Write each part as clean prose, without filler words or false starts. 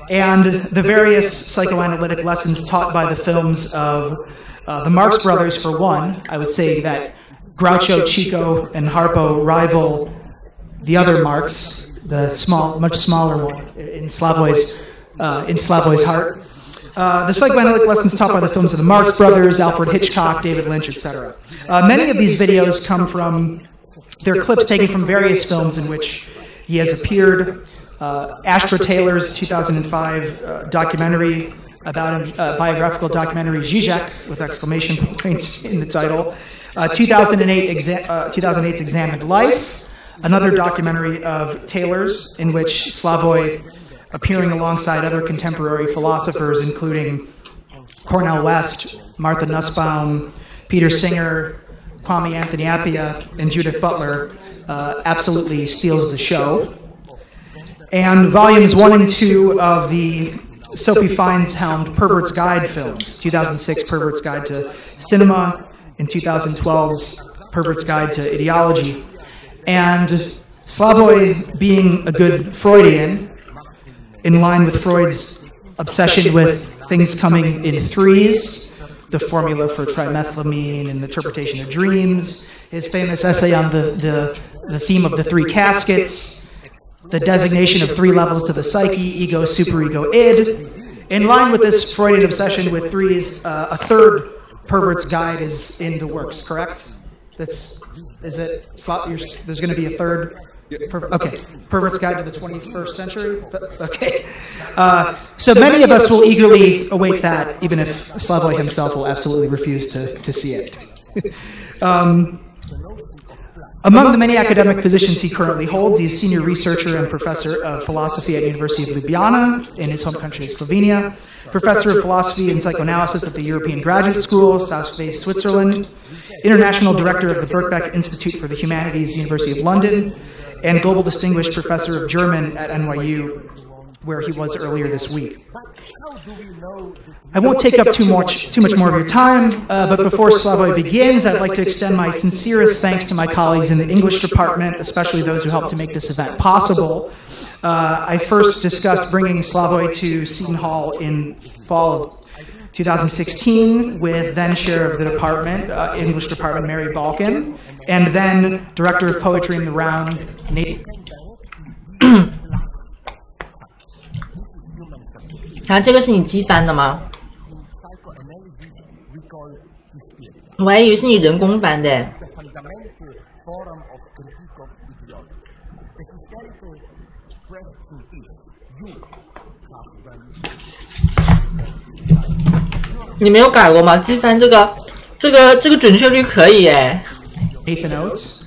and the various psychoanalytic lessons taught by the films of the Marx Brothers, for one. I would say that Groucho, Chico, and Harpo rival the other Marx, the much smaller one in Slavoy's heart. The psychoanalytic lessons taught by the films of the Marx Brothers, Alfred Hitchcock, David Lynch, etc. Many of these videos come from, they're clips taken from various films in which he has appeared. Astra Taylor's 2005 documentary about him, biographical documentary Zizek, with exclamation points in the title. 2008's Examined Life, another documentary of Taylor's in which Slavoj, appearing alongside other contemporary philosophers, including Cornel West, Martha Nussbaum, Peter Singer, Kwame Anthony Appiah, and Judith Butler, absolutely steals the show. And volumes 1 and 2 of the Sophie Fiennes-helmed Pervert's Guide films, 2006 Pervert's Guide to Cinema, and 2012's Pervert's Guide to Ideology. And Slavoj, being a good Freudian, in line with Freud's obsession with things coming in threes, the formula for trimethylamine and interpretation of dreams, his famous essay on the theme of the three caskets, the designation of 3 levels to the psyche, ego, superego, id. In line with this Freudian obsession with threes, a third Pervert's Guide is in the works, correct? There's going to be a third? Okay, Pervert's Guide to the 21st Century? Okay. So many of us will eagerly await that, even if Slavoj himself will absolutely refuse to see it. Among the many academic positions he currently holds, he is senior researcher and professor of philosophy at the University of Ljubljana in his home country of Slovenia, professor of philosophy and psychoanalysis at the European Graduate School, South-based Switzerland, international director of the Birkbeck Institute for the Humanities, University of London, and global distinguished professor of German at NYU, where he was earlier this week. I won't take up too much more of your time, but before Slavoj begins, I'd like to extend my sincerest thanks to my colleagues in the English department, especially those who helped to make this event possible. I first discussed bringing Slavoj to Seton Hall in fall of 2016 with then chair of the department, English department, Mary Balkin, and then director of poetry in the round, Nate. 啊，这个是你机翻的吗？我还以为是你人工翻的。你没有改过吗？机翻这个准确率可以哎。Nathan Oates,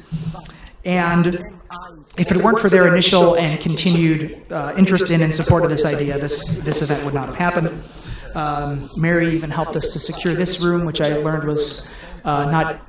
and if it weren't for their initial and continued interest in and support of this idea, this event would not have happened. Mary even helped us to secure this room, which I learned was not...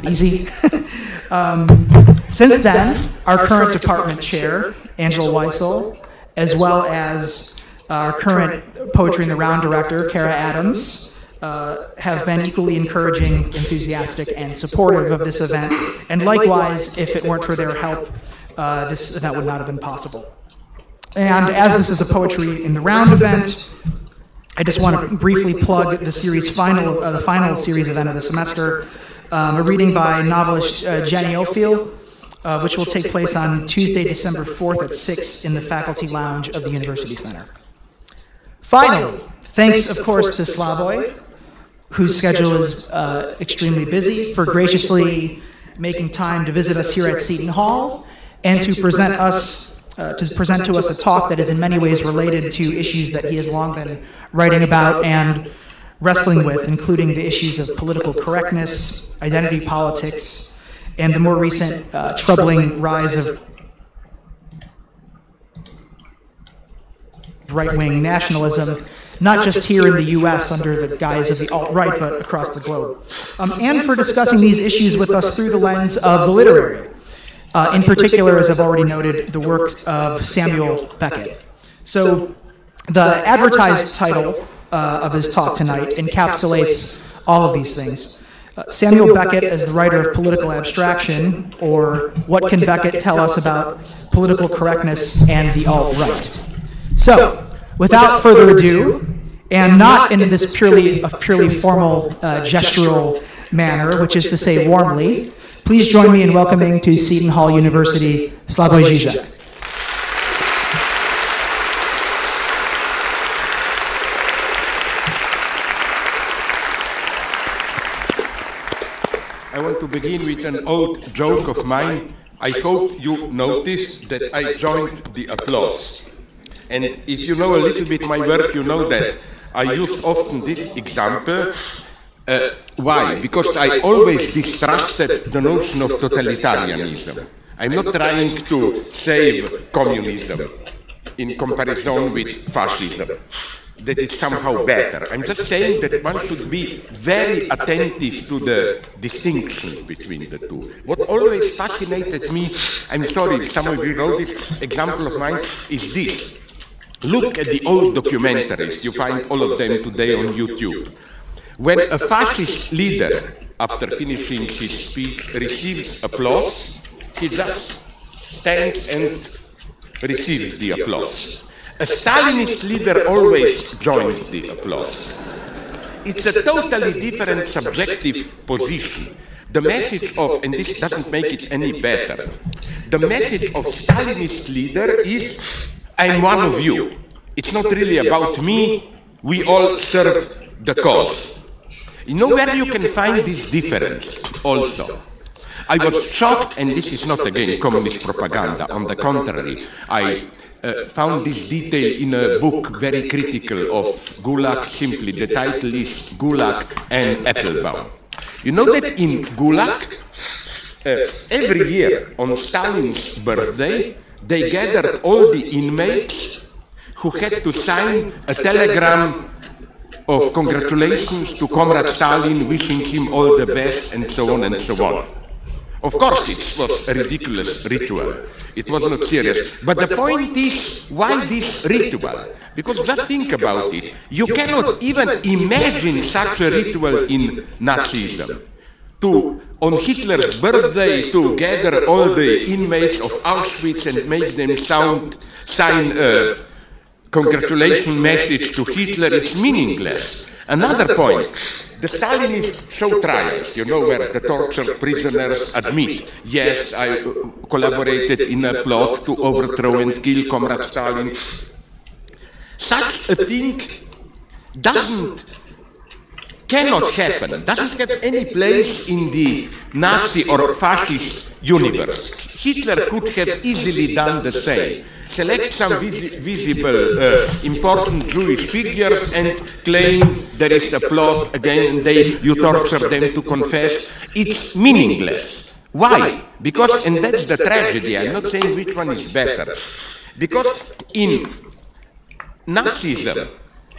Easy. Since then, our current department chair, Angela Weissel, as well as our current Poetry in the Round director, Kara Adams, have been equally encouraging, enthusiastic, and supportive of this event. And likewise, if it weren't for their help, this event would not have been possible. And as this is a Poetry in the Round event, I just want to briefly plug the series the final series event of the semester. A reading by novelist Jenny Ophir, which will take place on Tuesday, December 4th at 6 in the Faculty Lounge of the University Center. Finally, thanks, of course, to Slavoj, whose schedule is extremely busy, for graciously making time to visit us here at Seton Hall and to present to us a talk that is in many ways related to issues that he has long been writing about and wrestling with, including the issues of political correctness, identity politics, and the more recent troubling rise of right-wing nationalism, not just here in the US under the guise of the alt-right, but across the globe. And for discussing these issues with us through the lens of the literary. In particular, as I've already noted, the works of Samuel Beckett. So the advertised title of his talk tonight encapsulates all of these things. Samuel Beckett as the writer of political abstraction, or what can Beckett tell us about political correctness and the alt-right? So, without further ado, and not in this purely formal gestural manner, which is to say warmly, please join me in welcoming to Seton Hall University, Slavoj Žižek. I want to begin with an old joke of mine. I hope you noticed that I joined the applause. And if you know a little bit my work, you know that I use often this example. Why? Because I always distrusted the notion of totalitarianism. I'm not trying to save communism in comparison with fascism, that it's somehow better. I'm just saying that one should be very attentive to the distinctions between the two. What always fascinated me, I'm sorry if some of you know this example of mine, is this. Look at the old documentaries, you find all of them today on YouTube. When a fascist leader, after finishing his speech, receives applause, he just stands and receives the applause. A Stalinist leader always joins the applause. It's a totally different subjective position. The message of, and this doesn't make it any better, the message of Stalinist leader is, I'm one of you. It's not really about me, we all serve the cause. You know where you can find this difference also? I was shocked, and this is not again communist propaganda, on the contrary, I found this detail in a book very critical of Gulag, simply the title is Gulag and Applebaum. You know that in Gulag, every year on Stalin's birthday, they gathered all the inmates who had to sign a telegram of congratulations to Comrade Stalin, wishing him all the best, and so on and so on. Of course, it was a ridiculous ritual. It was not serious. But the point is, why this ritual? Because just think about it. You cannot even imagine such a ritual in Nazism. On Hitler's birthday, to gather all the inmates of Auschwitz and make them sign a congratulation message to Hitler, it's meaningless. Another point, the Stalinist show trials, you know, where the tortured prisoners admit, yes, I collaborated in a plot to overthrow and kill Comrade Stalin. Such a thing cannot happen, doesn't have any place in the Nazi or fascist universe. Hitler could have easily done the same. Select some visible, important Jewish figures and claim there is a plot again, and you torture them to confess. It's meaningless. Why? Because, and that's the tragedy, I'm not saying which one is better, because in Nazism,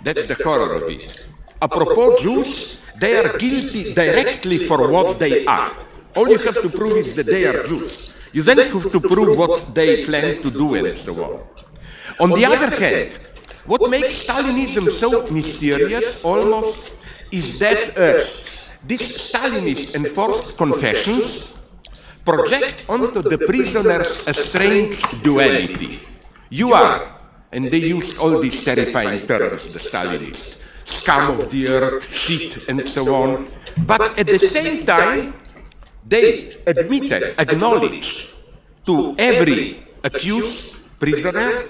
that's the horror of it. Apropos Jews, they are guilty directly for what they are. All you have to prove is that they are Jews. You then have to prove what they plan to do and so on. On the other hand, what makes Stalinism so mysterious almost is that these Stalinist enforced confessions project onto the prisoners a strange duality. You are, and they used all these terrifying terms, the Stalinists, scum of the earth, shit, and so on. But at the same time, they acknowledged to every accused prisoner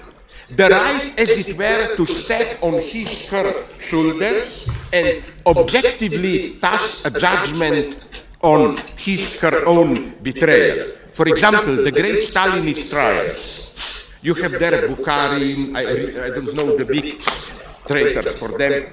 the right, as it were, to step on her shoulders and objectively pass a judgment on her own betrayal. For example, the great Stalinist trials. You have there Bukharin, I don't know the big traitors for them.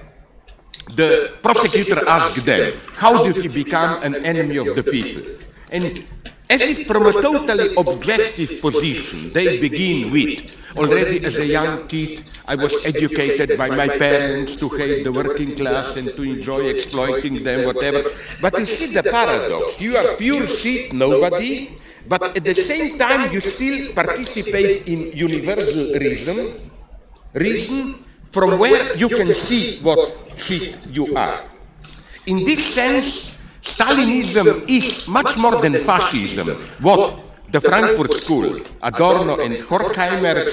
The prosecutor asked them, how did you become an enemy of the people? And as if from a totally objective position, they begin with, already as a young kid, I was educated by my parents to hate the working class and to enjoy exploiting them, whatever. But you see the paradox. You are pure shit, nobody, but at the same time you still participate in universal reason from where you can see what shit you are. In this sense, Stalinism is much more than fascism, what the Frankfurt School, Adorno and Horkheimer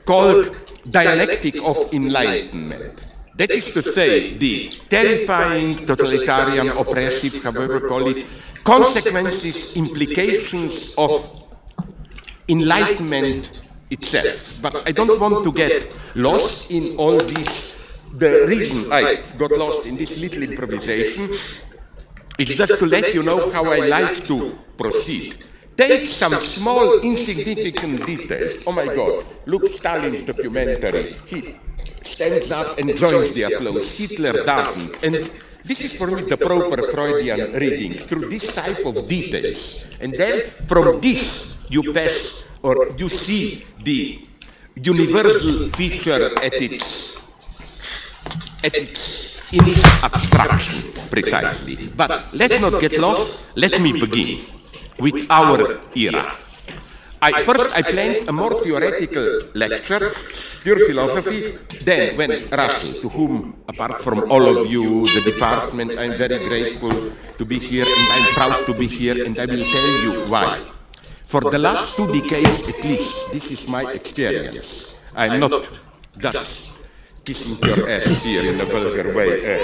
called dialectic of enlightenment. That is to say, the terrifying, totalitarian, oppressive, however you call it, consequences, implications of enlightenment itself. But I don't want to get lost in all this. The reason I got lost in this little improvisation is just to let you know how I like to proceed. Take some small, insignificant details. Oh my God, look Stalin's documentary. He stands up and joins the applause. Hitler doesn't. And this is for me the proper Freudian reading, through this type of details. And then from this you pass, or you see the universal feature at its in its abstraction, precisely. But let's not get lost. Let me begin with our era. First, I planned a more theoretical lecture, pure philosophy. Then, when Russell, to whom, apart from all of you, the department, I'm very grateful to be here, and I'm proud to be here, and I will tell you why. For the last 2 decades, at least, this is my experience. I'm not just kissing your ass here in a vulgar way.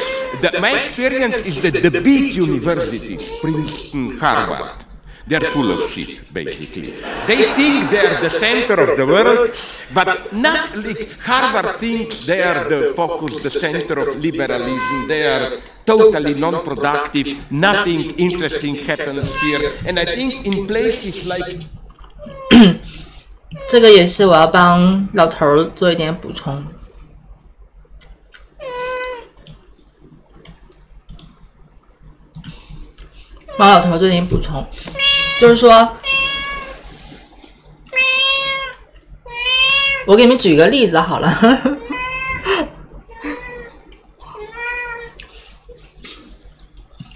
My experience is that the big universities, Princeton, Harvard, they're full of shit, basically. They think they're the center of the world, but not like Harvard thinks they are the focus, the center of liberalism. They are totally non-productive. Nothing interesting happens here. And I think in places like 这个也是我要帮老头做一点补充。帮老头做一点补充，就是说，我给你们举个例子好了。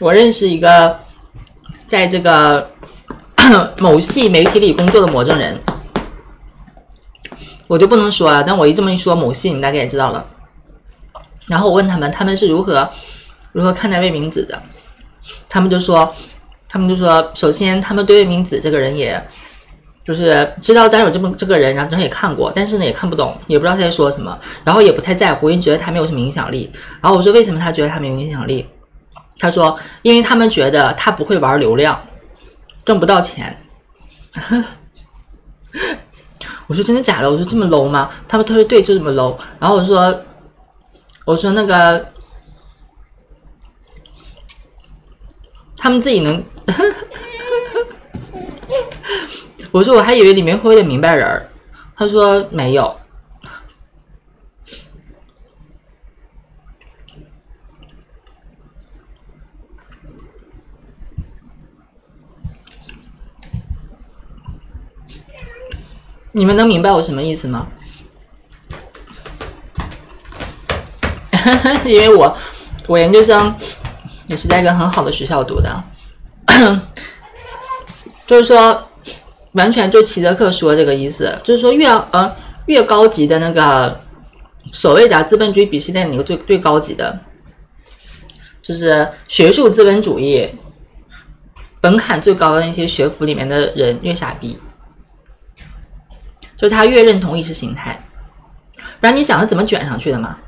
我认识一个在这个某系媒体里工作的魔怔人，我就不能说了，但我这么一说，某系你们大概也知道了。然后我问他们是如何看待魏明子的，他们就说，首先他们对魏明子这个人也就是知道，当然有这个人，然后也看过，但是呢也看不懂，也不知道他在说什么，然后也不太在乎，因为觉得他没有什么影响力。然后我说为什么他觉得他没有影响力？他说因为他们觉得他不会玩流量，挣不到钱。我说真的假的？我说这么 low 吗？他说对，就这么 low。然后我说那个他们自己能我说我还以为里面会有点明白人儿，他说没有。你们能明白我什么意思吗？因为我研究生也是在一个很好的学校读的，就是说完全就齐泽克说这个意思，就是说越高级的那个所谓的资本主义鄙视链那个最高级的，就是学术资本主义门槛最高的那些学府里面的人越傻逼。就他越认同意识形态，不然你想他怎么卷上去的嘛？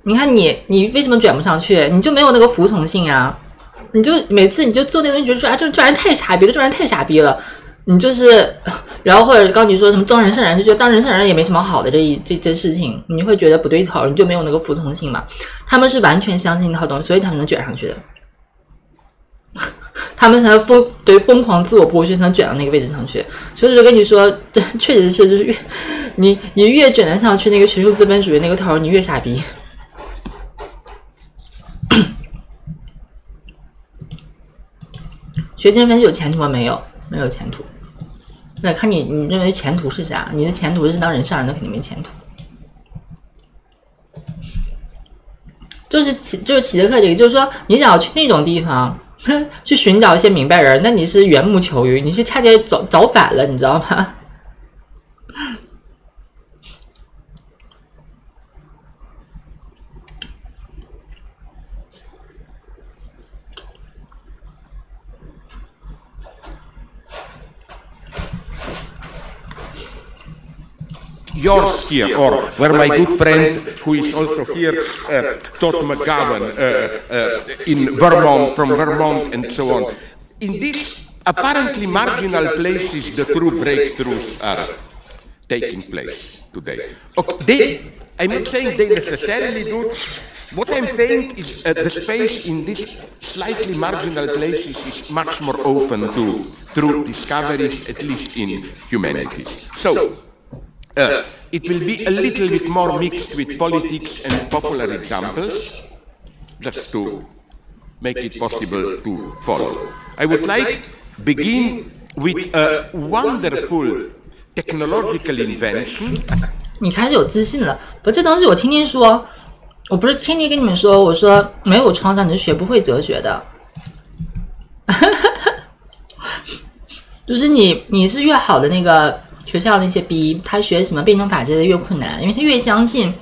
你看你为什么卷不上去？你就没有那个服从性啊！你就每次你就做那个东西，就觉得这玩意太傻逼了，这玩意太傻逼了。你就是，然后或者告诉你说什么当人上人，就觉得当人上人也没什么好的这事情，你会觉得不对头，你就没有那个服从性嘛。他们是完全相信那套东西，所以他们能卷上去的。他们才疯狂自我剥削，才能卷到那个位置上去。所以就跟你说，确实是，就是你越卷得上去那个学术资本主义那个头，你越傻逼。学精神分析有前途吗？没有前途。那看你认为前途是啥？你的前途是当人上人，那肯定没前途。就是起的课这个，就是说你想要去那种地方去寻找一些明白人，那你是缘木求鱼，你是恰恰找反了，你知道吗yours here, or where my good friend, who is also here, Todd McGowan, in Vermont, from Vermont, and so on. In these apparently marginal places, the true breakthroughs are taking place today. Okay, I'm not saying they necessarily do. What I'm saying is the space in these slightly marginal places is much more open to true discoveries, at least in humanities. So, it will be a little bit more mixed with politics and popular examples, just to make it possible to follow. I would like to begin with a wonderful technological invention. 你开始有自信了，不，这东西我天天说，我不是天天跟你们说，我说没有创伤你是学不会哲学的，就是你是越好的那个。学校那些逼他学什么辩证法之类的越困难，因为他越相信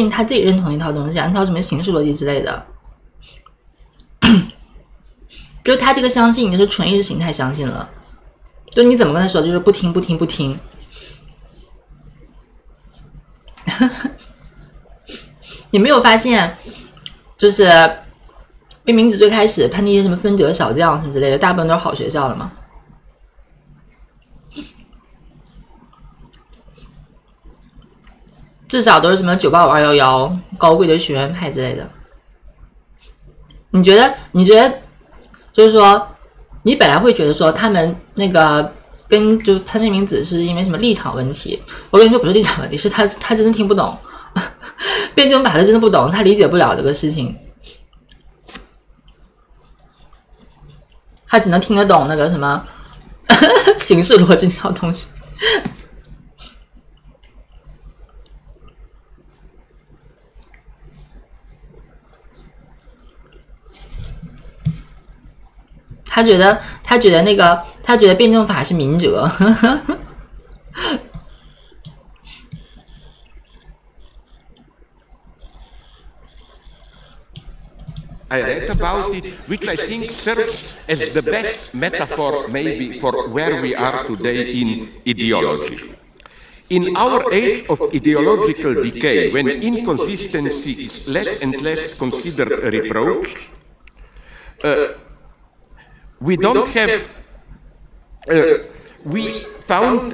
他自己认同一套东西，那套什么形式逻辑之类的，就是他这个相信你是纯意识形态相信了，就你怎么跟他说，就是不听。你没有发现，就是魏明子最开始判那些什么分折小将什么之类的，大部分都是好学校的吗？至少都是什么985、211高贵的学院派之类的。你觉得就是说，你本来会觉得说他们那个跟就潘魏明子是因为什么立场问题？我跟你说不是立场问题，是他真的听不懂，辩证法他真的不懂，他理解不了这个事情，他只能听得懂那个什么形式逻辑这套东西。他觉得辩证法是明哲。I read about it, which I think serves as the best metaphor maybe for where we are today in ideology. In our age of ideological decay, when inconsistency is less and less considered a reproach, we don't have, we found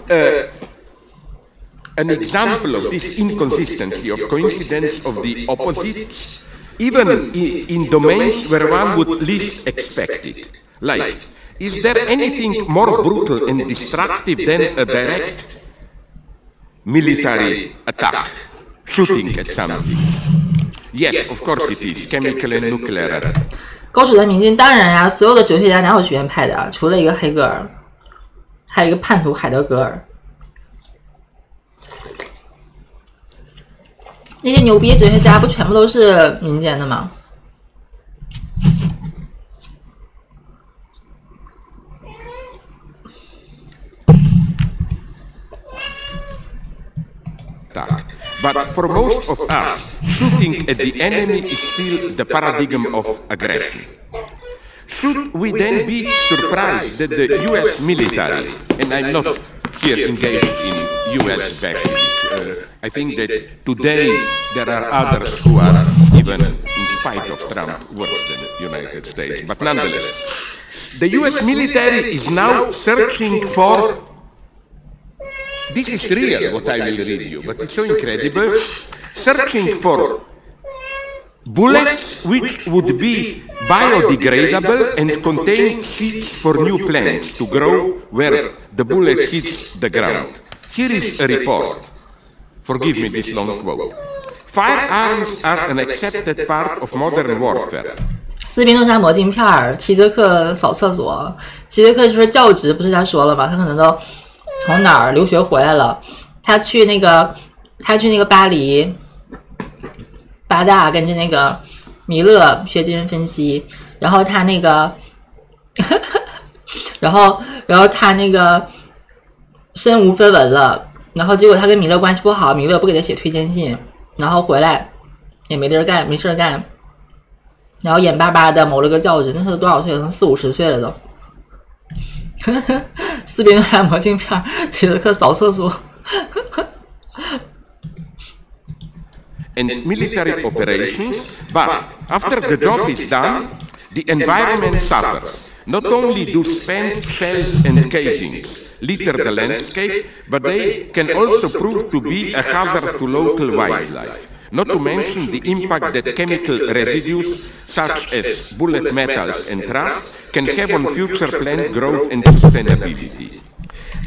an example of this inconsistency, of coincidence of the opposites, even in domains where one would least expect it. Like, is there anything more brutal and destructive than a direct military attack, shooting at something? Yes, of course it is, chemical and nuclear attack. 高楚的民进当然呀，所有的哲学家哪有学院派的啊？除了一个黑格尔，还有一个叛徒海德格尔。那些牛逼哲学家不全部都是民间的吗？But for most of us, shooting at the enemy is still the paradigm of aggression. Should we then be surprised that the US military, and I'm not here engaged in US bashing, I think that today there are others who are even spite of Trump, worse than the United States, but nonetheless. The US military is now searching for, this is real what I will read you, but it's so incredible, searching for bullets which would be biodegradable and contain seeds for new plants to grow where the bullet hits the ground. Here is a report. Forgive me this long quote. Firearms are an accepted part of modern warfare. 士兵都杀魔镜片儿，齐泽克扫厕所。齐泽克就是教职，不是他说了吗？他可能都从哪儿留学回来了。他去那个巴黎、八大跟着那个米勒学精神分析，然后他那个，然后他那个身无分文了，然后结果他跟米勒关系不好，米勒不给他写推荐信，然后回来也没地儿干，没事儿干。然后眼巴巴的谋了个教职，那时候多少岁？可能40、50岁了都。士兵拿魔镜片，齐泽克扫厕所。And military operations, but after the job is done, the environment suffers. Not only do spent shells and casings litter the landscape, but they can also prove to be a hazard to local wildlife. Not to mention the impact that chemical residues, such as bullet metals and rust, can have on future plant growth and sustainability.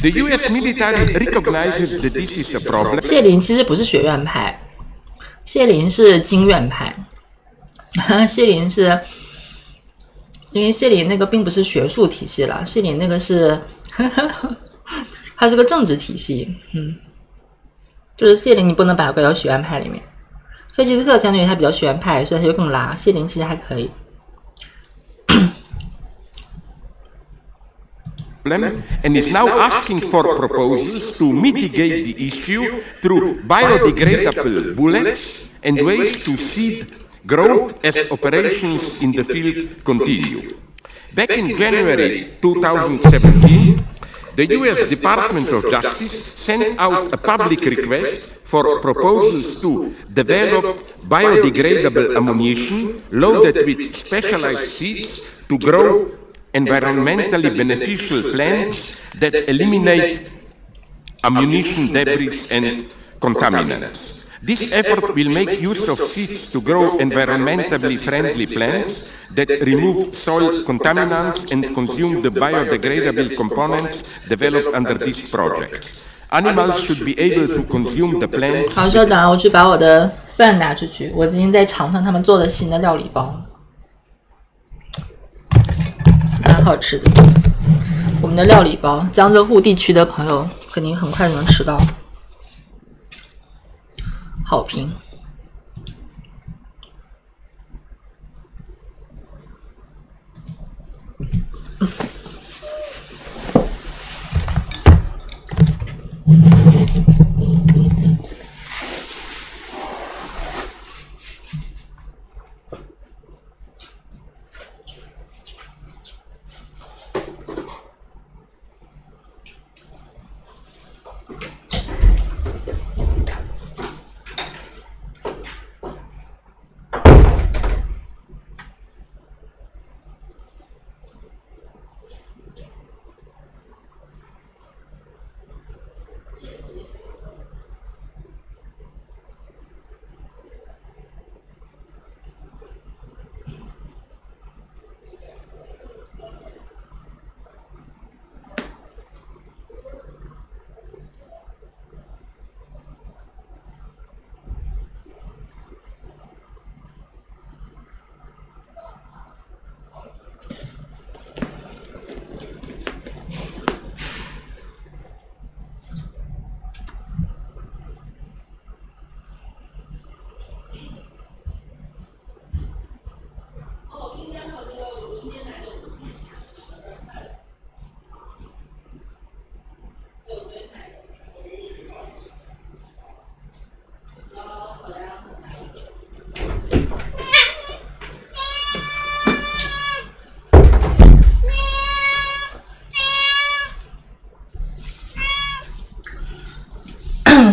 The US military recognizes that this is a problem. 谢林其实不是学院派，谢林是经院派。谢林是，因为谢林那个并不是学术体系了，谢林那个是，它是个政治体系。就是谢林你不能把它归到学院派里面。所以齐泽克相对于他比较学院派，所以他就更拉。谢林其实还可以。And is now asking for proposals to mitigate the issue through biodegradable bullets and ways to seed growth as operations in the field continue. Back in January 2017, the US Department of Justice sent out a public request for proposals to develop biodegradable ammunition loaded with specialized seeds to grow environmentally beneficial plants that eliminate ammunition debris and contaminants. This effort will make use of seeds to grow environmentally friendly plants that remove soil contaminants and consume the biodegradable components developed under this project. Animals should be able to consume the plants. 好，稍等啊，我去把我的饭拿出去。我今天在尝尝他们做的新的料理包，蛮好吃的。我们的料理包，江浙沪地区的朋友肯定很快就能吃到。好评。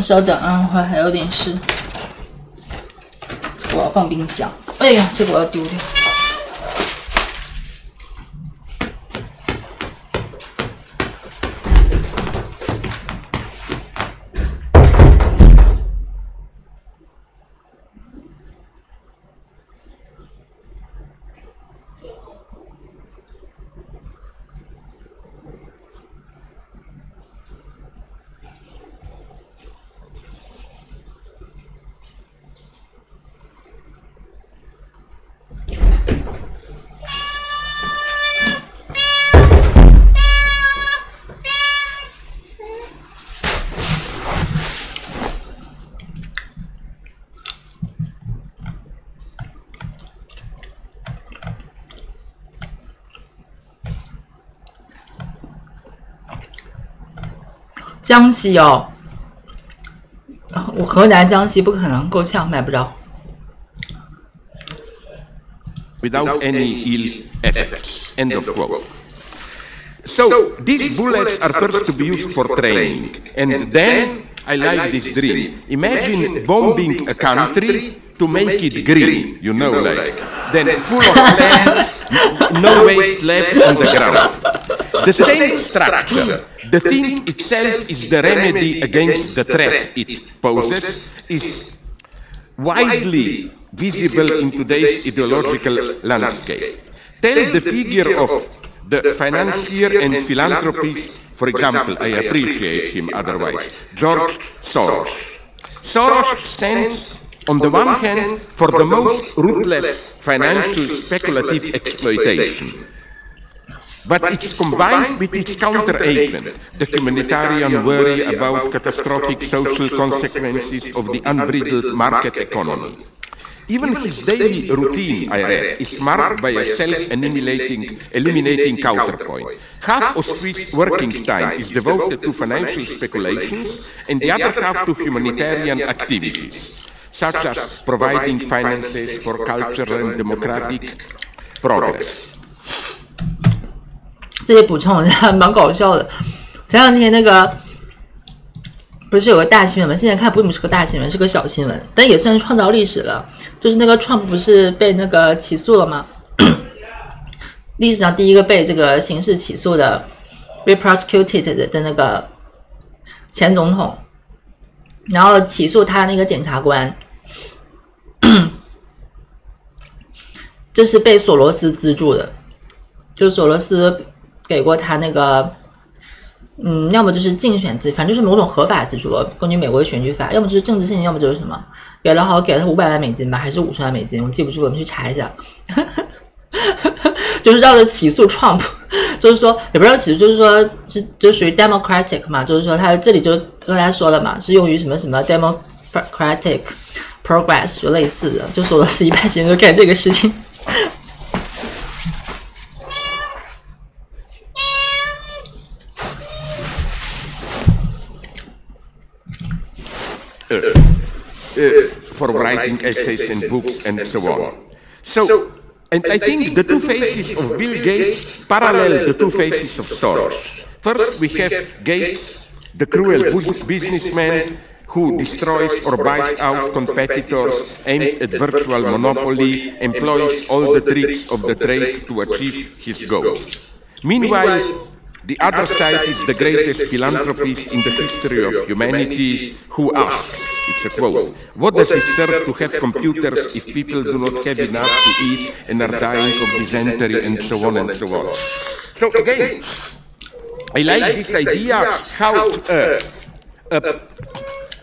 稍等啊，我还有点事，我要放冰箱。哎哎呀，这个我要丢掉。江西哦，我河南江西不可能，够呛买不着。Without any ill effects. End of quote. So these bullets are first to be used for training, and then I like this dream. Imagine bombing a country to make it green, you know, like then full of plants, no waste left on the ground. The same structure, the thing itself is the remedy against the threat it poses, is widely visible in today's ideological landscape. Tell the figure of the financier and philanthropist, for example, I appreciate him otherwise, George Soros. Soros stands on the one hand for the most ruthless financial speculative exploitation, but it's combined with its counter-agent, the humanitarian worry about catastrophic social consequences of the unbridled market economy. Even his daily routine, I read, is marked by a self-eliminating counterpoint. Half of Swiss working time is devoted to financial speculations, and the other half to humanitarian activities, such as providing finances for cultural and democratic progress. 这些补充还蛮搞笑的。前两天那个不是有个大新闻吗？现在看不是个大新闻，是个小新闻，但也算创造历史了。就是那个Trump不是被那个起诉了吗？历史上第一个被这个刑事起诉的，被 prosecuted 的那个前总统，然后起诉他那个检察官，就是被索罗斯资助的，就是索罗斯给过他那个。要么就是竞选资，反正就是某种合法资助了，根据美国的选举法，要么就是政治信，要么就是什么，给了他500万美金吧，还是50万美金，我记不住了，你去查一下。就是绕着起诉 Trump， 就是说也不知道起诉，就是说就属于 democratic 嘛，就是说他这里就跟大家说了嘛，是用于什么什么 democratic progress 就类似的，就说了是一半时间都干这个事情。For writing essays and books and so on. So, and I think the two faces of Bill Gates parallel the two faces of Soros. First, we have Gates, the cruel businessman who destroys or buys out competitors aimed at virtual monopoly, employs all the tricks of the trade to achieve his goals. Meanwhile, the other side is the greatest philanthropist in the history of humanity who asks, it's a quote, what does it serve to have computers if people do not have enough to eat and are dying of dysentery and so on and so on. So again, I like this idea how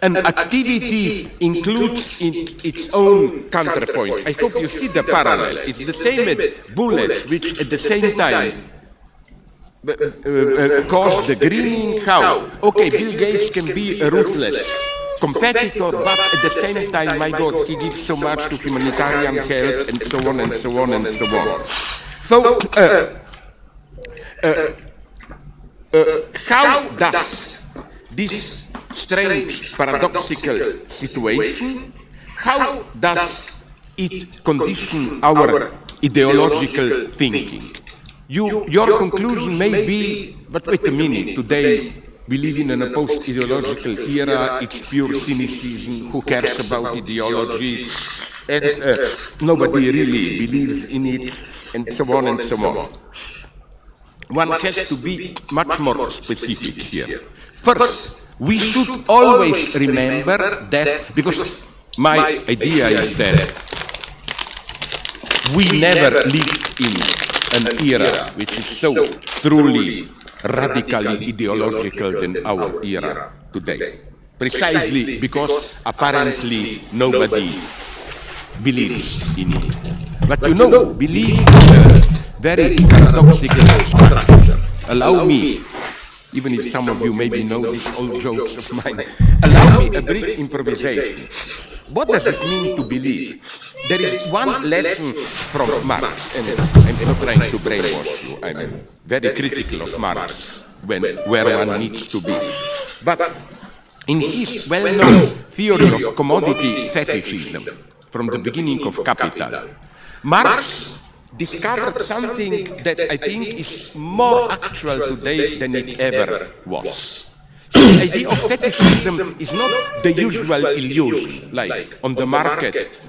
an activity includes in its own counterpoint. I hope you see the parallel. It's the same bullets which at the same time cause the greening. How? Okay, Bill Gates can be a ruthless competitor, but at the same time, my God, he gives so much to humanitarian help and so on and so on and so on. So, how does this strange, paradoxical situation, how does it condition our ideological thinking? Your conclusion may be, but wait a minute, today We live in a post-ideological era. It's pure cynicism. Who cares about ideology? And nobody really believes in it, and so on and so on. One has to be much more specific here. First, we should always remember that, because my idea is that we never lived in an era which is so truly radically ideological than our era today. Precisely because apparently nobody believes in it. But you know, belief is a very paradoxical structure. Allow me, even if some of you maybe know these old jokes of mine, allow me a brief improvisation. What does it mean to believe? There is one lesson from Marx, and I'm not trying to brainwash you. I'm very critical of Marx where one needs to be. But in his well-known theory of commodity fetishism, from the beginning of Capital, Marx discovered something that I think is more actual today than it ever was. The idea of fetishism is not the usual illusion, like on the market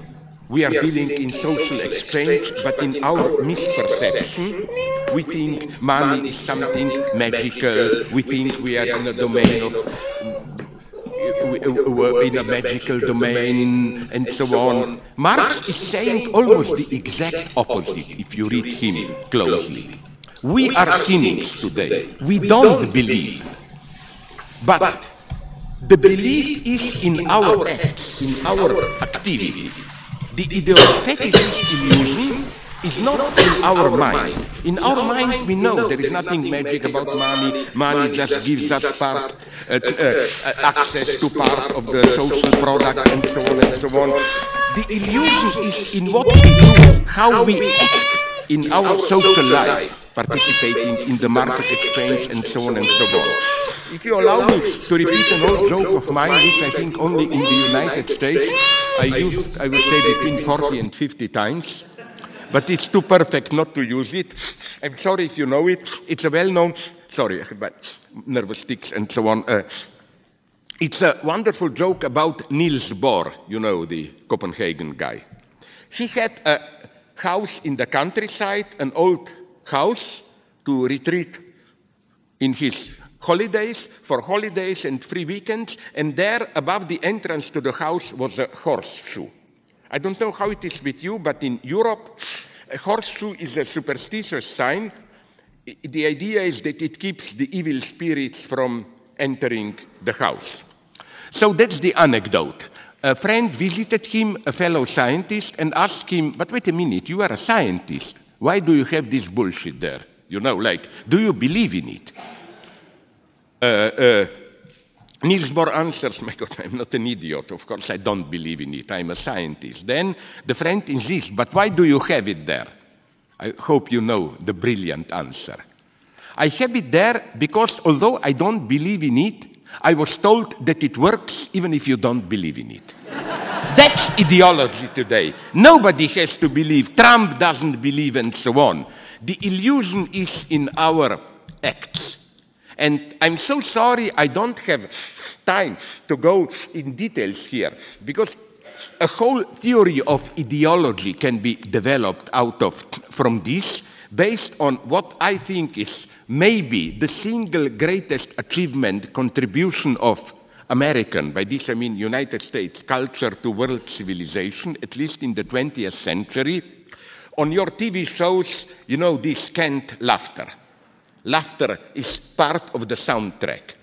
we are dealing in social exchange, but in our misperception we think money is something magical, we think we are in a domain of in a magical domain, and so on. Marx is saying almost the exact opposite if you read him closely. We are cynics today. We don't believe. But the belief is in our acts, in our activity. The fetishist illusion is not in our mind. In our mind, we know there is nothing magic about money. Money just gives us access to part of the social product, and so on and so on. The illusion is in what we do, how we act in our social life, participating in the market exchange, and so on and so on. If you allow me to repeat an old joke of mine, which I think only in the United States I used, I would say, between 40 and 50 times. But it's too perfect not to use it. I'm sorry if you know it. It's a well-known, sorry, but nervous tics and so on. It's a wonderful joke about Niels Bohr, you know, the Copenhagen guy. He had a house in the countryside, an old house to retreat in his holidays, for holidays and free weekends, and there above the entrance to the house was a horseshoe. I don't know how it is with you, but in Europe, a horseshoe is a superstitious sign. The idea is that it keeps the evil spirits from entering the house. So that's the anecdote. A friend visited him, a fellow scientist, and asked him, but wait a minute, you are a scientist. Why do you have this bullshit there? You know, like, do you believe in it? Niels Bohr answers, my God, I'm not an idiot. Of course, I don't believe in it. I'm a scientist. Then the friend insists, but why do you have it there? I hope you know the brilliant answer. I have it there because although I don't believe in it, I was told that it works even if you don't believe in it. That's ideology today. Nobody has to believe. Trump doesn't believe and so on. The illusion is in our acts. And I'm so sorry I don't have time to go in details here, because a whole theory of ideology can be developed from this, based on what I think is maybe the single greatest achievement, contribution of American, by this I mean United States, culture to world civilization, at least in the 20th century. On your TV shows, you know, this canned laughter. Laughter is part of the soundtrack.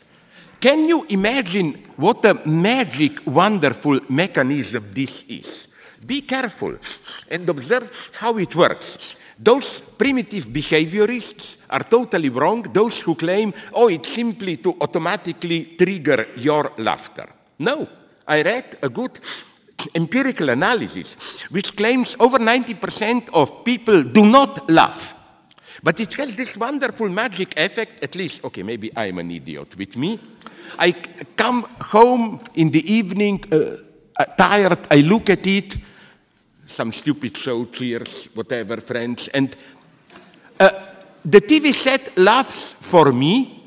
Can you imagine what a magic, wonderful mechanism this is? Be careful and observe how it works. Those primitive behaviorists are totally wrong, those who claim, oh, it's simply to automatically trigger your laughter. No, I read a good empirical analysis which claims over 90% of people do not laugh. But it has this wonderful magic effect, at least, okay, maybe I'm an idiot with me. I come home in the evening, tired, I look at it, some stupid show, Cheers, whatever, Friends, and the TV set laughs for me,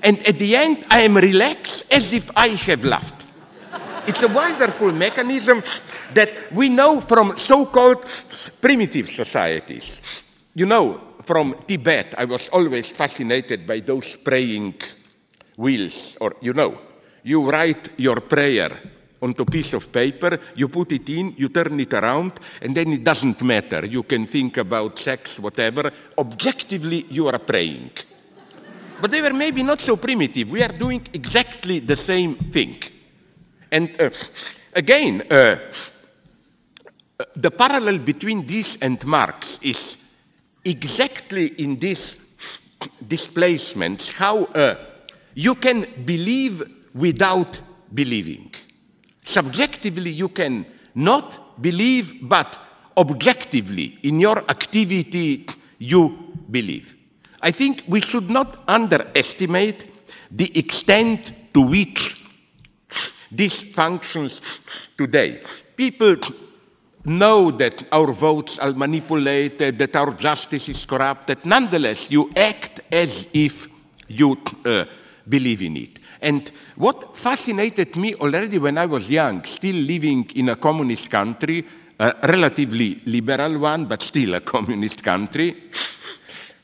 And at the end, I am relaxed as if I have laughed. It's a wonderful mechanism that we know from so-called primitive societies. You know, from Tibet, I was always fascinated by those praying wheels, or, you know, you write your prayer onto a piece of paper, you put it in, you turn it around, and then it doesn't matter. You can think about sex, whatever. Objectively, you are praying. But they were maybe not so primitive. We are doing exactly the same thing. And again, the parallel between this and Marx is exactly in these displacements, how you can believe without believing. Subjectively, you can not believe, but objectively, in your activity, you believe. I think we should not underestimate the extent to which this functions today. People know that our votes are manipulated, that our justice is corrupted. Nonetheless, you act as if you believe in it. And what fascinated me already when I was young, still living in a communist country, a relatively liberal one, but still a communist country,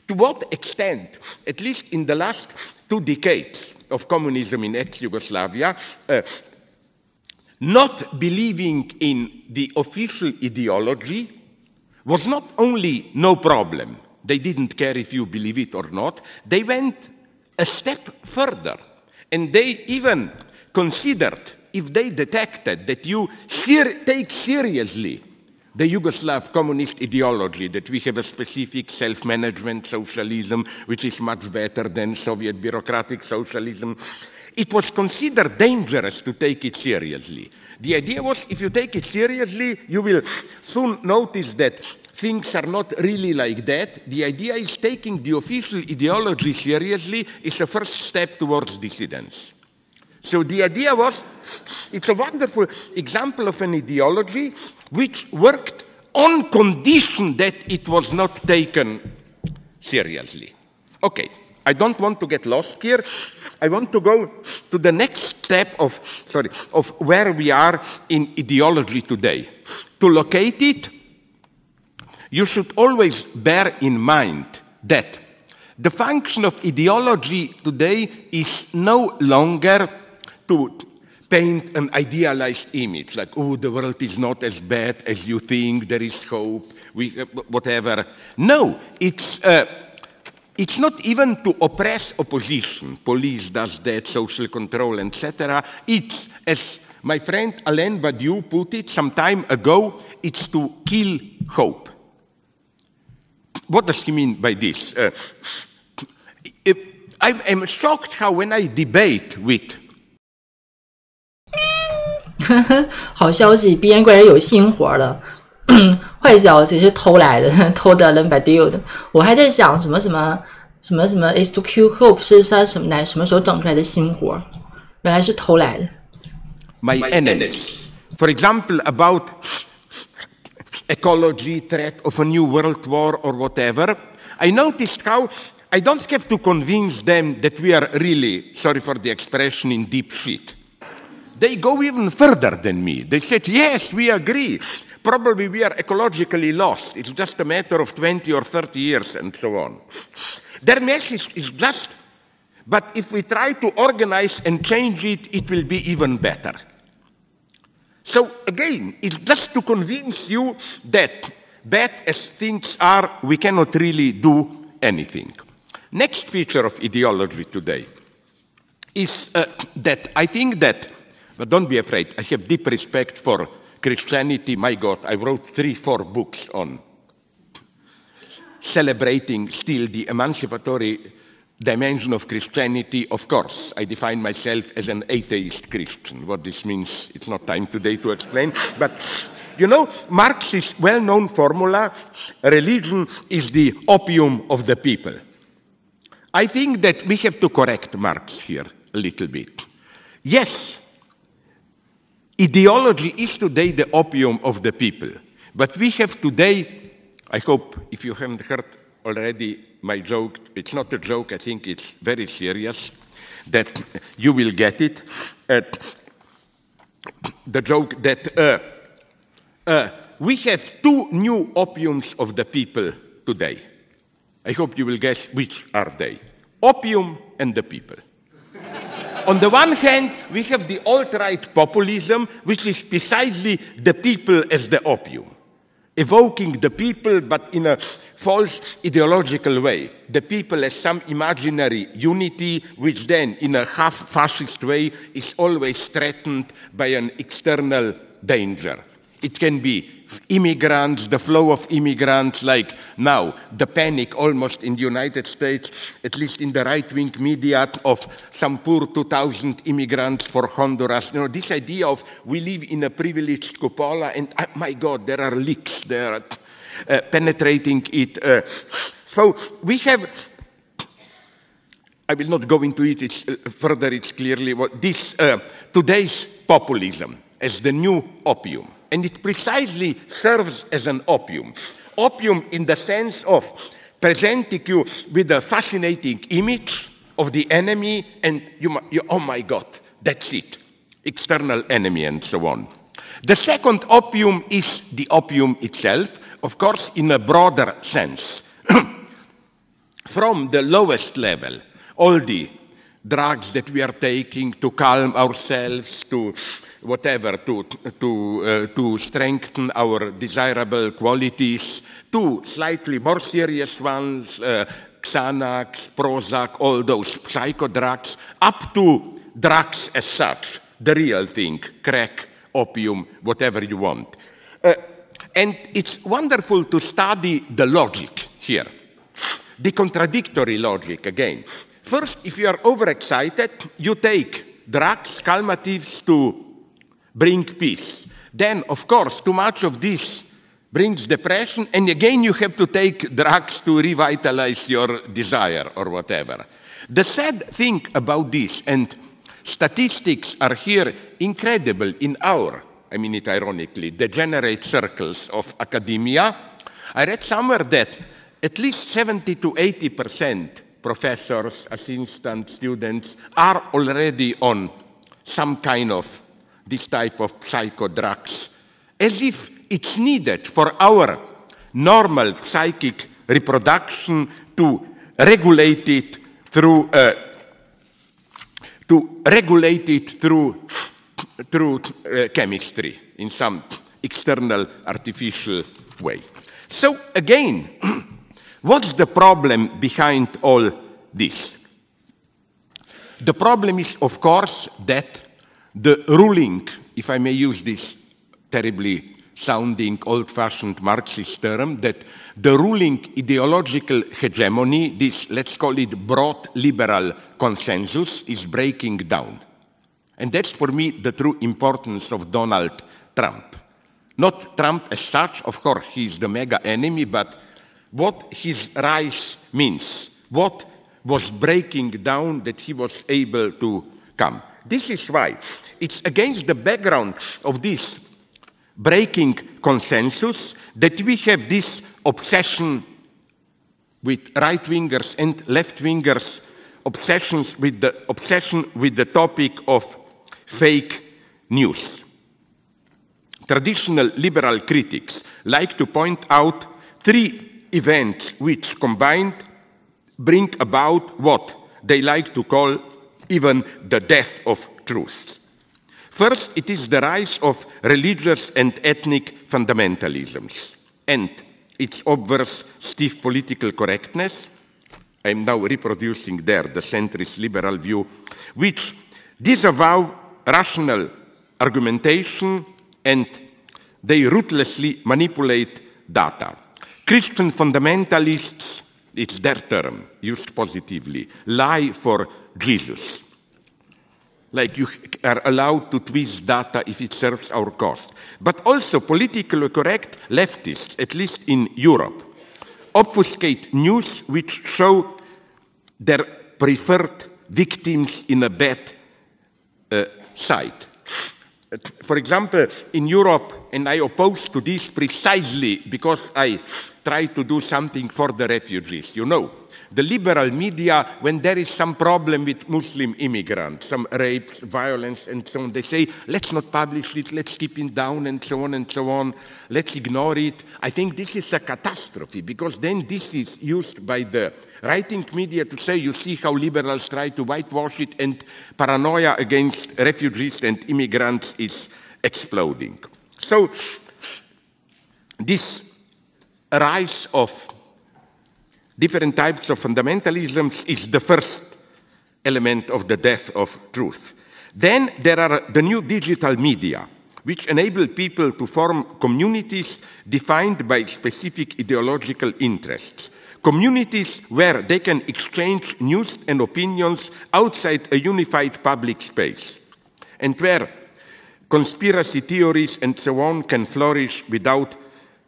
to what extent, at least in the last 2 decades of communism in ex-Yugoslavia, not believing in the official ideology was not only no problem. They didn't care if you believe it or not. They went a step further. And they even considered, if they detected that you take seriously the Yugoslav communist ideology, that we have a specific self-management socialism, which is much better than Soviet bureaucratic socialism, it was considered dangerous to take it seriously. The idea was, if you take it seriously, you will soon notice that things are not really like that. The idea is taking the official ideology seriously is a first step towards dissidence. So the idea was, it's a wonderful example of an ideology which worked on condition that it was not taken seriously. Okay, I don't want to get lost here. I want to go to the next step of where we are in ideology today. To locate it, you should always bear in mind that the function of ideology today is no longer to paint an idealized image, like, oh, the world is not as bad as you think, there is hope, whatever. No, it's not even to oppress opposition. Police does that, social control, etc. It's, as my friend Alain Badiou put it some time ago, it's to kill hope. What does he mean by this? I am shocked how when I debate with 好消息，鼻炎怪人有新活了。坏消息是偷来的，偷的 Alain Badiou 的。我还在想什么 is to kill hope 是他什么时候整出来的新活，原来是偷来的。My enemies, for example, about ecology, threat of a new world war or whatever, I noticed how I don't have to convince them that we are really, sorry for the expression, in deep shit. They go even further than me. They said, yes, we agree. Probably we are ecologically lost. It's just a matter of 20 or 30 years and so on. Their message is just, but if we try to organize and change it, it will be even better. So again, it's just to convince you that bad as things are, we cannot really do anything. Next feature of ideology today is that I think that, but don't be afraid, I have deep respect for Christianity. My God, I wrote 3-4 books on celebrating still the emancipatory dimension of Christianity. Of course, I define myself as an atheist Christian. What this means, it's not time today to explain. But, you know, Marx's well-known formula, religion is the opium of the people. I think that we have to correct Marx here a little bit. Yes, ideology is today the opium of the people. But we have today, I hope if you haven't heard already my joke, it's not a joke, I think it's very serious. that you will get it. The joke that we have two new opiums of the people today. I hope you will guess which are they. Opium and the people. On the one hand, we have the alt-right populism, which is precisely the people as the opium, evoking the people but in a false ideological way. The people as some imaginary unity, which then, in a half-fascist way, is always threatened by an external danger. It can be immigrants, the flow of immigrants, like now, the panic almost in the United States, at least in the right-wing media, of some poor 2,000 immigrants for Honduras. You know, this idea of we live in a privileged cupola and, my God, there are leaks there penetrating it. So we have, I will not go into it further, it's clearly what this, today's populism as the new opium. And it precisely serves as an opium. Opium in the sense of presenting you with a fascinating image of the enemy and you oh my God, that's it. External enemy and so on. The second opium is the opium itself, of course, in a broader sense. From the lowest level, all the drugs that we are taking to calm ourselves, to whatever, to strengthen our desirable qualities, to slightly more serious ones, Xanax, Prozac, all those psychodrugs, up to drugs as such, the real thing, crack, opium, whatever you want. And it's wonderful to study the logic here, the contradictory logic again. First, if you are overexcited, you take drugs, calmatives to bring peace. Then, of course, too much of this brings depression, and again you have to take drugs to revitalize your desire or whatever. The sad thing about this, and statistics are here incredible in our, I mean it ironically, degenerate circles of academia. I read somewhere that at least 70 to 80% professors, assistant students are already on some kind of this type of psychodrugs, as if it's needed for our normal psychic reproduction to regulate it through chemistry in some external artificial way. So again, what's the problem behind all this? The problem is, of course, that the ruling, if I may use this terribly sounding old-fashioned Marxist term, that the ruling ideological hegemony, this, let's call it broad liberal consensus, is breaking down. And that's for me the true importance of Donald Trump. Not Trump as such, of course, he's the mega enemy, but what his rise means, what was breaking down that he was able to come. This is why it's against the background of this breaking consensus that we have this obsession with right-wingers and left-wingers, obsession with the topic of fake news. Traditional liberal critics like to point out three events which combined bring about what they like to call even the death of truth. First, it is the rise of religious and ethnic fundamentalisms and its obverse stiff political correctness. I am now reproducing there the centrist liberal view, which disavow rational argumentation and they ruthlessly manipulate data. Christian fundamentalists, it's their term, used positively, lie for Jesus. Like you are allowed to twist data if it serves our cause. But also politically correct leftists, at least in Europe, obfuscate news which show their preferred victims in a bad side. For example, in Europe, and I oppose to this precisely because I try to do something for the refugees. You know, the liberal media, when there is some problem with Muslim immigrants, some rapes, violence, and so on, they say, let's not publish it, let's keep it down, and so on and so on, let's ignore it. I think this is a catastrophe, because then this is used by the right-wing media to say, you see how liberals try to whitewash it, and paranoia against refugees and immigrants is exploding. So this rise of different types of fundamentalisms is the first element of the death of truth. Then there are the new digital media, which enable people to form communities defined by specific ideological interests. Communities where they can exchange news and opinions outside a unified public space, and where conspiracy theories and so on can flourish without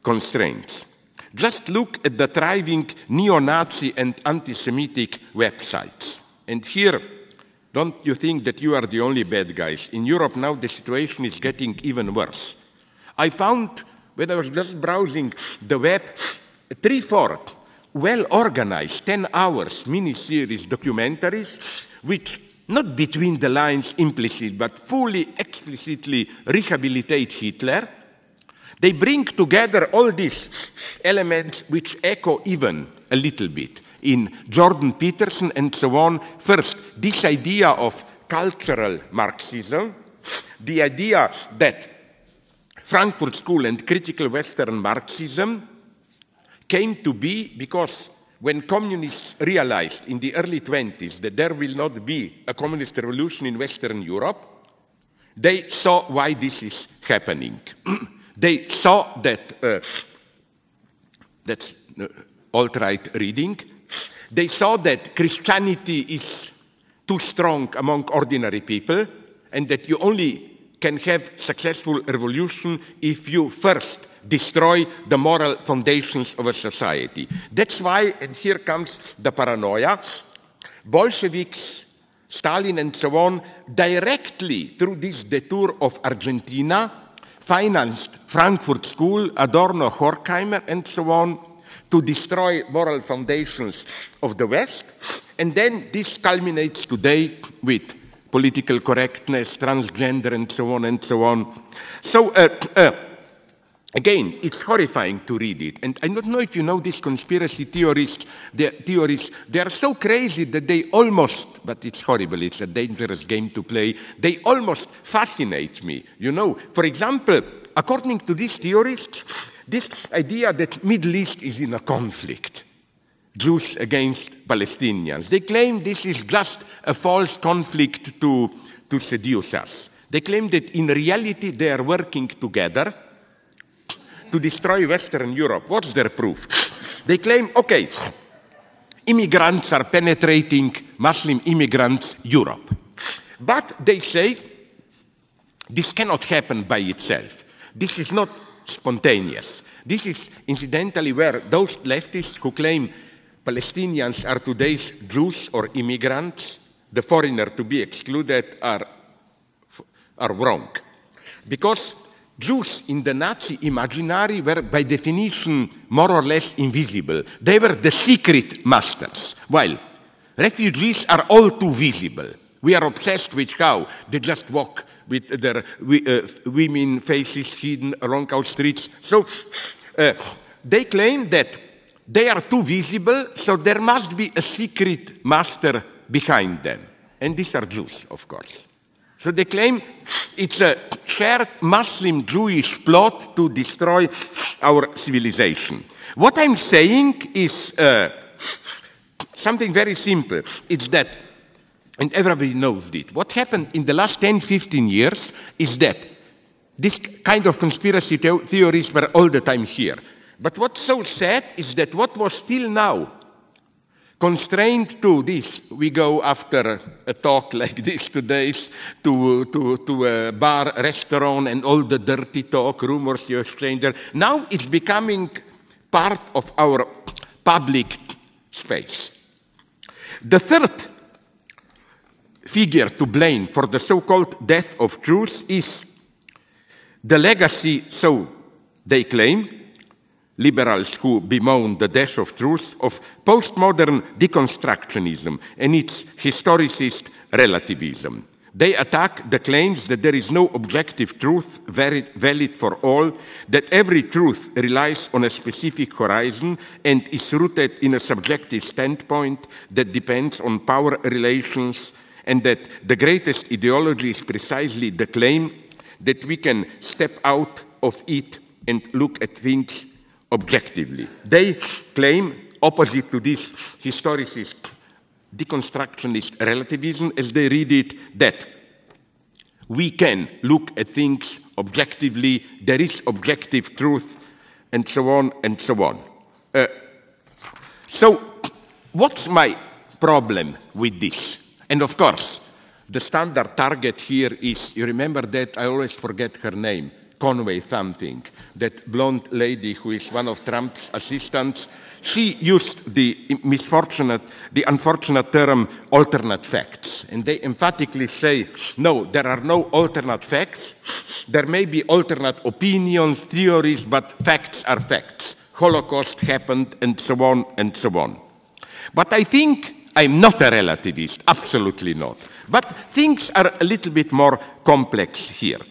constraints. Just look at the thriving neo-Nazi and anti-Semitic websites. And here, don't you think that you are the only bad guys? In Europe now the situation is getting even worse. I found, when I was just browsing the web, 3/4 well-organized 10 hours mini-series documentaries, which not between the lines implicit, but fully explicitly rehabilitate Hitler. They bring together all these elements which echo even a little bit in Jordan Peterson and so on. First, this idea of cultural Marxism, the idea that Frankfurt School and critical Western Marxism came to be because when communists realized in the early 20s that there will not be a communist revolution in Western Europe, they saw why this is happening. They saw that, that's alt-right reading, they saw that Christianity is too strong among ordinary people, and that you only can have successful revolution if you first destroy the moral foundations of a society. That's why, and here comes the paranoia, Bolsheviks, Stalin and so on, directly through this detour of Argentina, financed Frankfurt School, Adorno, Horkheimer, and so on, to destroy moral foundations of the West. And then this culminates today with political correctness, transgender, and so on and so on. So, again, it's horrifying to read it. And I don't know if you know these conspiracy theorists, they are so crazy that they almost, but it's horrible, it's a dangerous game to play, they almost fascinate me. You know, for example, according to these theorists, this idea that Middle East is in a conflict, Jews against Palestinians, they claim this is just a false conflict to seduce us. They claim that in reality they are working together to destroy Western Europe. What's their proof? They claim, okay, immigrants are penetrating, Muslim immigrants, Europe. But they say this cannot happen by itself. This is not spontaneous. This is incidentally where those leftists who claim Palestinians are today's Jews or immigrants, the foreigner to be excluded, are wrong. Because Jews in the Nazi imaginary were by definition more or less invisible. They were the secret masters, while refugees are all too visible. We are obsessed with how they just walk with their women faces hidden along our streets. So they claim that they are too visible, so there must be a secret master behind them. And these are Jews, of course. So they claim it's a shared Muslim-Jewish plot to destroy our civilization. What I'm saying is something very simple. It's that, and everybody knows it, what happened in the last 10, 15 years is that this kind of conspiracy theories were all the time here. But what's so sad is that what was till now constrained to this, we go after a talk like this today to a bar, restaurant, and all the dirty talk, rumors you exchange. Now it's becoming part of our public space. The third figure to blame for the so-called death of truth is the legacy, so they claim, liberals who bemoan the death of truth, of postmodern deconstructionism and its historicist relativism. They attack the claims that there is no objective truth valid for all, that every truth relies on a specific horizon and is rooted in a subjective standpoint that depends on power relations, and that the greatest ideology is precisely the claim that we can step out of it and look at things objectively. They claim, opposite to this historicist deconstructionist relativism, as they read it, that we can look at things objectively, there is objective truth, and so on and so on. So what's my problem with this? And of course, the standard target here is, you remember that, I always forget her name, Conway something, that blonde lady who is one of Trump's assistants. She used the unfortunate term alternate facts. And they emphatically say, no, there are no alternate facts. There may be alternate opinions, theories, but facts are facts. Holocaust happened, and so on and so on. But I think I'm not a relativist, absolutely not. But things are a little bit more complex here.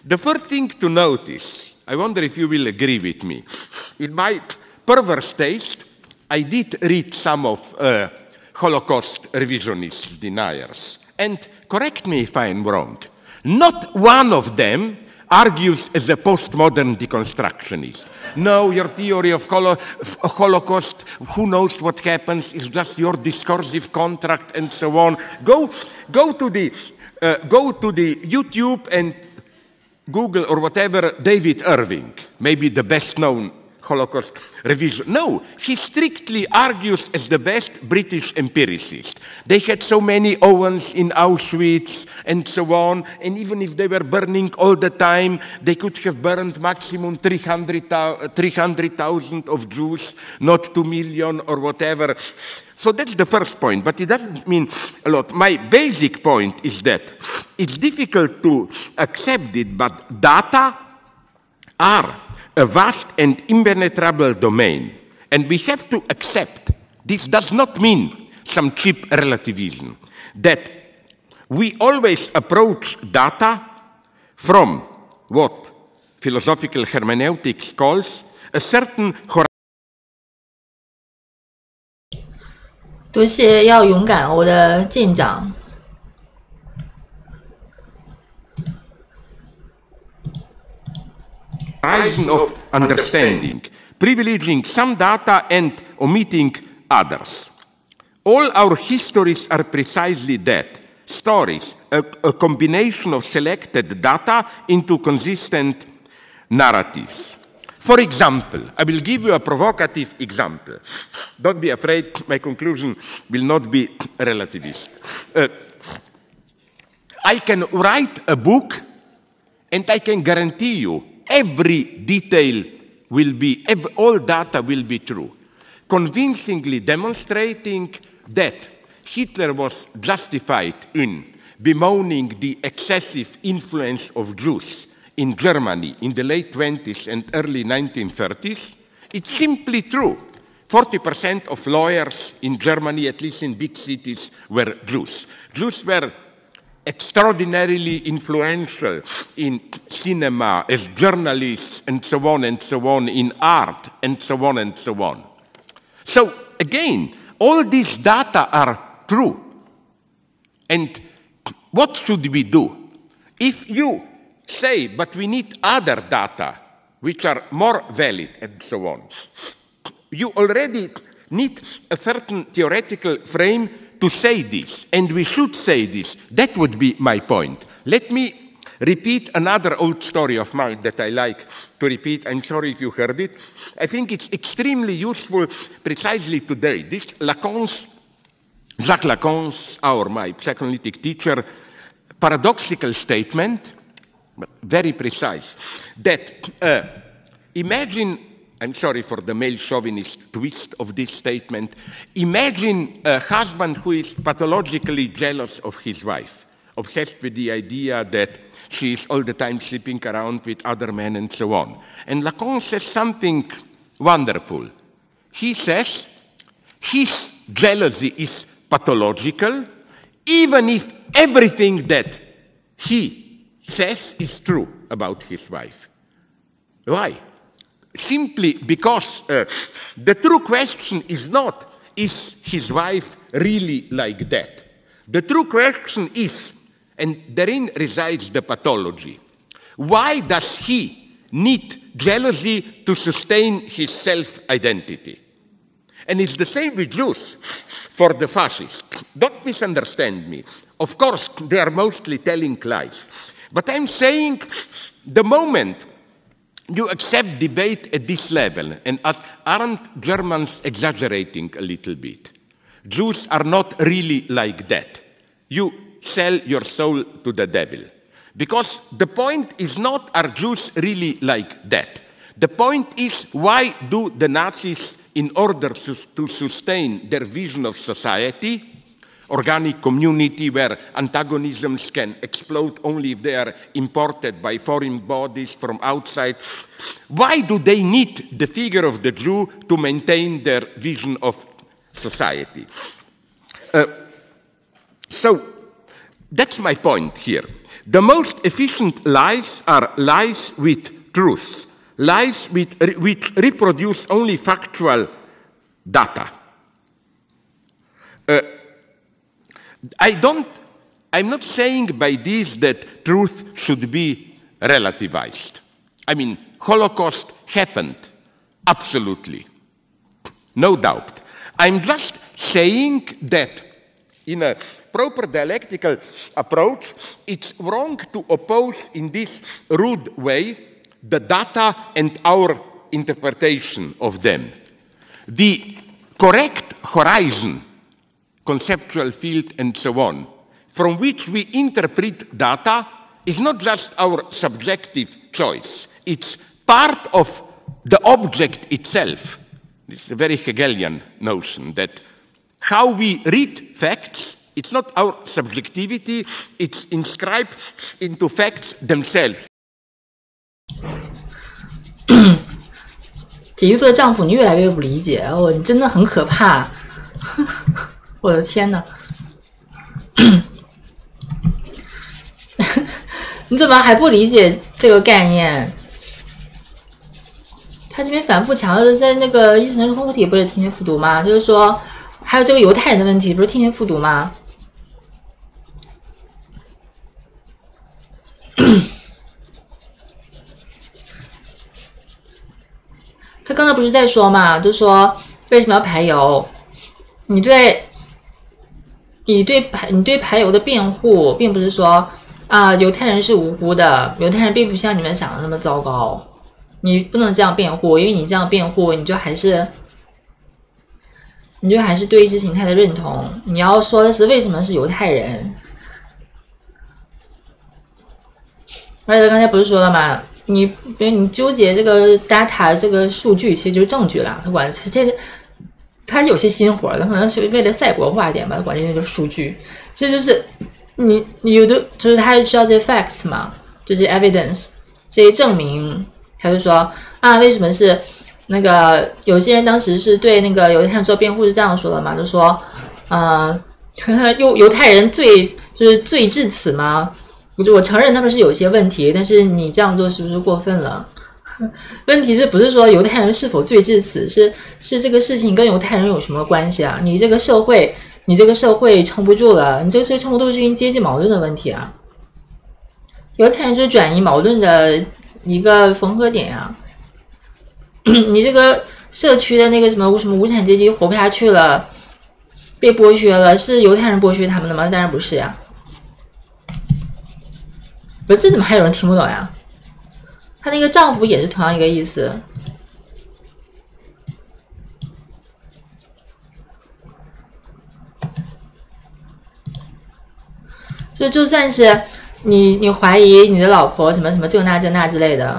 The first thing to notice, I wonder if you will agree with me, in my perverse taste, I did read some of Holocaust revisionist deniers. And correct me if I'm wrong, not one of them argues as a postmodern deconstructionist. No, your theory of Holocaust, who knows what happens, is just your discursive contract and so on. Go to the YouTube and Google or whatever, David Irving, maybe the best-known Holocaust revision. No, he strictly argues as the best British empiricist. They had so many Owens in Auschwitz and so on, and even if they were burning all the time, they could have burned maximum 300,000 of Jews, not 2 million or whatever. So that's the first point, but it doesn't mean a lot. My basic point is that it's difficult to accept it, but data are a vast and impenetrable domain, and we have to accept, this does not mean some cheap relativism, that we always approach data from what philosophical hermeneutics calls a certain horizon. 多谢，要勇敢，我的舰长。Horizon of understanding, privileging some data and omitting others. All our histories are precisely that, stories, a combination of selected data into consistent narratives. For example, I will give you a provocative example. Don't be afraid, my conclusion will not be relativist. I can write a book and I can guarantee you every detail will be, all data will be true, convincingly demonstrating that Hitler was justified in bemoaning the excessive influence of Jews in Germany in the late 20s and early 1930s. It's simply true. 40% of lawyers in Germany, at least in big cities, were Jews. Jews were extraordinarily influential in cinema, as journalists, and so on, in art, and so on, and so on. So, again, all these data are true. And what should we do? If you say, but we need other data, which are more valid, and so on, you already need a certain theoretical frame to say this, and we should say this. That would be my point. Let me repeat another old story of mine that I like to repeat. I'm sorry if you heard it. I think it's extremely useful precisely today. This Jacques Lacan's, my psychoanalytic teacher, paradoxical statement, but very precise, that imagine, I'm sorry for the male chauvinist twist of this statement. Imagine a husband who is pathologically jealous of his wife, obsessed with the idea that she is all the time sleeping around with other men and so on. And Lacan says something wonderful. He says his jealousy is pathological, even if everything that he says is true about his wife. Why? Simply because the true question is not, is his wife really like that? The true question is, and therein resides the pathology, why does he need jealousy to sustain his self-identity? And it's the same with Jews for the fascists. Don't misunderstand me. Of course, they are mostly telling lies. But I'm saying the moment you accept debate at this level, and aren't Germans exaggerating a little bit? Jews are not really like that. You sell your soul to the devil. Because the point is not, are Jews really like that? The point is, why do the Nazis, in order to sustain their vision of society, organic community where antagonisms can explode only if they are imported by foreign bodies from outside, why do they need the figure of the Jew to maintain their vision of society? So that's my point here. The most efficient lies are lies with truth, lies which reproduce only factual data. I'm not saying by this that truth should be relativized. I mean, Holocaust happened, absolutely, no doubt. I'm just saying that in a proper dialectical approach, it's wrong to oppose in this rude way the data and our interpretation of them. The correct horizon, conceptual field, and so on, from which we interpret data is not just our subjective choice. It's part of the object itself. This is a very Hegelian notion that how we read facts, it's not our subjectivity, it's inscribed into facts themselves. 基督的丈夫，你越来越不理解我，你真的很可怕。我的天哪！你怎么还不理解这个概念？他这边反复强调的，在那个议程通课题不是天天复读吗？就是说，还有这个犹太人的问题，不是天天复读吗？他刚才不是在说嘛，就说为什么要排犹？你对排犹的辩护，并不是说啊，犹太人是无辜的，犹太人并不像你们想的那么糟糕。你不能这样辩护，因为你这样辩护，你就还是对意识形态的认同。你要说的是为什么是犹太人？而且刚才不是说了吗？你纠结这个 data 这个数据，其实就是证据了。他管他是有些心活的，可能是为了赛博化一点吧，他管这就是数据。这就是你有的就是他需要这些 facts 嘛，这些 evidence 这些证明。他就说啊，为什么是那个有些人当时是对那个犹太人做辩护是这样说的嘛？就说犹太人罪至此吗？我承认他们是有一些问题，但是你这样做是不是过分了？问题是不是说犹太人是否罪至此，是这个事情跟犹太人有什么关系啊？你这个社会撑不住了，你这个社会撑不住是因为阶级矛盾的问题啊。犹太人就是转移矛盾的一个缝合点呀。你这个社区的那个什么无产阶级活不下去了，被剥削了，是犹太人剥削他们的吗？当然不是呀。不是，这怎么还有人听不懂呀？她那个丈夫也是同样一个意思。所以就算是你怀疑你的老婆什么什么这那之类的，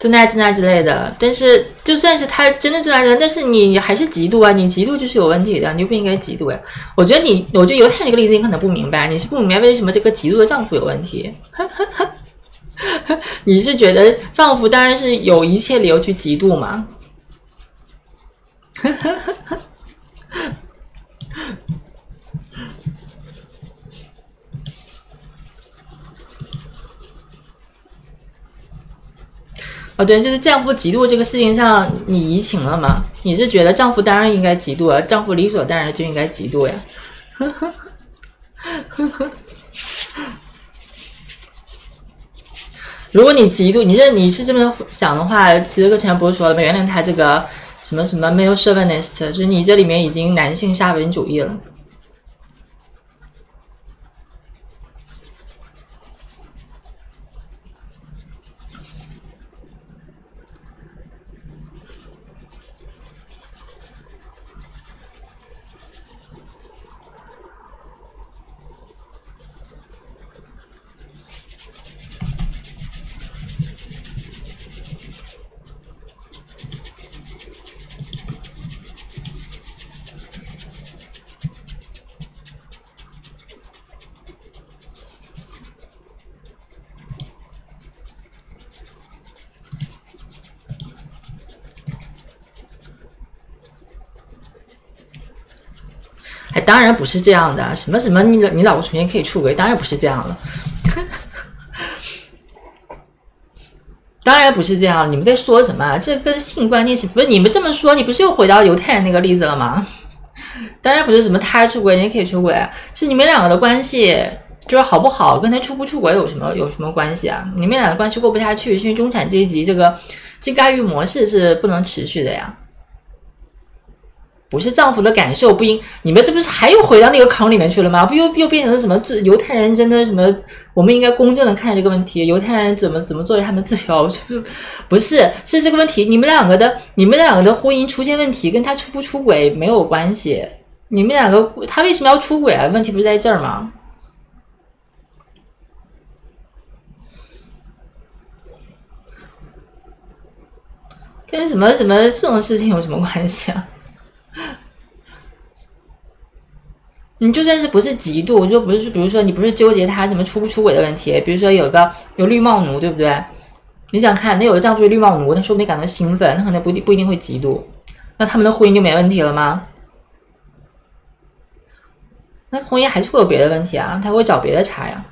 真爱之类的。但是就算是他真的真爱，但是你还是嫉妒啊，你嫉妒就是有问题的，你就不应该嫉妒呀。我觉得犹太人这个例子你可能不明白，你是不明白为什么这个嫉妒的丈夫有问题。你是觉得丈夫当然是有一切理由去嫉妒吗？哦，对，就是丈夫嫉妒这个事情上，你移情了吗？你是觉得丈夫当然应该嫉妒啊，丈夫理所当然就应该嫉妒呀。如果你嫉妒，你是这么想的话，齐德克前面不是说了吗？原谅他这个什么什么没有 chauvinist， 就是你这里面已经男性沙文主义了。当然不是这样的，什么什么你老婆重新可以出轨，当然不是这样了。当然不是这样，你们在说什么？这跟性观念是不是？你们这么说，你不是又回到犹太人那个例子了吗？当然不是什么他出轨，你也可以出轨，是你们两个的关系就是好不好，跟他出不出轨有什么关系啊？你们俩的关系过不下去，是因为中产阶级这个爱欲模式是不能持续的呀。不是丈夫的感受不应，你们这不是还又回到那个坑里面去了吗？不又变成什么犹太人真的什么？我们应该公正的看这个问题，犹太人怎么做他们自由？不是这个问题，你们两个的婚姻出现问题，跟他出不出轨没有关系。你们两个他为什么要出轨啊？问题不是在这儿吗？跟什么这种事情有什么关系啊？你就算是不是嫉妒，就不是，比如说你不是纠结他什么出不出轨的问题，比如说有绿帽奴，对不对？你想看，那有的丈夫是绿帽奴，他说不定感到兴奋，他可能不一定会嫉妒，那他们的婚姻就没问题了吗？那婚姻还是会有别的问题啊，他会找别的茬呀。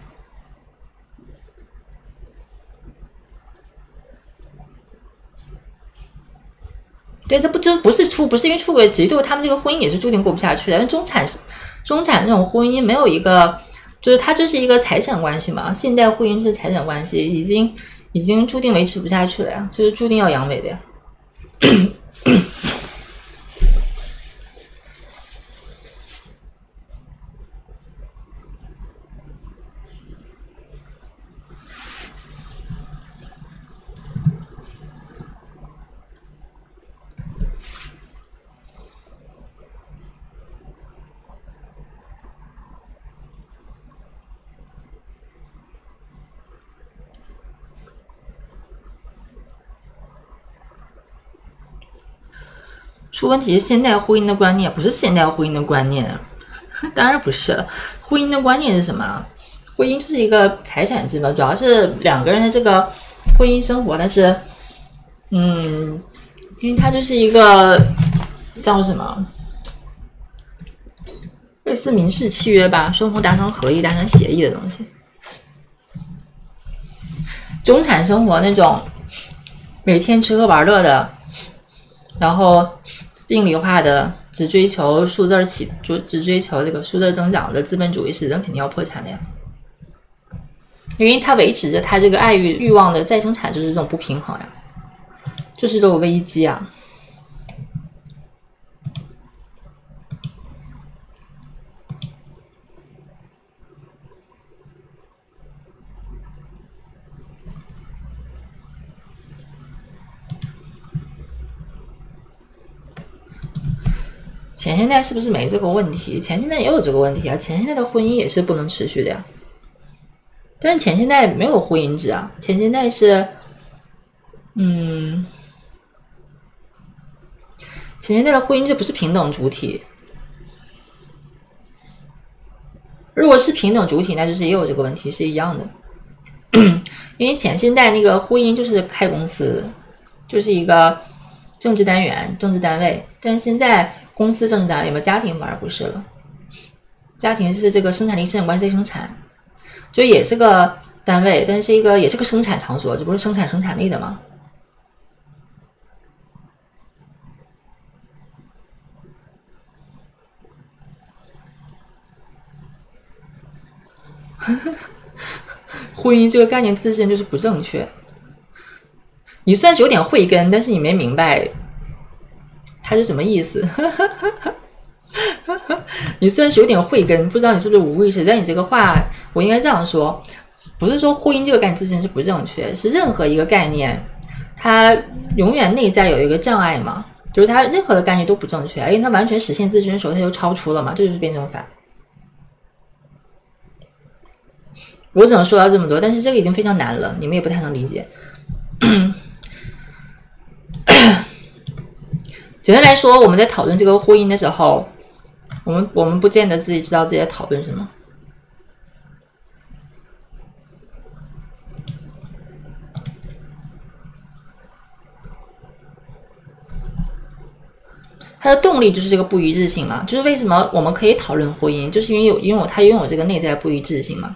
对，这不是因为出轨嫉妒，他们这个婚姻也是注定过不下去的。因为中产那种婚姻没有一个，就是它就是一个财产关系嘛。现代婚姻是财产关系，已经注定维持不下去了呀，就是注定要阳痿的呀。出问题是现代婚姻的观念，不是现代婚姻的观念，当然不是了。婚姻的观念是什么？婚姻就是一个财产制嘛，主要是两个人的这个婚姻生活，但是，因为它就是一个叫什么，类似民事契约吧，双方达成合意、达成协议的东西。中产生活那种每天吃喝玩乐的，然后病理化的，只追求数字只追求这个数字增长的资本主义是人肯定要破产的呀，因为它维持着它这个爱欲望的再生产，就是这种不平衡呀，就是这个危机啊。前现代是不是没这个问题？前现代也有这个问题啊，前现代的婚姻也是不能持续的呀。但是前现代没有婚姻制啊，前现代是，前现代的婚姻就不是平等主体。如果是平等主体，那就是也有这个问题，是一样的。因为前现代那个婚姻就是开公司，就是一个政治单元、政治单位，但是现在公司政治单位嘛，家庭反而不是了。家庭是这个生产力、生产关系、生产，就也是个单位，但是也是个生产场所，这不是生产力的吗？婚姻这个概念自身就是不正确。你虽然是有点慧根，但是你没明白它是什么意思。你虽然是有点慧根，不知道你是不是无意识，但你这个话我应该这样说，不是说婚姻这个概念自身是不正确，是任何一个概念它永远内在有一个障碍嘛，就是它任何的概念都不正确，因为它完全实现自身的时候它就超出了嘛，这就是辩证法。我只能说到这么多，但是这个已经非常难了，你们也不太能理解。简单来说，我们在讨论这个婚姻的时候，我们不见得自己知道自己在讨论什么。它的动力就是这个不一致性嘛，就是为什么我们可以讨论婚姻，就是因为它拥有这个内在不一致性嘛。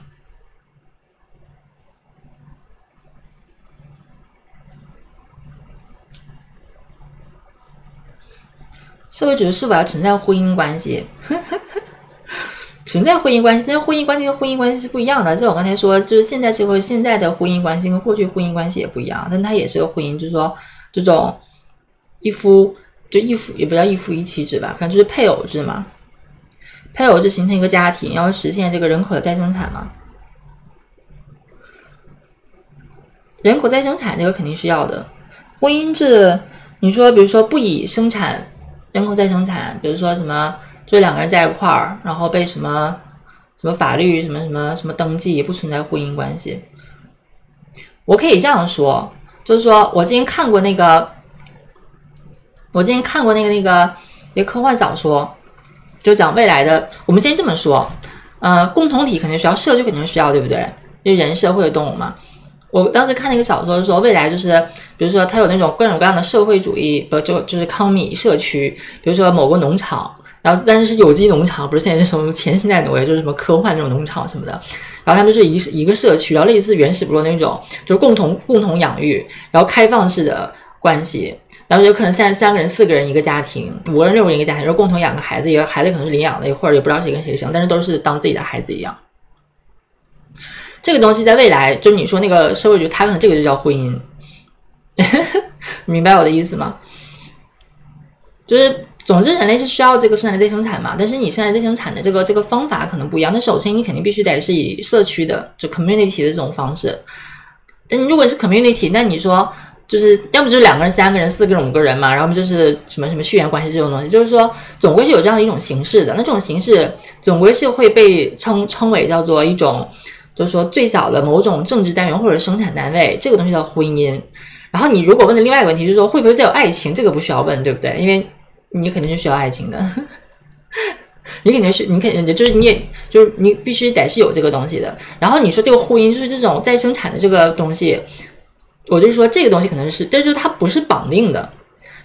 社会主义是否要存在婚姻关系？存在婚姻关系，但是婚姻关系和婚姻关系是不一样的。这我刚才说，就是现代社会现在的婚姻关系跟过去婚姻关系也不一样，但它也是个婚姻，就是说这种一夫也不叫一夫一妻制吧，反正就是配偶制嘛。配偶制形成一个家庭，要实现这个人口的再生产嘛。人口再生产这个肯定是要的。婚姻制，你说比如说不以生产人口再生产，比如说什么，就两个人在一块儿，然后被什么法律什么登记，也不存在婚姻关系。我可以这样说，就是说我之前看过那个科幻小说，就讲未来的。我们先这么说，共同体肯定需要，社区肯定需要，对不对？就人社会的动物嘛。我当时看那个小说说，未来就是，比如说它有那种各种各样的社会主义，就是康米社区，比如说某个农场，然后但是是有机农场，不是现在这种前现代农业，就是什么科幻那种农场什么的。然后他们就是一个社区，然后类似原始部落那种，就是共同养育，然后开放式的关系，然后有可能3个人、4个人一个家庭，5个人、6个人一个家庭，然后共同养个孩子，一个孩子可能是领养的，或者也不知道谁跟谁生，但是都是当自己的孩子一样。这个东西在未来，就你说那个社会主义，它可能这个就叫婚姻，明白我的意思吗？就是总之人类是需要这个生产力再生产嘛，但是你生产力再生产的这个方法可能不一样。那首先你肯定必须得是以社区的就 community 的这种方式，但如果是 community， 那你说就是要么就是2个人、3个人、4个人、5个人嘛，然后就是什么血缘关系这种东西，就是说总归是有这样的一种形式的。那这种形式总归是会被称为叫做一种，就是说最小的某种政治单元或者生产单位，这个东西叫婚姻。然后你如果问的另外一个问题就是说会不会再有爱情，这个不需要问，对不对？因为你肯定是需要爱情的，你肯定就是你必须得是有这个东西的。然后你说这个婚姻就是这种再生产的这个东西，我就是说这个东西可能是，但是它不是绑定的。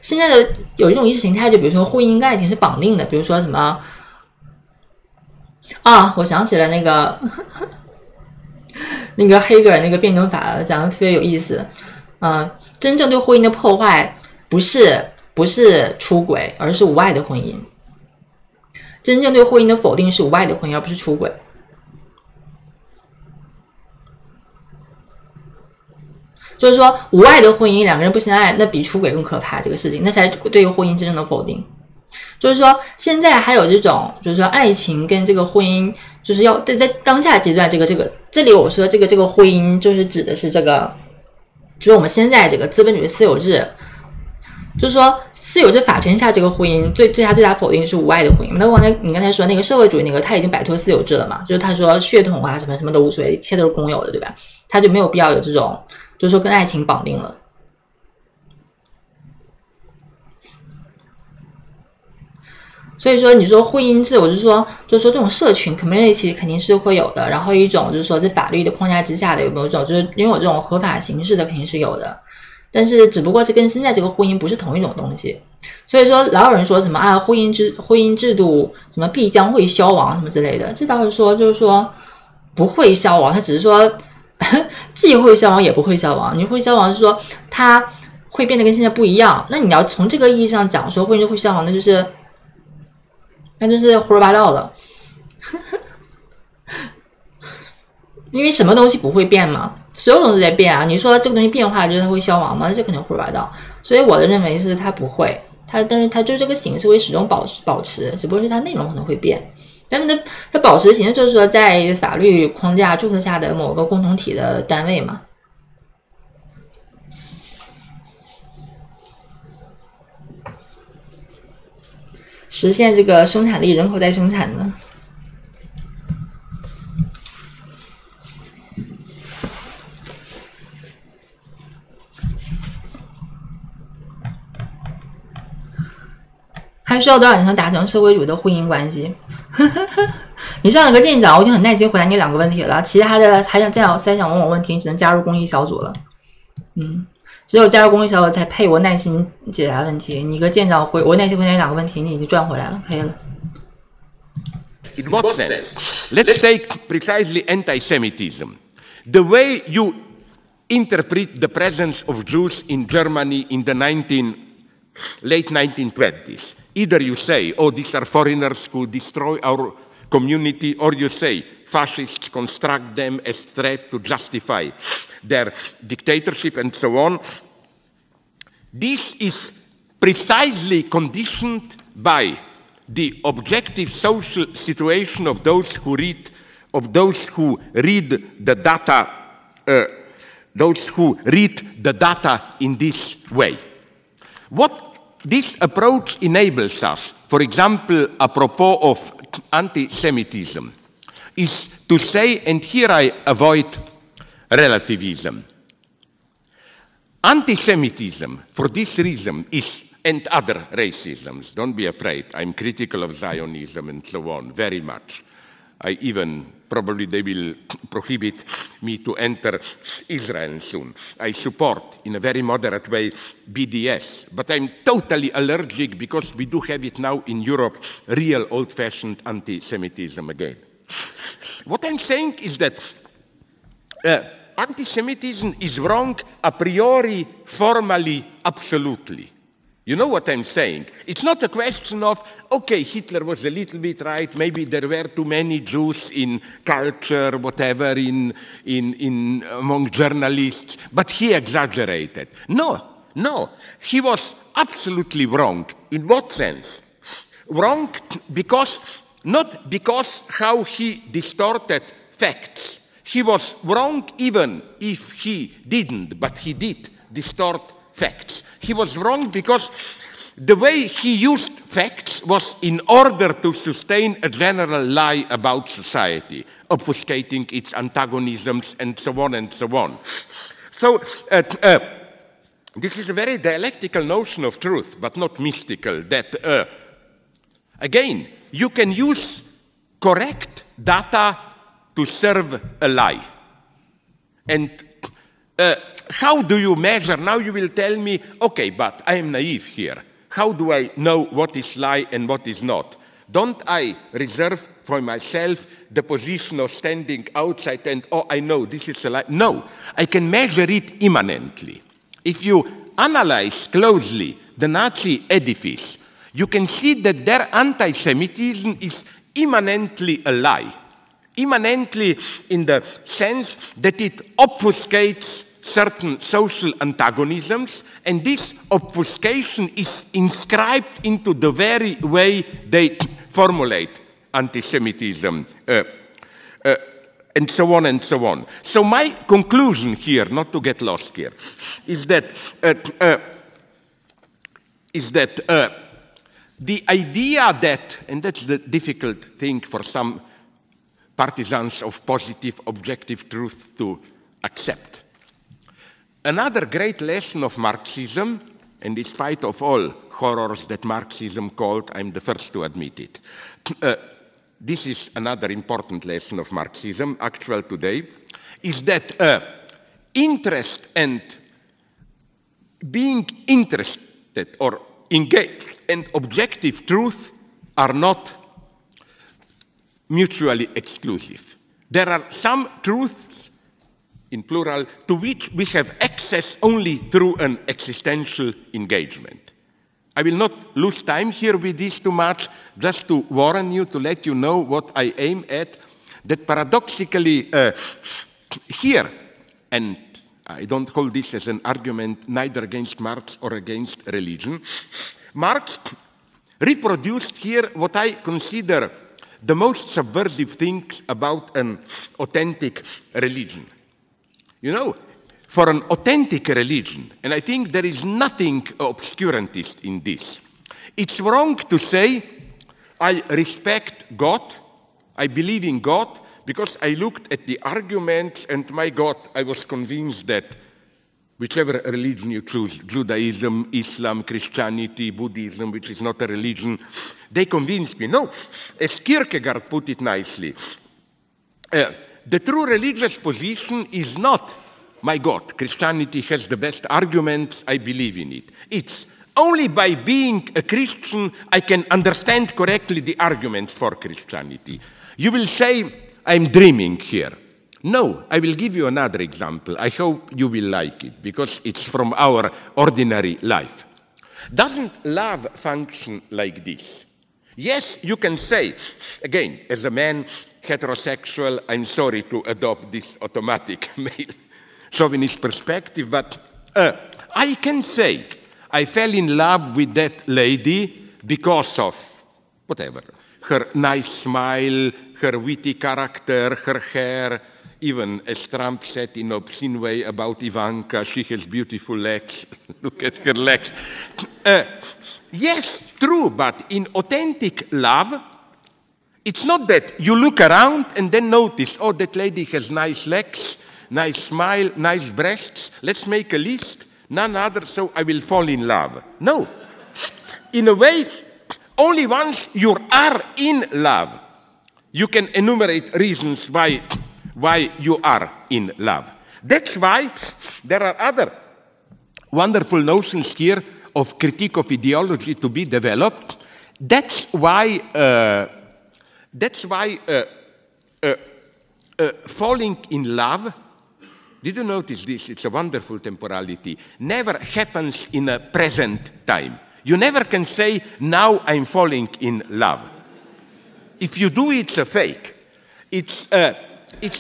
现在的有一种意识形态，就比如说婚姻跟爱情是绑定的，比如说什么啊，我想起了那个黑格尔那个辩证法讲的特别有意思。真正对婚姻的破坏不是出轨，而是无爱的婚姻。真正对婚姻的否定是无爱的婚姻，而不是出轨。就是说无爱的婚姻，2个人不相爱，那比出轨更可怕，这个事情那才对于婚姻真正的否定。就是说现在还有这种，就是说爱情跟这个婚姻，就是要在当下阶段，这里我说这个婚姻就是指的是这个，就是我们现在这个资本主义私有制，就是说私有制法权下这个婚姻对它最大否定是无爱的婚姻。那你刚才说那个社会主义那个，他已经摆脱私有制了嘛，就是他说血统啊什么什么都无所谓，一切都是公有的，对吧？他就没有必要有这种就是说跟爱情绑定了。所以说你说婚姻制，我就是说这种社群 community 肯定是会有的，然后一种就是说在法律的框架之下的有没有一种就是拥有这种合法形式的肯定是有的，但是只不过是跟现在这个婚姻不是同一种东西。所以说老有人说什么啊婚姻制度什么必将会消亡什么之类的，这倒是说就是说不会消亡，它只是说既会消亡也不会消亡。你会消亡是说它会变得跟现在不一样，那你要从这个意义上讲说婚姻会消亡，那就是胡说八道了。因为什么东西不会变嘛，所有东西在变啊。你说这个东西变化就是它会消亡吗？这肯定胡说八道。所以我的认为是它不会，但是它就这个形式会始终保持，只不过是它内容可能会变。但是它保持的形式就是说在法律框架注册下的某个共同体的单位嘛。实现这个生产力，人口在生产的。还需要多少年才能达成社会主义的婚姻关系？你上了个舰长，我已经很耐心回答你2个问题了，其他的还再想问我问题，你只能加入公益小组了。只有加入公益小组才配我耐心解答问题。你个舰长我耐心回答你2个问题，你已经赚回来了，可以了。In what sense? Let's take precisely anti-Semitism. The way you interpret the presence of Jews in Germany in the late 1920s. Either you say, oh, these are foreigners who destroy our community, or you say, fascists construct them as threat to justify their dictatorship and so on. This is precisely conditioned by the objective social situation of those who read the data in this way. What this approach enables us, for example, apropos of anti-Semitism, is to say, and here I avoid relativism, anti-Semitism, for this reason, and other racisms, don't be afraid, I'm critical of Zionism and so on, very much. Probably they will prohibit me to enter Israel soon. I support, in a very moderate way, BDS. But I'm totally allergic, because we do have it now in Europe, real old-fashioned anti-Semitism again. What I'm saying is that anti-Semitism is wrong a priori, formally, absolutely. You know what I'm saying? It's not a question of, okay, Hitler was a little bit right, maybe there were too many Jews in culture, whatever, among journalists, but he exaggerated. No, he was absolutely wrong. In what sense? Wrong not because how he distorted facts. He was wrong even if he didn't, but he did distort facts. He was wrong because the way he used facts was in order to sustain a general lie about society, obfuscating its antagonisms and so on and so on. So this is a very dialectical notion of truth, but not mystical, that, again, you can use correct data to serve a lie. And how do you measure? Now you will tell me, okay, but I am naive here. How do I know what is lie and what is not? Don't I reserve for myself the position of standing outside and, oh, I know this is a lie? No, I can measure it immanently. If you analyze closely the Nazi edifice, you can see that their anti-Semitism is immanently a lie. Immanently in the sense that it obfuscates certain social antagonisms, and this obfuscation is inscribed into the very way they formulate anti-Semitism, and so on and so on. So my conclusion here, not to get lost here, is that the idea that, and that's the difficult thing for some partisans of positive, objective truth to accept. Another great lesson of Marxism And in spite of all horrors that Marxism called, I'm the first to admit it. This is another important lesson of Marxism, actual today, is that interest and being interested or engaged and objective truth are not mutually exclusive. There are some truths, in plural, to which we have access only through an existential engagement. I will not lose time here with this too much, just to warn you, to let you know what I aim at, that paradoxically here, and I don't hold this as an argument neither against Marx or against religion, Marx reproduced here what I consider the most subversive things about an authentic religion. You know, for an authentic religion, and I think there is nothing obscurantist in this, it's wrong to say, I respect God, I believe in God, because I looked at the arguments and my God, I was convinced that whichever religion you choose, Judaism, Islam, Christianity, Buddhism, which is not a religion, they convinced me. No, as Kierkegaard put it nicely, the true religious position is not, my God, Christianity has the best arguments, I believe in it. It's only by being a Christian I can understand correctly the arguments for Christianity. You will say, I'm dreaming here. No, I will give you another example. I hope you will like it, because it's from our ordinary life. Doesn't love function like this? Yes, you can say, again, as a man, heterosexual, I'm sorry to adopt this automatic male chauvinist perspective, but I can say I fell in love with that lady because of whatever, her nice smile, her witty character, her hair, even as Trump said in an obscene way about Ivanka, she has beautiful legs. Look at her legs. Yes, true, but in authentic love, it's not that you look around and then notice, oh, that lady has nice legs, nice smile, nice breasts. Let's make a list. None other, so I will fall in love. No. In a way, only once you are in love, you can enumerate reasons why you are in love. That's why there are other wonderful notions here of critique of ideology to be developed. That's why falling in love, did you notice this? It's a wonderful temporality. Never happens in a present time. You never can say, now I'm falling in love. If you do, it's a fake. It's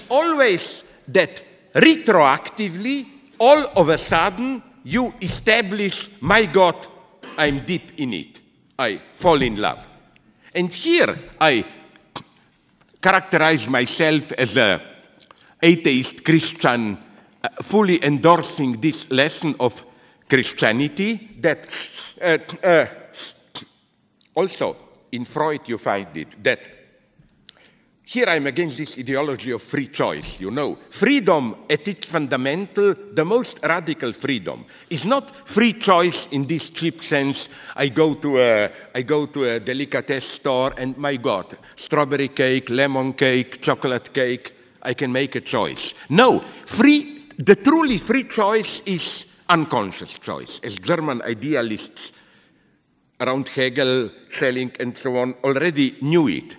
always that retroactively, all of a sudden, you establish, my God, I'm deep in it. I fall in love. And here I characterize myself as an atheist Christian, fully endorsing this lesson of Christianity, that also in Freud you find it, that here I'm against this ideology of free choice, you know. Freedom at its fundamental, the most radical freedom, is not free choice in this cheap sense. I go to a delicatessen store and, my God, strawberry cake, lemon cake, chocolate cake, I can make a choice. No, the truly free choice is unconscious choice, as German idealists around Hegel, Schelling, and so on already knew it.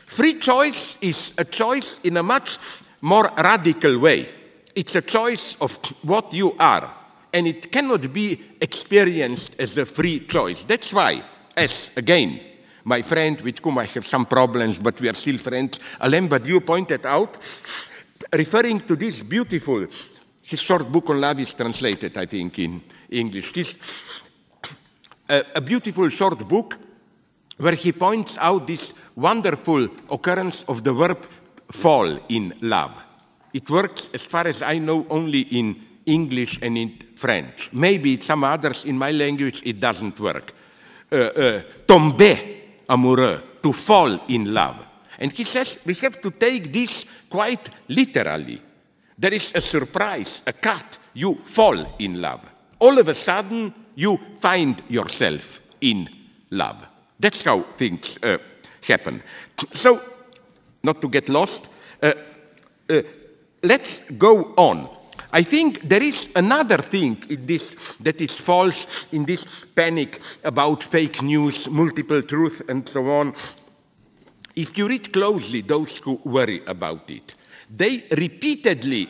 Free choice is a choice in a much more radical way. It's a choice of what you are, and it cannot be experienced as a free choice. That's why, as, again, my friend, with whom I have some problems, but we are still friends, Alain Badiou pointed out, referring to this beautiful, his short book on love is translated, I think, in English. A beautiful short book where he points out this wonderful occurrence of the verb fall in love. It works, as far as I know, only in English and in French. Maybe in some others, in my language, it doesn't work. Tomber amoureux, to fall in love. And he says we have to take this quite literally. There is a surprise, a cut, you fall in love. All of a sudden, you find yourself in love. That's how things happen. So, not to get lost, let's go on. I think there is another thing in this that is false in this panic about fake news, multiple truth, and so on. If you read closely those who worry about it, they repeatedly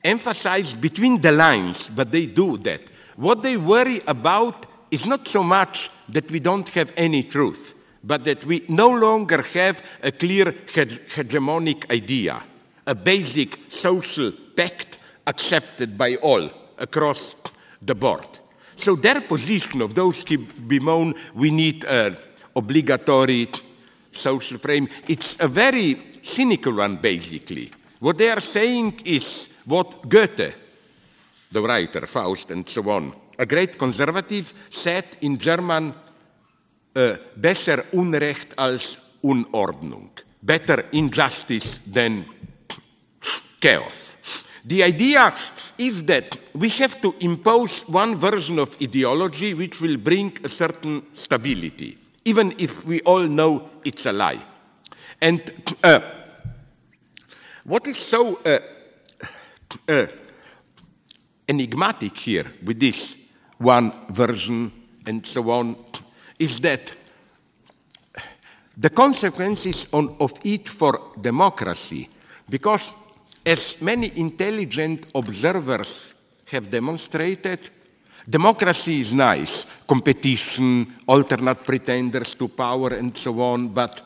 emphasize between the lines, but they do that. What they worry about is not so much that we don't have any truth, but that we no longer have a clear hegemonic idea, a basic social pact accepted by all across the board. So their position of those who bemoan we need an obligatory social frame, it's a very cynical one, basically. What they are saying is what Goethe, the writer, Faust, and so on, a great conservative, said in German, besser Unrecht als Unordnung. Better injustice than chaos. The idea is that we have to impose one version of ideology which will bring a certain stability, even if we all know it's a lie. And what is so enigmatic here with this one version and so on is that the consequences of it for democracy, because as many intelligent observers have demonstrated, democracy is nice, competition, alternate pretenders to power, and so on, but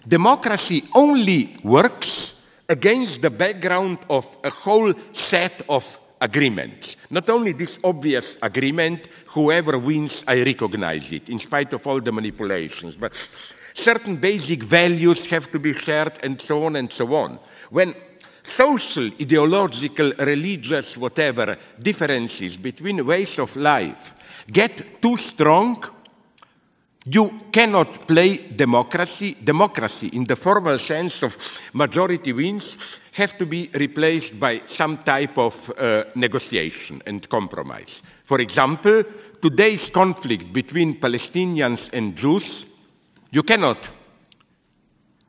democracy only works against the background of a whole set of agreements. Not only this obvious agreement, whoever wins, I recognize it, in spite of all the manipulations, but certain basic values have to be shared, and so on and so on. When social, ideological, religious, whatever differences between ways of life get too strong, you cannot play democracy. Democracy, in the formal sense of majority wins, have to be replaced by some type of negotiation and compromise. For example, today's conflict between Palestinians and Jews, you cannot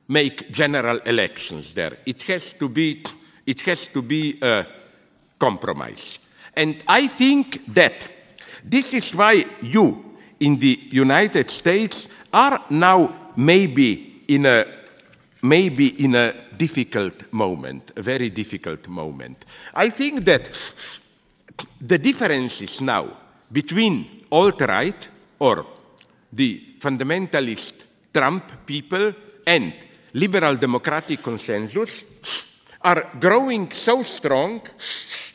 make general elections there. It has to be a compromise. And I think that this is why you in the United States are now maybe in a difficult moment, a very difficult moment. I think that the differences now between alt-right or the fundamentalist Trump people and liberal democratic consensus are growing so strong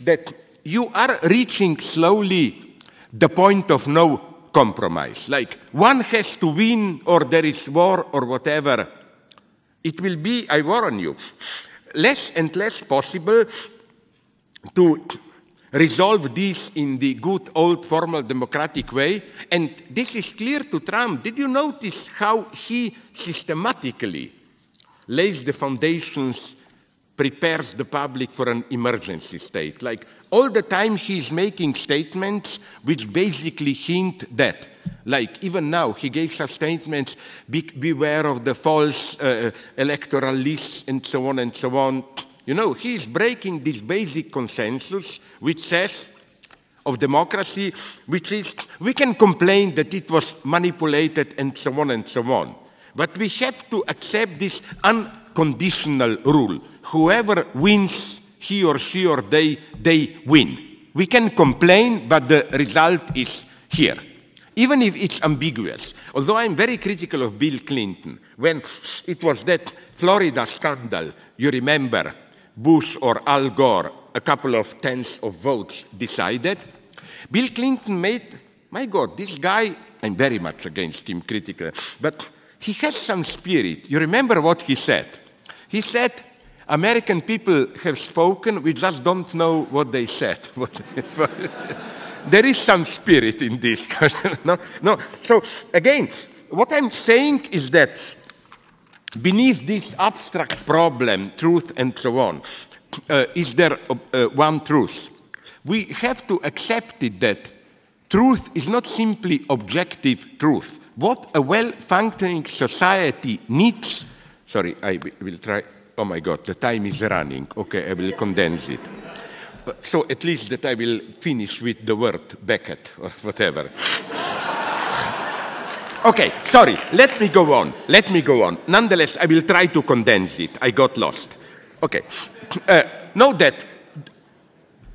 that you are reaching slowly the point of no compromise. Like one has to win or there is war or whatever. It will be, I warn you, less and less possible to resolve this in the good old formal democratic way. And this is clear to Trump. Did you notice how he systematically lays the foundations, prepares the public for an emergency state? Like all the time he's making statements which basically hint that, like even now he gave some statements, beware of the false electoral lists and so on and so on. You know, he's breaking this basic consensus which says of democracy, which is we can complain that it was manipulated and so on and so on. But we have to accept this unconditional rule. Whoever wins, he or she or they win. We can complain, but the result is here, even if it's ambiguous. Although I'm very critical of Bill Clinton, when it was that Florida scandal, you remember, Bush or Al Gore, a couple of tenths of votes decided, Bill Clinton made, my God, this guy, I'm very much against him, critical, but he has some spirit. You remember what he said? He said, American people have spoken, we just don't know what they said. There is some spirit in this. No. So again, what I'm saying is that beneath this abstract problem, truth and so on, is there one truth. We have to accept it that truth is not simply objective truth. What a well-functioning society needs... Sorry, I will try... Oh my God, the time is running. Okay, I will condense it. So at least that I will finish with the word Beckett or whatever. Okay, sorry, let me go on. Nonetheless, I will try to condense it. I got lost. Okay, know that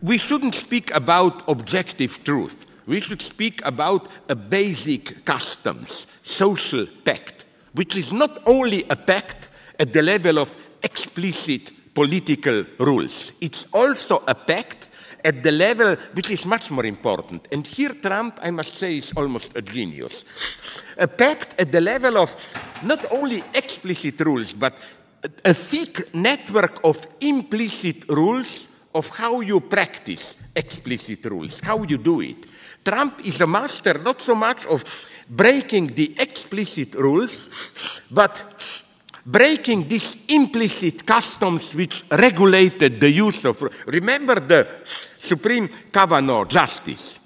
we shouldn't speak about objective truth. We should speak about a basic customs, social pact, which is not only a pact at the level of explicit political rules. It's also a pact at the level which is much more important. And here Trump, I must say, is almost a genius. A pact at the level of not only explicit rules, but a thick network of implicit rules of how you practice explicit rules, how you do it. Trump is a master not so much of breaking the explicit rules, but breaking these implicit customs which regulated the use of... Remember the Supreme Kavanaugh justice.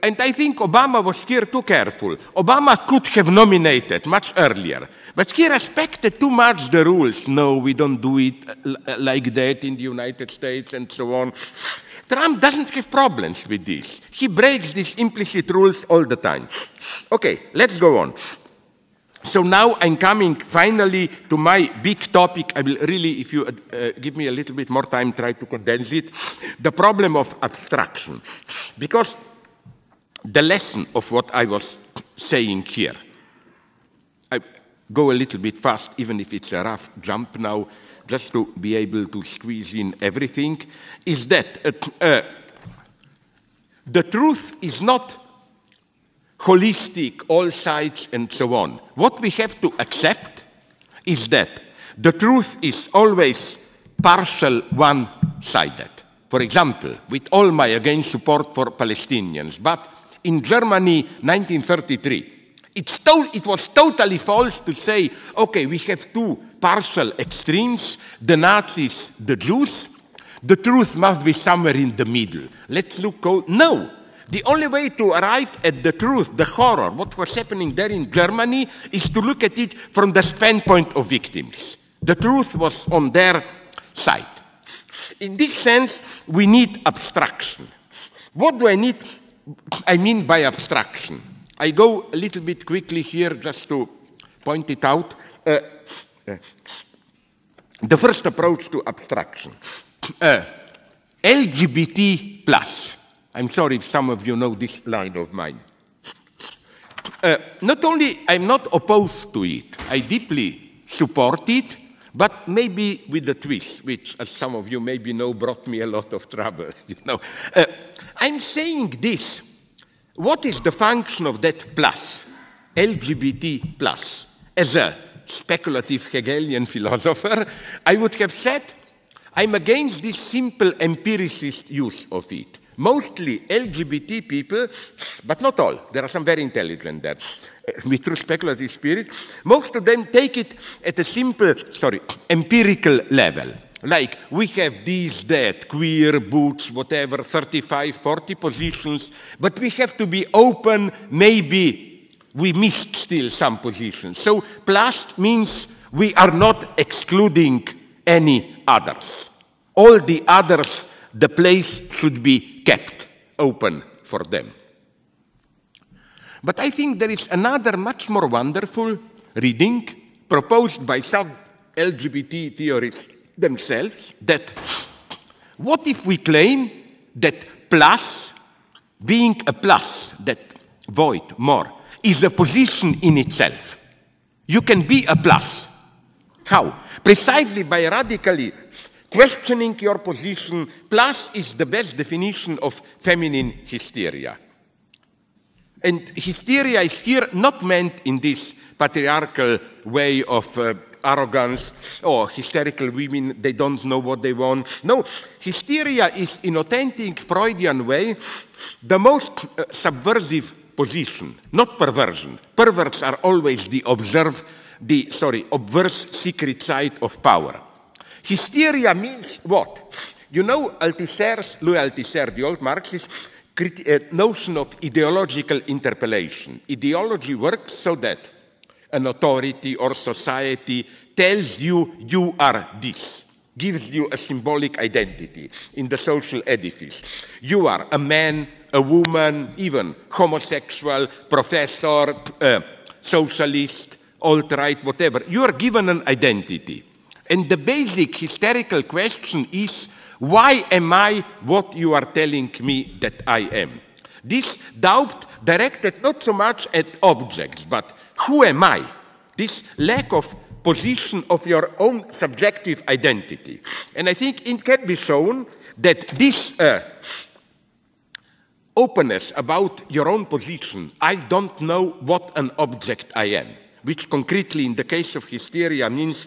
And I think Obama was here too careful. Obama could have nominated much earlier, but he respected too much the rules. No, we don't do it like that in the United States and so on. Trump doesn't have problems with this. He breaks these implicit rules all the time. Okay, let's go on. So now I'm coming finally to my big topic. I will really, if you give me a little bit more time, try to condense it. The problem of abstraction. Because the lesson of what I was saying here, I go a little bit fast, even if it's a rough jump now, just to be able to squeeze in everything, is that the truth is not holistic, all sides, and so on. What we have to accept is that the truth is always partial, one-sided. For example, with all my, again, support for Palestinians, but in Germany, 1933, it was totally false to say, okay, we have two partial extremes, the Nazis, the Jews. The truth must be somewhere in the middle. Let's look, no. The only way to arrive at the truth, the horror, what was happening there in Germany, is to look at it from the standpoint of victims. The truth was on their side. In this sense, we need abstraction. What do I mean by abstraction? I go a little bit quickly here just to point it out. The first approach to abstraction. LGBT plus. I'm sorry if some of you know this line of mine. Not only I'm not opposed to it, I deeply support it, but maybe with a twist, which, as some of you maybe know, brought me a lot of trouble. I'm saying this. What is the function of that plus, LGBT plus? As a speculative Hegelian philosopher, I would have said, I'm against this simple empiricist use of it. Mostly LGBT people, but not all. There are some very intelligent there, with true speculative spirit. Most of them take it at a simple, empirical level. Like, we have these, that, queer, butch, whatever, 35, 40 positions, but we have to be open, maybe we missed still some positions. So plus means we are not excluding any others. All the others, the place should be kept open for them. But I think there is another much more wonderful reading proposed by some LGBT theorists themselves, that what if we claim that plus, being a plus, that void, more, is a position in itself. You can be a plus. How? Precisely by radically questioning your position. Plus is the best definition of feminine hysteria. And hysteria is here not meant in this patriarchal way of arrogance, or hysterical women, they don't know what they want. No, hysteria is, in authentic Freudian way, the most subversive position, not perversion. Perverts are always the obverse secret side of power. Hysteria means what? You know, Louis Althusser, the old Marxist, notion of ideological interpellation. Ideology works so that an authority or society tells you you are this, gives you a symbolic identity in the social edifice. You are a man, a woman, even homosexual, professor, socialist, alt-right, whatever. You are given an identity. And the basic hysterical question is, why am I what you are telling me that I am? This doubt directed not so much at objects, but who am I? This lack of position of your own subjective identity. And I think it can be shown that this openness about your own position, I don't know what an object I am, which concretely in the case of hysteria means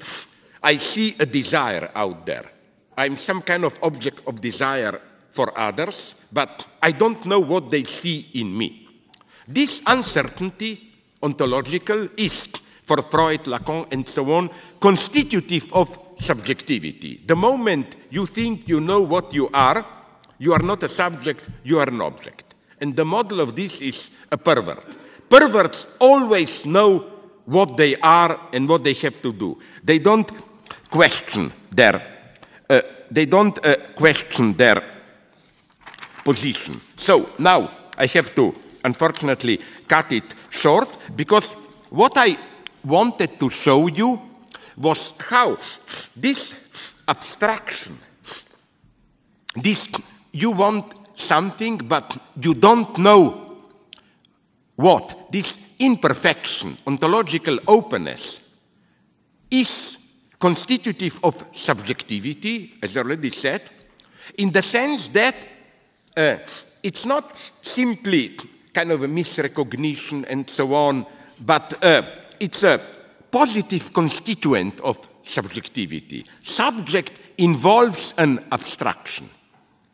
I see a desire out there. I'm some kind of object of desire for others, but I don't know what they see in me. This uncertainty, ontological, is, for Freud, Lacan, and so on, constitutive of subjectivity. The moment you think you know what you are not a subject, you are an object. And the model of this is a pervert. Perverts always know what they are and what they have to do. They don't question their position. So now I have to, unfortunately, cut it short, because what I wanted to show you was how this abstraction, this you want something but you don't know what, this imperfection, ontological openness, is constitutive of subjectivity, as I already said, in the sense that it's not simply kind of a misrecognition and so on, but it's a positive constituent of subjectivity. Subject involves an abstraction.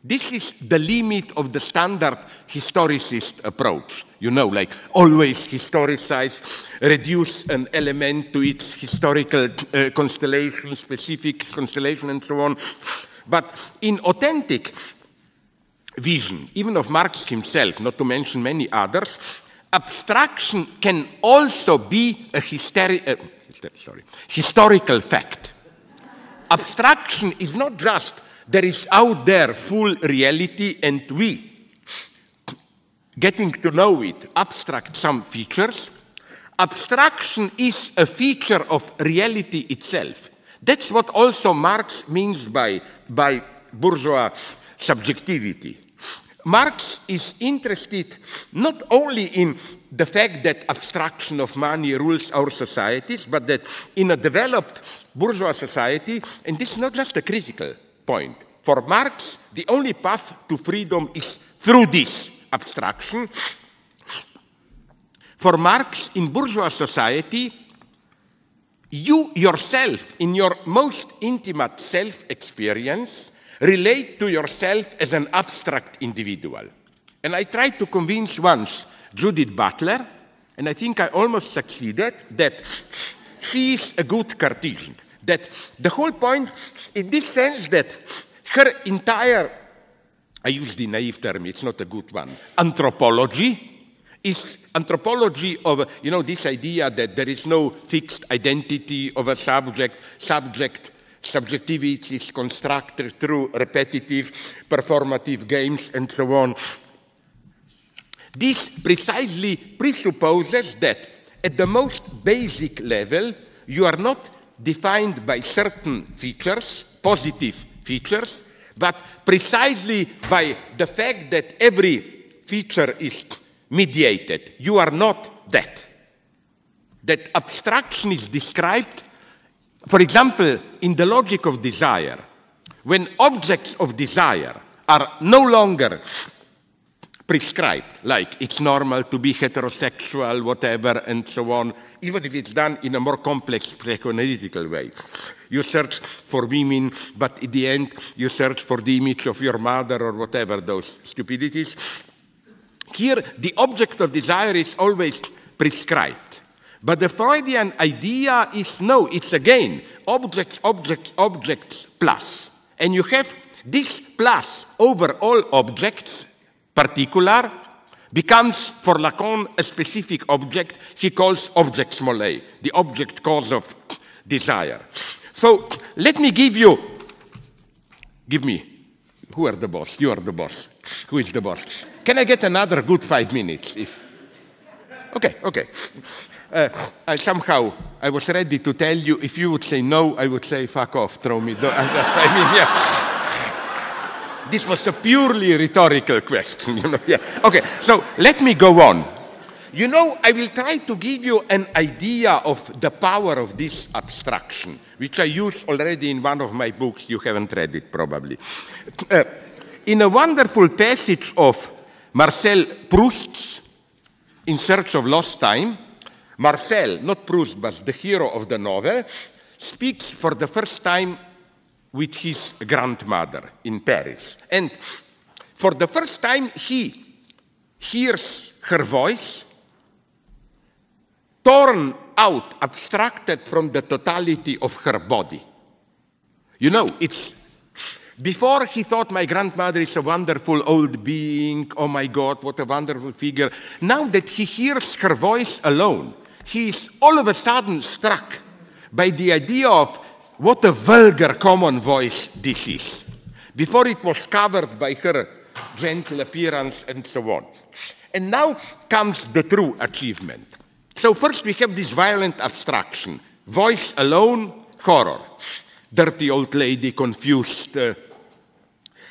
This is the limit of the standard historicist approach. You know, like always historicize, reduce an element to its historical constellation, specific constellation, and so on. But in authentic vision, even of Marx himself, not to mention many others, abstraction can also be a historical fact. Abstraction is not just there is out there full reality and we, getting to know it, abstract some features. Abstraction is a feature of reality itself. That's what also Marx means by bourgeois subjectivity. Marx is interested not only in the fact that abstraction of money rules our societies, but that in a developed bourgeois society, and this is not just a critical point, for Marx, the only path to freedom is through this abstraction. For Marx, in bourgeois society, you yourself, in your most intimate self-experience, relate to yourself as an abstract individual. And I tried to convince once Judith Butler, and I think I almost succeeded, that she is a good Cartesian. That the whole point, in this sense, that her entire, I use the naive term, it's not a good one, anthropology is anthropology of, you know, this idea that there is no fixed identity of a subject. Subjectivity is constructed through repetitive, performative games, and so on. This precisely presupposes that at the most basic level, you are not defined by certain features, positive features, but precisely by the fact that every feature is mediated. You are not that. That abstraction is described, for example, in the logic of desire. When objects of desire are no longer prescribed, like it's normal to be heterosexual, whatever, and so on, even if it's done in a more complex psychoanalytical way. You search for women, but in the end, you search for the image of your mother or whatever, those stupidities. Here, the object of desire is always prescribed. But the Freudian idea is no, it's again objects, objects, objects plus. And you have this plus over all objects particular becomes for Lacan a specific object he calls object small a, the object cause of desire. So let me give me, who are the boss? You are the boss. Who is the boss? Can I get another good 5 minutes? Okay. I was ready to tell you, if you would say no, I would say fuck off, throw me. This was a purely rhetorical question, Yeah. Okay, so let me go on. I will try to give you an idea of the power of this abstraction, which I used already in one of my books. You haven't read it, probably. In a wonderful passage of Marcel Proust's In Search of Lost Time, Marcel, not Proust, but the hero of the novel, speaks for the first time with his grandmother in Paris. And for the first time, he hears her voice, torn out, abstracted from the totality of her body. It's before he thought my grandmother is a wonderful old being, oh my God, what a wonderful figure. Now that he hears her voice alone, he is all of a sudden struck by the idea of what a vulgar common voice this is. Before it was covered by her gentle appearance and so on. And now comes the true achievement. So first we have this violent abstraction. Voice alone, horror. Dirty old lady, confused.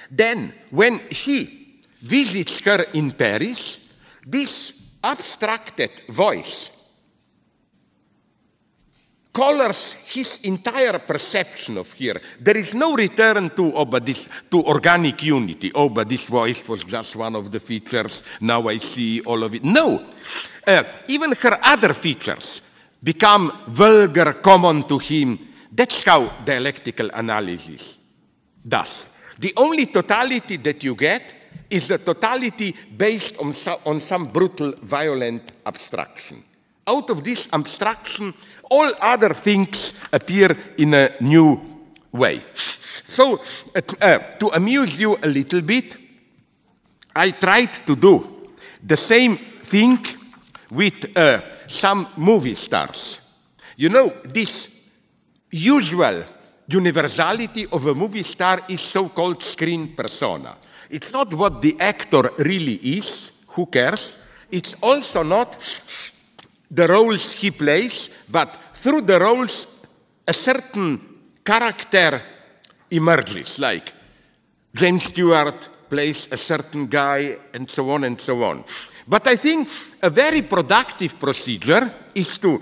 Then, when he visits her in Paris, this abstracted voice colors his entire perception of her. There is no return to organic unity. Oh, but this voice was just one of the features. Now I see all of it. No. Even her other features become vulgar, common to him. That's how dialectical analysis does. The only totality that you get is the totality based on some brutal, violent abstraction. Out of this abstraction, all other things appear in a new way. So, to amuse you a little bit, I tried to do the same thing with some movie stars. This usual universality of a movie star is so-called screen persona. It's not what the actor really is, who cares? It's also not the roles he plays, but through the roles a certain character emerges, like James Stewart plays a certain guy, and so on and so on. But I think a very productive procedure is to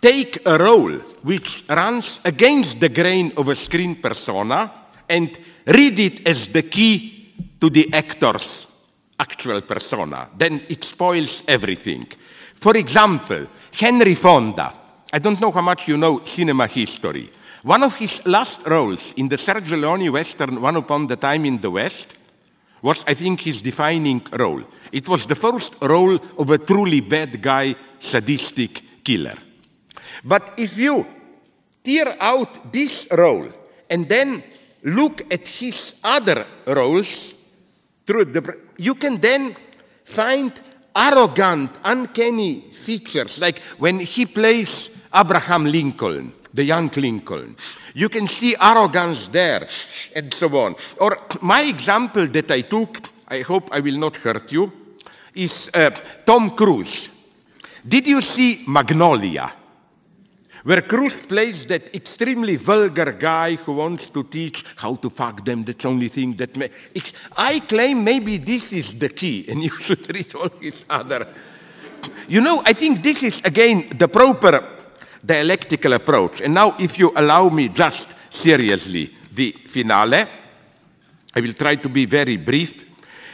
take a role which runs against the grain of a screen persona and read it as the key to the actor's actual persona. Then it spoils everything. For example, Henry Fonda. I don't know how much you know cinema history. One of his last roles in the Sergio Leone Western One Upon a Time in the West was, I think, his defining role. It was the first role of a truly bad guy, sadistic killer. But if you tear out this role and then look at his other roles, you can then find arrogant, uncanny features, like when he plays Abraham Lincoln, the young Lincoln. You can see arrogance there, and so on. Or my example that I took, I hope I will not hurt you, is Tom Cruise. Did you see Magnolia? Where Cruise plays that extremely vulgar guy who wants to teach how to fuck them. That's the only thing that I claim maybe this is the key, and you should read all his other. I think this is, again, the proper dialectical approach. And now, if you allow me just seriously, the finale, I will try to be very brief.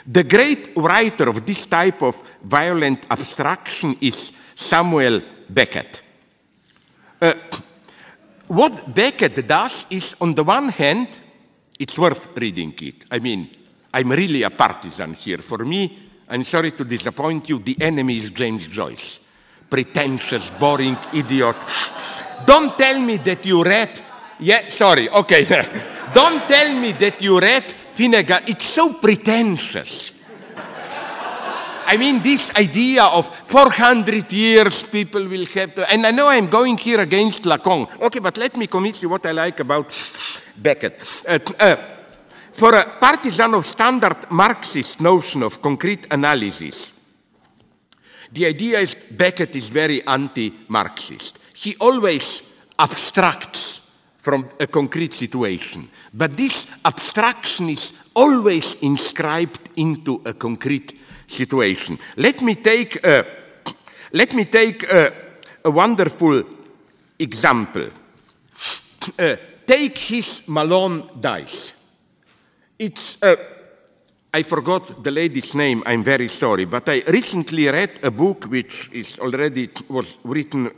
The great writer of this type of violent abstraction is Samuel Beckett. What Beckett does is, on the one hand, it's worth reading it. I mean, I'm really a partisan here. For me, I'm sorry to disappoint you, the enemy is James Joyce. Pretentious, boring idiot. Don't tell me that you read... Yeah, sorry, okay. Don't tell me that you read vinegar, it's so pretentious. I mean, this idea of 400 years people will have to... And I know I'm going here against Lacan. Okay, but let me convince you what I like about Beckett. For a partisan of standard Marxist notion of concrete analysis, the idea is Beckett is very anti-Marxist. He always abstracts from a concrete situation. But this abstraction is always inscribed into a concrete situation. Let me take a wonderful example. Take his Malone dice. It's I forgot the lady's name, I'm very sorry, but I recently read a book which was written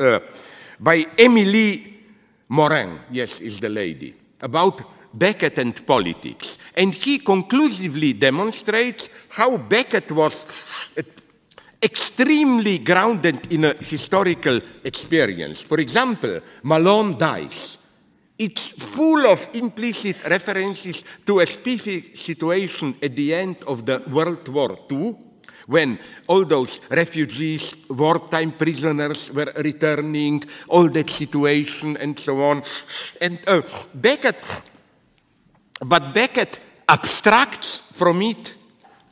by Émilie Morin, yes, is the lady, about Beckett and politics. And he conclusively demonstrates how Beckett was extremely grounded in a historical experience. For example, Malone dies. It's full of implicit references to a specific situation at the end of the World War II, when all those refugees, wartime prisoners were returning, all that situation and so on. And Beckett abstracts from it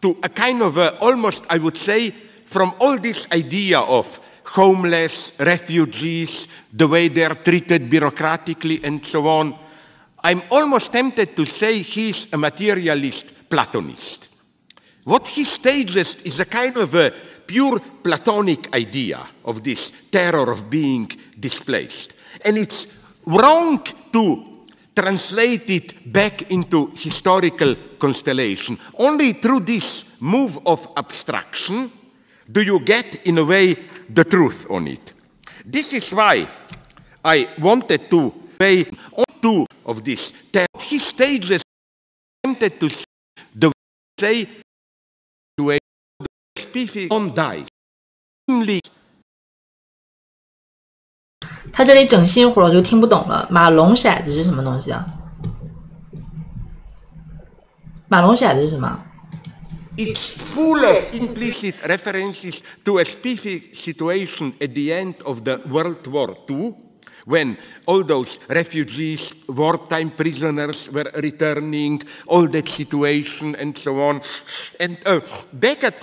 to a kind of almost, I would say, from all this idea of homeless, refugees, the way they are treated bureaucratically and so on, I'm almost tempted to say he's a materialist Platonist. What he stages is a kind of a pure Platonic idea of this terror of being displaced. And it's wrong to translate it back into historical constellation. Only through this move of abstraction do you get, in a way, the truth on it. This is why I wanted to weigh on two of this. He stages attempted to see the say to a specific on dice. 他这里整新活我就听不懂了。马龙骰子是什么东西啊？马龙骰子是什么？ It's full of implicit references to a specific situation at the end of the World War II, when all those refugees, wartime prisoners were returning, all that situation and so on. And Beckett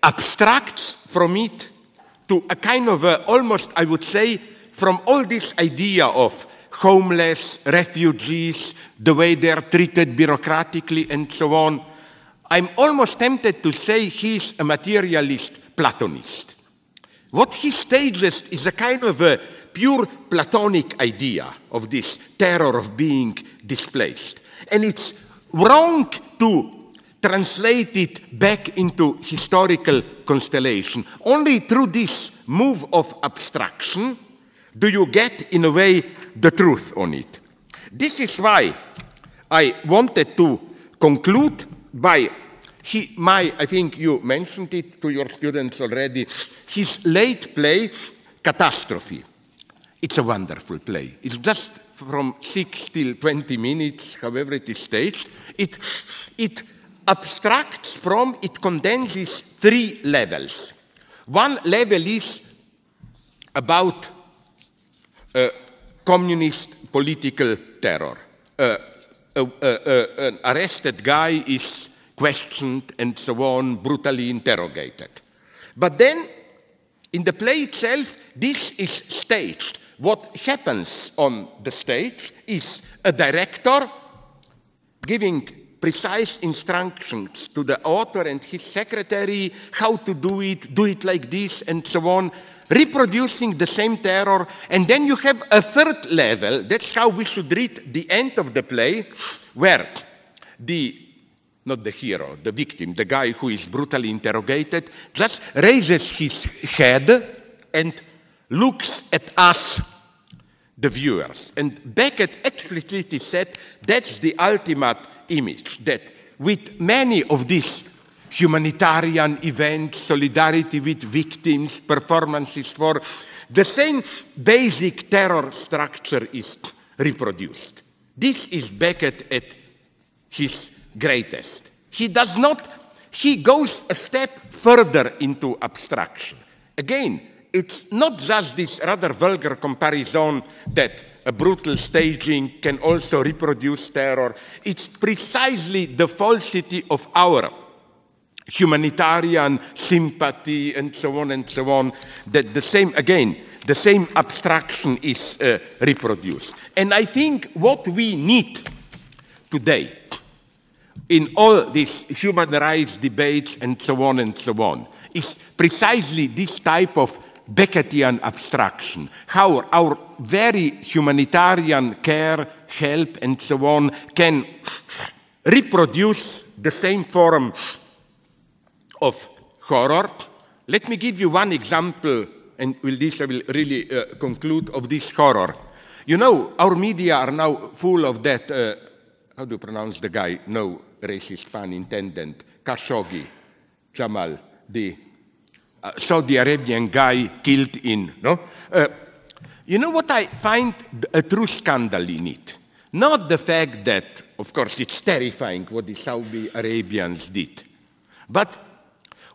abstracts from it to a kind of almost, I would say, from all this idea of homeless, refugees, the way they are treated bureaucratically and so on, I'm almost tempted to say he's a materialist Platonist. What he stages is a kind of a pure Platonic idea of this terror of being displaced. And it's wrong to translate it back into historical constellation. Only through this move of abstraction do you get, in a way, the truth on it. This is why I wanted to conclude by I think you mentioned it to your students already, his late play, Catastrophe. It's a wonderful play. It's just from 6 till 20 minutes, however it is staged. It abstracts from, it condenses 3 levels. One level is about communist political terror. An arrested guy is questioned and so on, brutally interrogated. But then, in the play itself, this is staged. What happens on the stage is a director giving precise instructions to the author and his secretary how to do it like this and so on, reproducing the same terror. And then you have a third level, that's how we should read the end of the play, where not the hero, the victim, the guy who is brutally interrogated, just raises his head and looks at us, the viewers. And Beckett explicitly said that's the ultimate image, that with many of these humanitarian events, solidarity with victims, performances for, the same basic terror structure is reproduced. This is Beckett at his greatest. He goes a step further into abstraction. Again, it's not just this rather vulgar comparison that a brutal staging can also reproduce terror. It's precisely the falsity of our humanitarian sympathy and so on, that the same abstraction is reproduced. And I think what we need today in all these human rights debates and so on, is precisely this type of Beckettian abstraction, how our very humanitarian care, help, and so on can reproduce the same form of horror. Let me give you one example, and with this I will really conclude, of this horror. You know, our media are now full of that, how do you pronounce the guy? No racist pun intended. Khashoggi, Jamal, the Saudi Arabian guy killed in, no? You know what I find a true scandal in it? Not the fact that, of course, it's terrifying what the Saudi Arabians did, but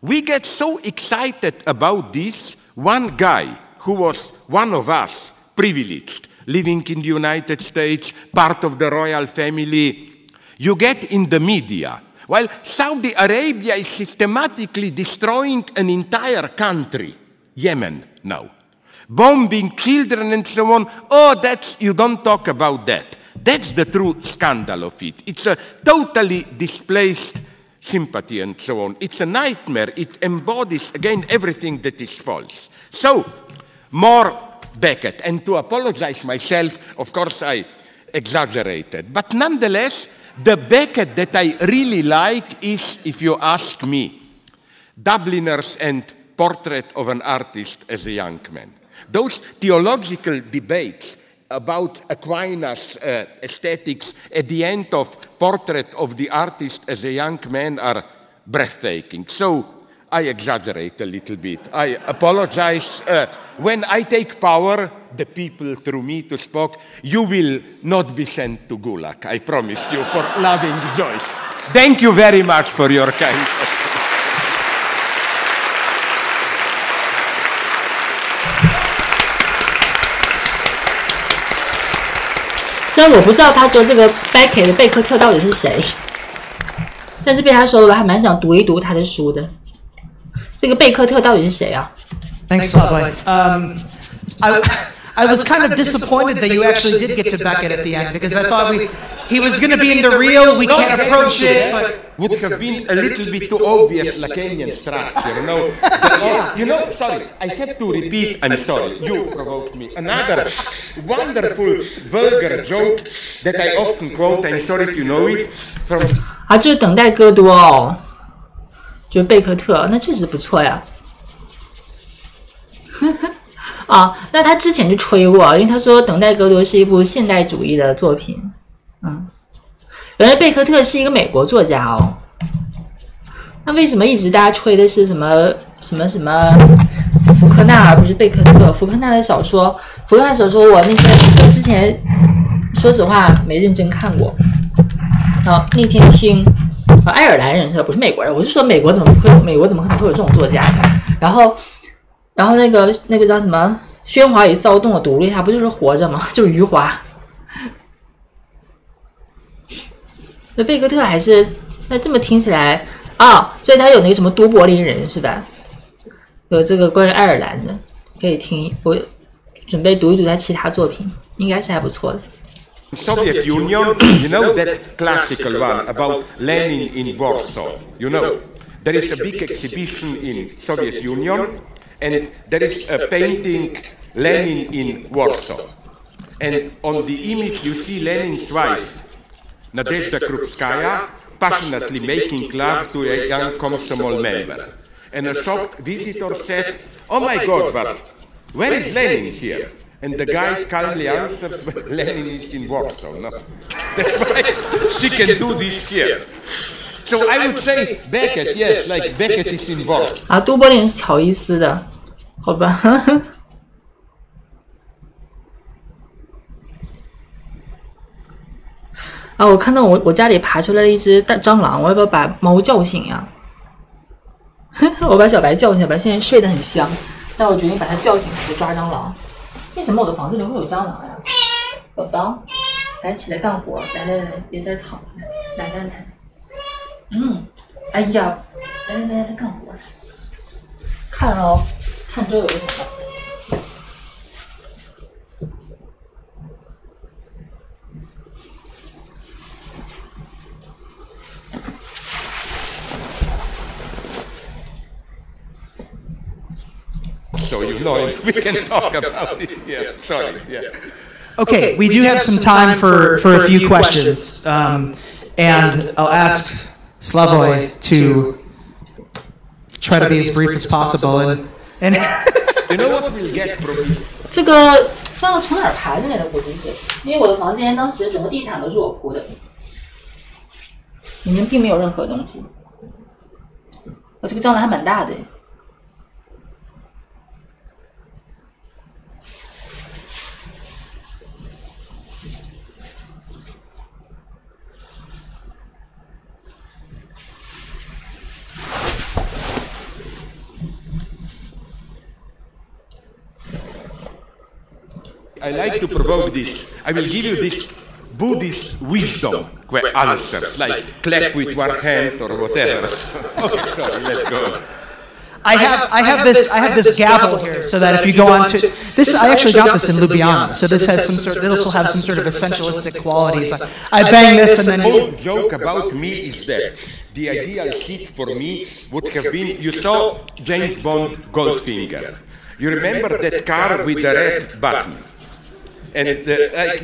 we get so excited about this. One guy who was one of us, privileged, living in the United States, part of the royal family, you get in the media, while Saudi Arabia is systematically destroying an entire country, Yemen now, bombing children and so on. Oh, you don't talk about that. That's the true scandal of it. It's a totally displaced sympathy and so on. It's a nightmare. It embodies, again, everything that is false. So, more Beckett. And to apologize myself, of course, I exaggerated. But nonetheless, the Beckett that I really like is, if you ask me, Dubliners and Portrait of an Artist as a Young Man. Those theological debates about Aquinas' aesthetics at the end of Portrait of the Artist as a Young Man are breathtaking. So I exaggerate a little bit. I apologize. When I take power, the people through me to speak, you will not be sent to Gulag. I promise you, for loving Joyce. Thank you very much for your kind.虽然我不知道他说这个 Beckett 的贝克特到底是谁，但是被他说了，我还蛮想读一读他的书的。这个贝克特到底是谁啊 ？Thanks, Slavoj. I was kind of disappointed that you actually did get to Beckett at the end because I thought he was going to be in the real. We can't approach it, but would have been a little bit too obvious Lacanian structure, you know. You know, sorry, I have to repeat. I'm sorry, you provoked me. Another wonderful vulgar joke that I often quote. I'm sorry if you know it from. 啊，就是等待戈多哦，就是贝克特，那确实不错呀。啊，那他之前就吹过，因为他说《等待戈多》是一部现代主义的作品。原来贝克特是一个美国作家哦。那为什么一直大家吹的是什么福克纳，而不是贝克特？福克纳的小说，我之前说实话没认真看过。那天听爱尔兰人是不是美国人？我就说美国怎么可能会有这种作家？然后那个叫什么《喧哗与骚动的独立》，它不就是活着吗？就是余华。那贝克特还是那这么听起来啊，所以他有那个什么都柏林人是吧？有这个关于爱尔兰的，可以听。我准备读一读他其他作品，应该是还不错的。Soviet Union, you know that classical one about Lenin in Warsaw. You know, there is a big exhibition in Soviet Union. And there is a painting, Lenin in Warsaw. And on the image you see Lenin's wife, Nadezhda Krupskaya, passionately making love to a young Komsomol member. And a shocked visitor said, "Oh my God, but where is Lenin here?" And the guide calmly answers, "Well, Lenin is in Warsaw, no? That's why she can do this here." So I would say Beckett, yes, like Beckett is involved. 啊，都柏林是乔伊斯的，好吧。啊，我看到我家里爬出来了一只大蟑螂，我要不要把猫叫醒呀？我把小白叫醒，小白现在睡得很香，但我决定把它叫醒，去抓蟑螂。为什么我的房子里会有蟑螂呀？宝宝，来起来干活，来，别在这躺着，来，哎呀，来干活，看哦，看这有什么。So you know it. We can talk about it. Yeah, sorry. Yeah. Okay, we do have some time for a few questions, and I'll ask Slavoj to try to be as brief as possible. And You know what we'll get from it? 这个蟑螂从哪儿爬进来的？估计是因为我的房间当时整个地毯都是我铺的，里面并没有任何东西。我这个蟑螂还蛮大的。I like to provoke this. I will give you this Buddhist wisdom answers, like clap with one hand or whatever. Okay, sorry, let's go. I have this gavel here, so that if you go on to this, I actually got this in Ljubljana. So this has this will have some sort of essentialistic qualities. I bang this and then. The old joke about me is that the ideal seat for me would have been. You saw James Bond Goldfinger. You remember that car with the red button? And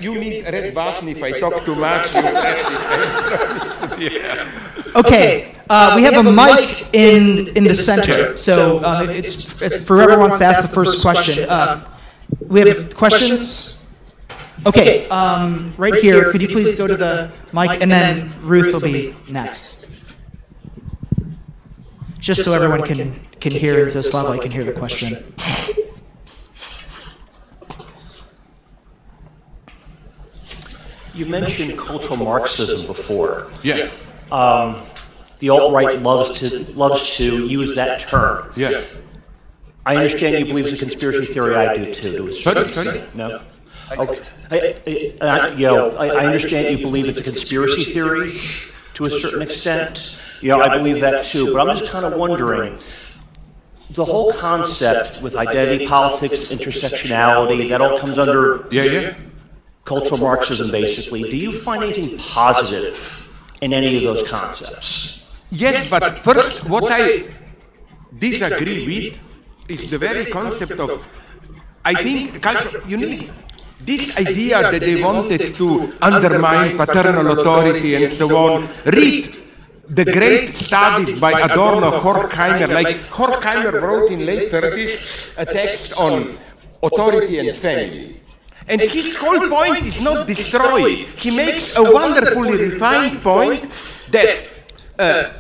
you need a red button. If I talk too much, you press it. Yeah. Okay, we have a mic in the center, so it's for whoever wants to ask the first question. We have questions? Okay, right here, could you please go to the mic, and then Ruth will be next. Just so everyone can hear, and so Slavoj can hear the question. You mentioned cultural Marxism before. Yeah. The alt-right loves to use that term. Yeah. I understand you believe it's a conspiracy theory. I do too. Sorry? No. Okay. I understand you believe it's a conspiracy theory to a certain extent. I believe that too. But I'm just kind of wondering, the whole concept with identity politics, intersectionality, that all comes under cultural Marxism, basically. Do you find anything positive in any of those concepts? Yes, but first, what I disagree with is the very concept of, I think, you need this idea that they wanted to undermine paternal authority and so on. Read the great studies by Adorno, Horkheimer. Like Horkheimer wrote in late 30s a text on authority and family. And his whole point is not destroy it. He makes a wonderfully refined point that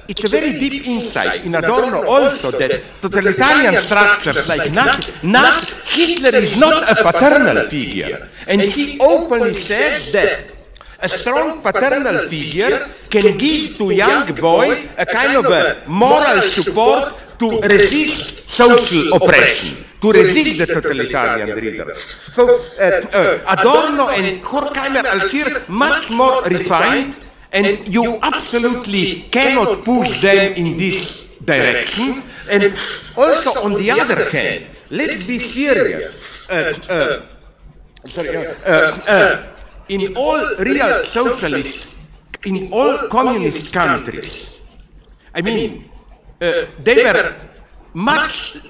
it's a very deep insight in Adorno also that totalitarian structures like Hitler is not a paternal figure. And he openly says that a strong paternal figure can give to young boy a kind of a moral support to resist social oppression, to resist the totalitarian leader. So Adorno and Horkheimer are here much more refined, and you absolutely cannot push them in this direction. And also, on the other hand, let's be serious. In all real socialist, in all communist countries, I mean, they were much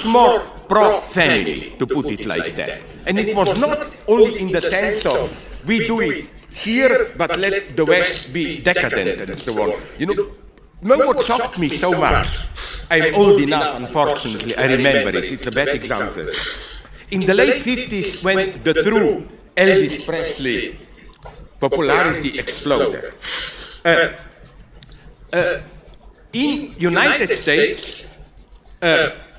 more pro-family, to put it like that. And it was not only in the sense of we do it here, but let the West be decadent and so on. You know what shocked me so much? I'm old enough, unfortunately, I remember it, it's a bad example. In the late 50s, when the true Elvis Presley popularity exploded, in United States,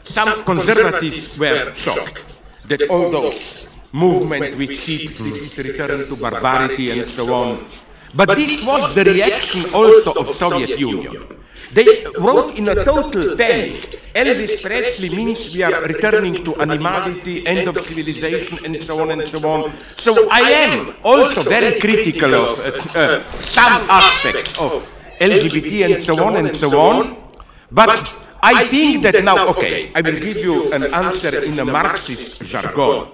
some conservatives were shocked that all those movements which keep this return to barbarity and so on, But this was the reaction also of Soviet Union. They wrote in a total panic, Elvis Presley means we are returning to animality, end of civilization, and so on and so on. So I am also very critical of some aspects of LGBT and so on and so on. But I think that now, okay, I will give you an answer in a Marxist jargon.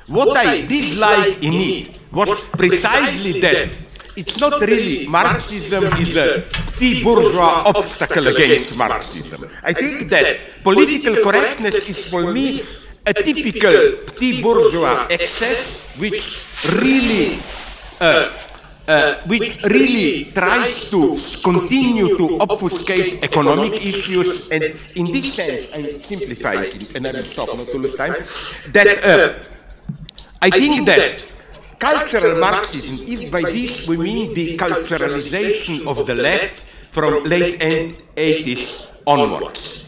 What I dislike in it was precisely that it's not really Marxism is a petit bourgeois obstacle against Marxism. I think that political correctness is for me a typical petit bourgeois excess which really tries to continue to obfuscate economic issues, and in this sense, I'm simplifying and I will stop not to lose time, that I think that cultural Marxism, if by this we mean the culturalization of the left from late 80s onwards.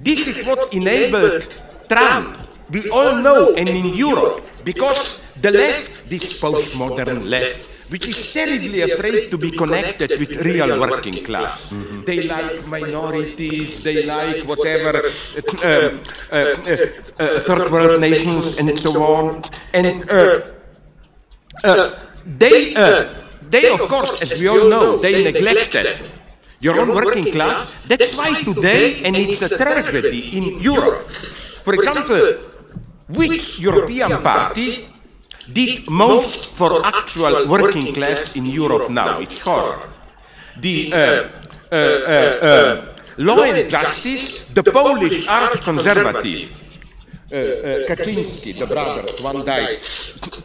This is what enabled Trump, we all know, and in Europe, because the left, this postmodern left, which is terribly afraid to be connected with real working class. Mm-hmm. They like minorities, they like whatever, third world nations and so on. And they, of course, as we all know, they neglected your own working class. That's why today, and it's a tragedy in Europe, for example, which European party did most for actual working class in Europe now? It's horror. The Law and Justice, the Polish arch-conservative, Kaczynski, the brothers, one died,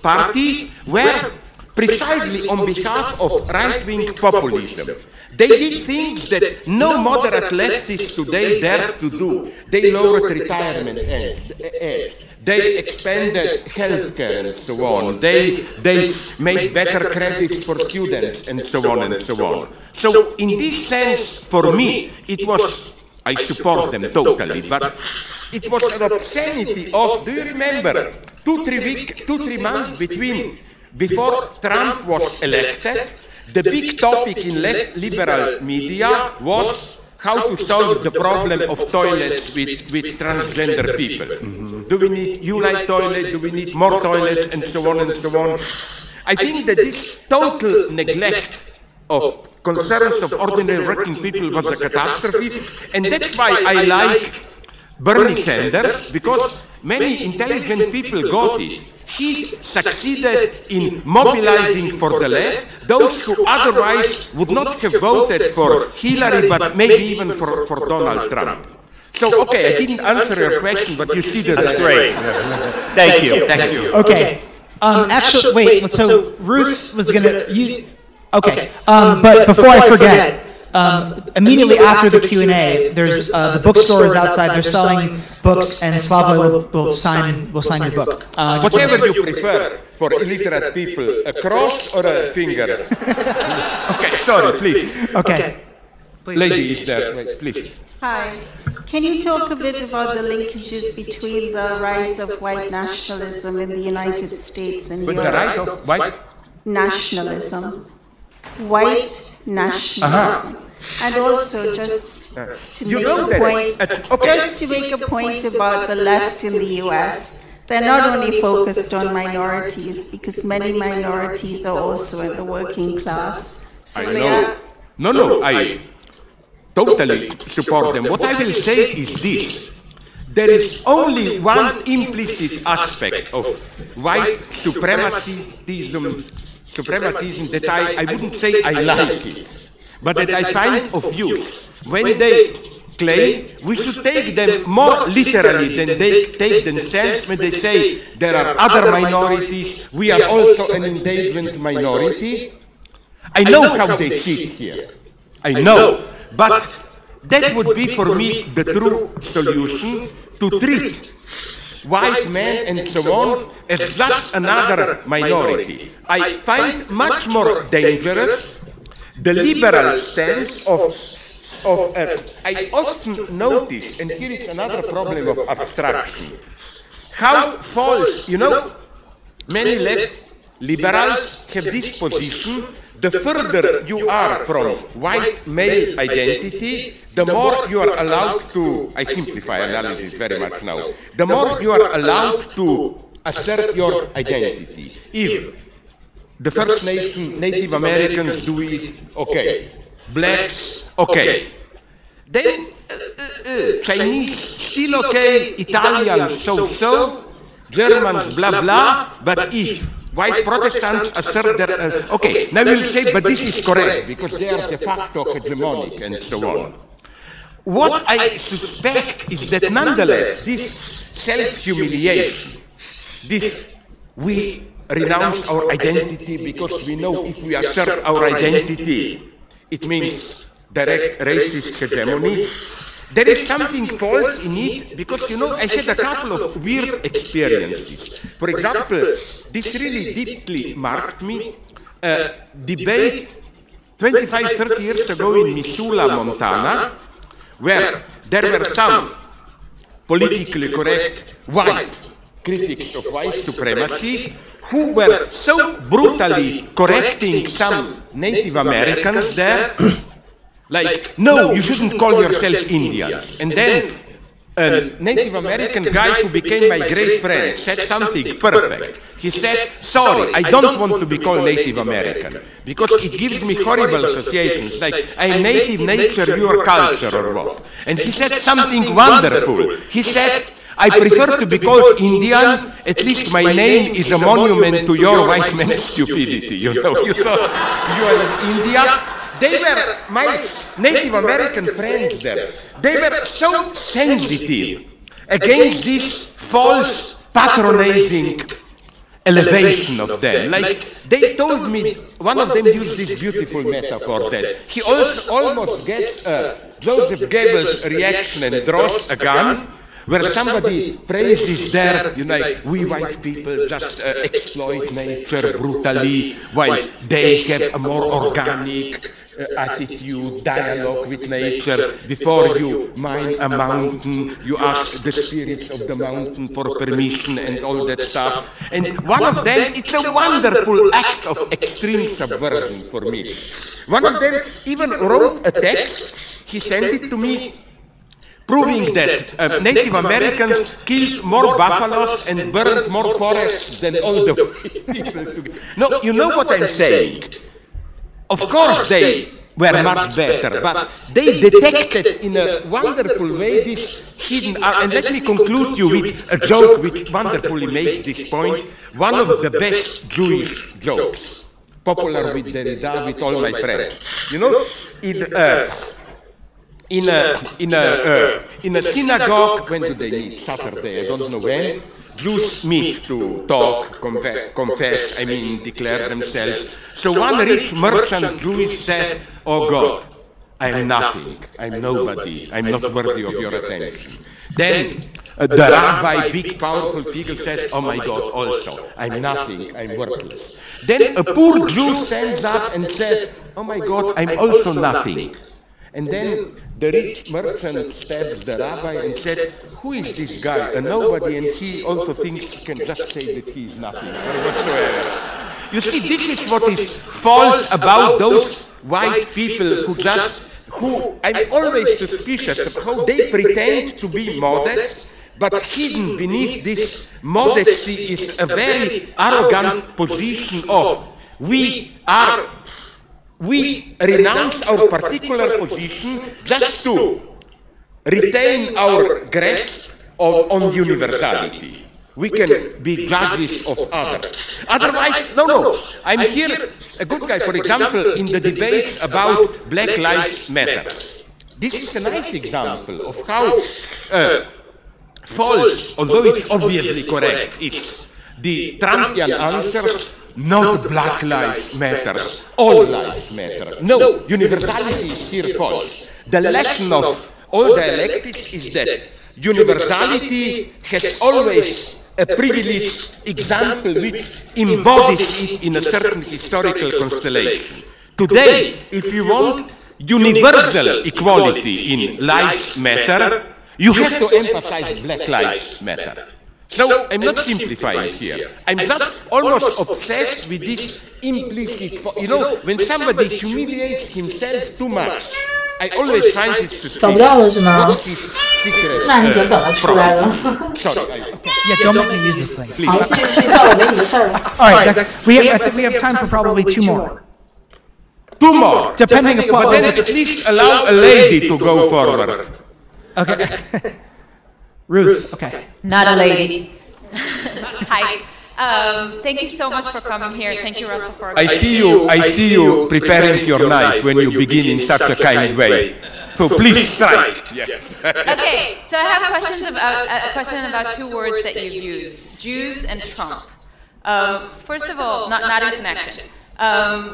party, were precisely on behalf of right-wing populism. They did things that no moderate leftists today dare to do. They lowered retirement age. They expanded healthcare and so on. They made better credit for students and so on and so on. So in this sense, for me, it was, I support them totally, but it was an obscenity of, do you remember, 2-3 months before Trump was elected, the big topic in left liberal media was how to solve the problem of toilets with transgender people. Mm-hmm. Do we need ULITE toilet? Do we need more toilets? And so on and so on. I think that this total neglect of concerns of ordinary working people was a catastrophe, and that's why I like Bernie Sanders, because many intelligent people got it. He succeeded in mobilizing for the left those who otherwise would not have voted for Hillary, but maybe even for Donald Trump. So, okay, I didn't answer your question, but you see that. That's great. Thank you. Thank you. Okay. Actually, wait, so Ruth was going to... Okay, but before I forget... immediately after the Q&A, there's the bookstore is outside. They're selling books, and Slavoj will sign your book. Whatever you prefer for illiterate people, a cross or a finger. Okay, sorry, please. Okay. Lady is there, wait, please. Hi. Can you talk a bit about the linkages between the rise of white nationalism in the United States and Europe? With the right of white? Nationalism. White nationalism. And also, just to make a point about the left in the US, they're not only focused on minorities, because many minorities are also in the working class. So I totally support them. What I will say is this. There is only one implicit aspect of white supremacism that I wouldn't say I like it, but that I find of use. When they claim we should take them more literally than they take themselves when they say there are other minorities, we are also an endangered minority. I know how they cheat here. I know. But that would be for me the true solution, to treat white men and so on as just another minority. I find much more dangerous the liberal stance of I often notice, and here is another problem of abstraction, how false, many left liberals have this position the further you are from white male identity, the more you are allowed to, I simplify analysis very much now, the more you are allowed to assert your identity. If the First Nation, Native Americans do it, okay. Blacks, okay. Then Chinese, still okay. Italians, so-so. Germans, blah, blah. But if white Protestants assert their... okay, now you'll say, but this is correct, because they are de facto hegemonic and so on. What I suspect is that nonetheless, this self-humiliation, this we renounce our identity because we know if we assert our identity, it means direct racist hegemony. There is something false in it because, you know, I had a couple of weird experiences. For example, this really deeply marked me. A debate 25, 30 years ago in Missoula, Montana, where there were some politically correct white critics of white supremacy who were so brutally correcting some Native Americans there, like, no, you shouldn't call yourself Indians. And then a Native American guy who became my great friend said something perfect. He said, sorry, I don't want to be called Native American, because it gives me horrible associations, like I'm native nature, your culture, or what. And he said something wonderful. He said, I prefer to be called Indian, at least my name is a monument to your white man's stupidity. You know, you thought you are in India. They were my Native American friends there. They were so sensitive against this false patronizing elevation of them. Like, they told me, one of them used this beautiful metaphor that he also almost gets a Joseph Goebbels reaction and draws a gun, where somebody praises their, you know, like, we white people just exploit nature brutally, while they have a more organic attitude, dialogue with nature. Before you mine a mountain, you ask the spirits of the mountain for permission and all that stuff. And one of them, it's a wonderful act of extreme subversion for me. One of them even wrote a text, he sent it to me, proving that Native Americans killed more buffaloes and burned more forests than all the white people together. No, you know what I'm saying. Of course they were much better, but they detected in a wonderful way this hidden art. And let me conclude you with a joke which wonderfully makes this point. One of the best Jewish jokes, popular with Derrida, with all my friends. You know, in a synagogue, when do they meet? Saturday, I don't know when. Jews meet to talk, confess, I mean, declare themselves. So one rich merchant Jewish said, oh God, I am nothing, I'm nobody, I'm not worthy of your attention. Then the rabbi, big powerful figure, says, oh my God, also, I'm nothing, I'm worthless. Then a poor Jew stands up and said, oh my God, I'm also nothing. And then the rich merchant stabs the rabbi and said, who is this guy? A nobody, and he also thinks he can just say that he is nothing, or whatsoever. You see, this is what is false about those white people who I'm always suspicious of how they pretend to be modest, but hidden beneath this modesty is a very arrogant position of, we renounce our particular position just to retain our grasp on universality. We can be judges of others. Otherwise, no. I'm here, a good guy, for example, in the debates about Black Lives Matter. This is a nice example of how false, although it's obviously correct, is the Trumpian answers. Not Black Lives Matter, all lives matter. No, universality is here false. The lesson of all dialectics is that universality has always a privileged example which embodies it in a certain historical constellation. Today, if you want universal equality in lives matter, you have to emphasize Black Lives Matter. So I'm not simplifying here. I'm just almost obsessed with this implicit, when somebody humiliates himself too much, I always find it suspicious. 找不到了是吗？ What is secret? 那你就等它出来了。 Sorry. Yeah, don't make me use this thing. 好，继续睡觉，我没你的事儿了。 All right, I think we have time for probably 2 more. 2 more. Depending upon. But then at least allow a lady to go forward. Okay. Ruth, okay. Not a lady. Hi. Thank you so much for coming here. Thank you, Russell, for. I see you preparing your knife when you begin in such a kind way. So please strike. Yes. Okay, so I have a question about 2 words that you've used: Jews and Trump. First of all, not in connection.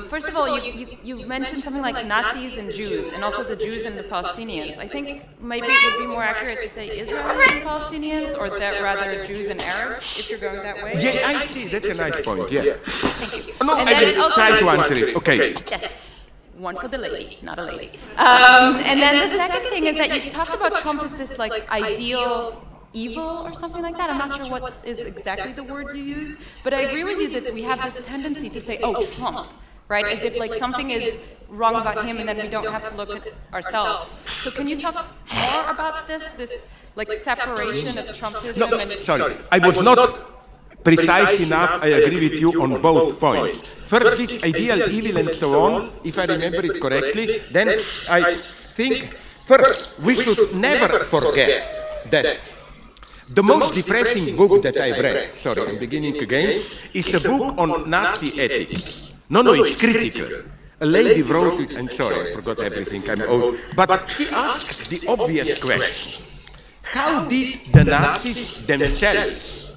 First of all, you mentioned something like Nazis and Jews, and also the Jews and the Palestinians. I think maybe it would be more accurate to say Israelis and Palestinians, or that rather Jews and Arabs, if you're going that way. Yeah, I see. That's a nice point. Yeah. Thank you. No, And I then will also- try to answer it. Okay. Yes. One for the lady, not a lady. And then the second thing is that you talked about Trump as this like ideal evil or something like that. I'm not sure what is exactly the word you use, but I agree with you that we have this tendency to say, oh, Trump, right? As if like something is wrong about him and then we don't have to look at ourselves. So can you talk more about this like separation of Trumpism No, and... sorry. I was not precise enough. I agree with you on both points. First, this ideal evil and so on, if I remember it correctly, then I think, first, we should never forget that the most depressing book that I've read, sorry, I'm beginning again, is a book on Nazi ethics. No, it's critical. A lady wrote it, I'm sorry, I forgot everything, I'm old, but she asked the obvious question. How did the Nazis themselves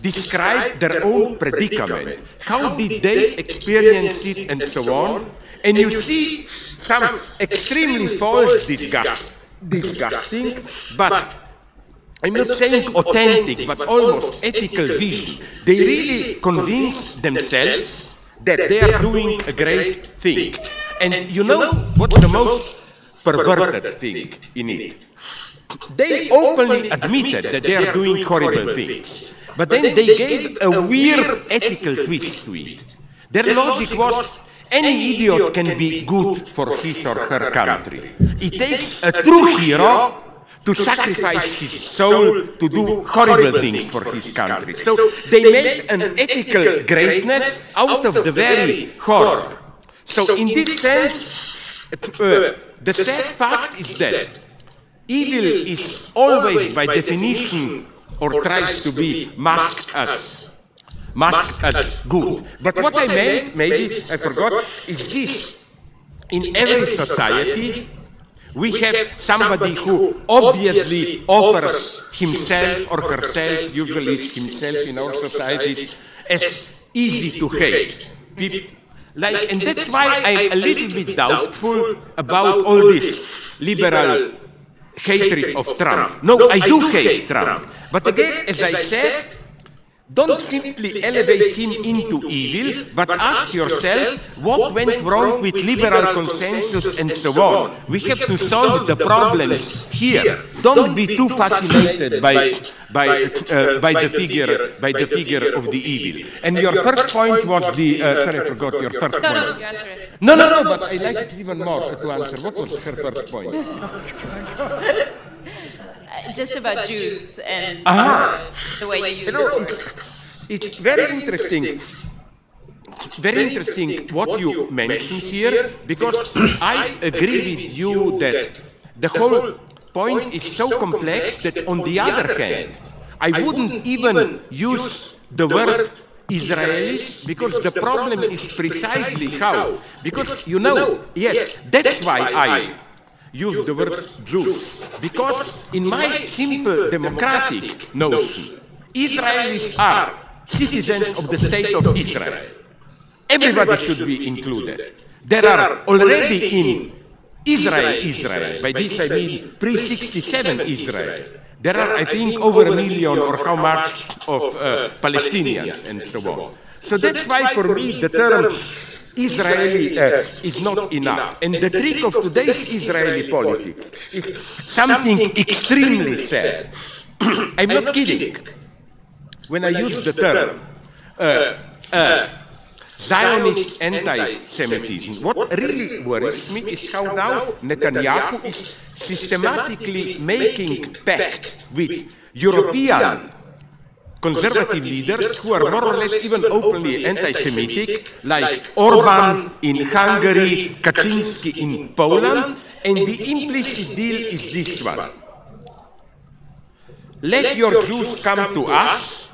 describe their own predicament? How did they experience it and so on? And you see some extremely false disgusting, but I'm not saying authentic, but almost ethical vision. They really convince themselves that they are doing a great thing. And you know what's the most perverted thing in it? They openly admitted that they are doing horrible things. But then they gave a weird ethical twist to it. Their logic was, any idiot can be good for his or her country. It takes a true hero to sacrifice his soul to do horrible things for his country. So they made an ethical greatness out of the very horror. So in this sense, the sad fact is that evil is always by definition or tries to be masked as good. But what I meant, maybe I forgot, is this. In every society, we have somebody who obviously offers himself or herself, usually it's himself in our societies, as easy to hate. And that's why I'm a little bit doubtful about all this liberal hatred of Trump. No, I do hate Trump. But again, as I said, don't simply elevate him into evil, but ask yourself what went wrong with liberal consensus and so on. We have to solve the problems here. Don't be too fascinated by the figure of the evil. And your first point was the sorry, I forgot your first point. No, you answer it. No, but I like it even more to answer. What was her first point? Just about Jews and the way you use the word. It's very interesting what you mentioned here, because I agree with you that the whole point is so complex that on the other hand, I wouldn't even use the word Israelis, because the problem is precisely how. Because, yes, that's why I use the word Jews, because in my simple democratic notion, Israelis are citizens of the state of Israel. Everybody should be included. There are already in Israel, by this I mean pre-67 Israel, there are, I think, over 1 million or how much of Palestinians and so on. So that's why for me the term Israeli is not enough. And the trick of today's Israeli politics is something extremely sad. I'm not kidding. when I use the term Zionist anti-Semitism, what really worries me is how now Netanyahu is systematically making pact with European conservative leaders who are more or less even openly anti-Semitic, like Orban in Hungary, Kaczynski in Poland, and the implicit deal is this one. Let your Jews come to us,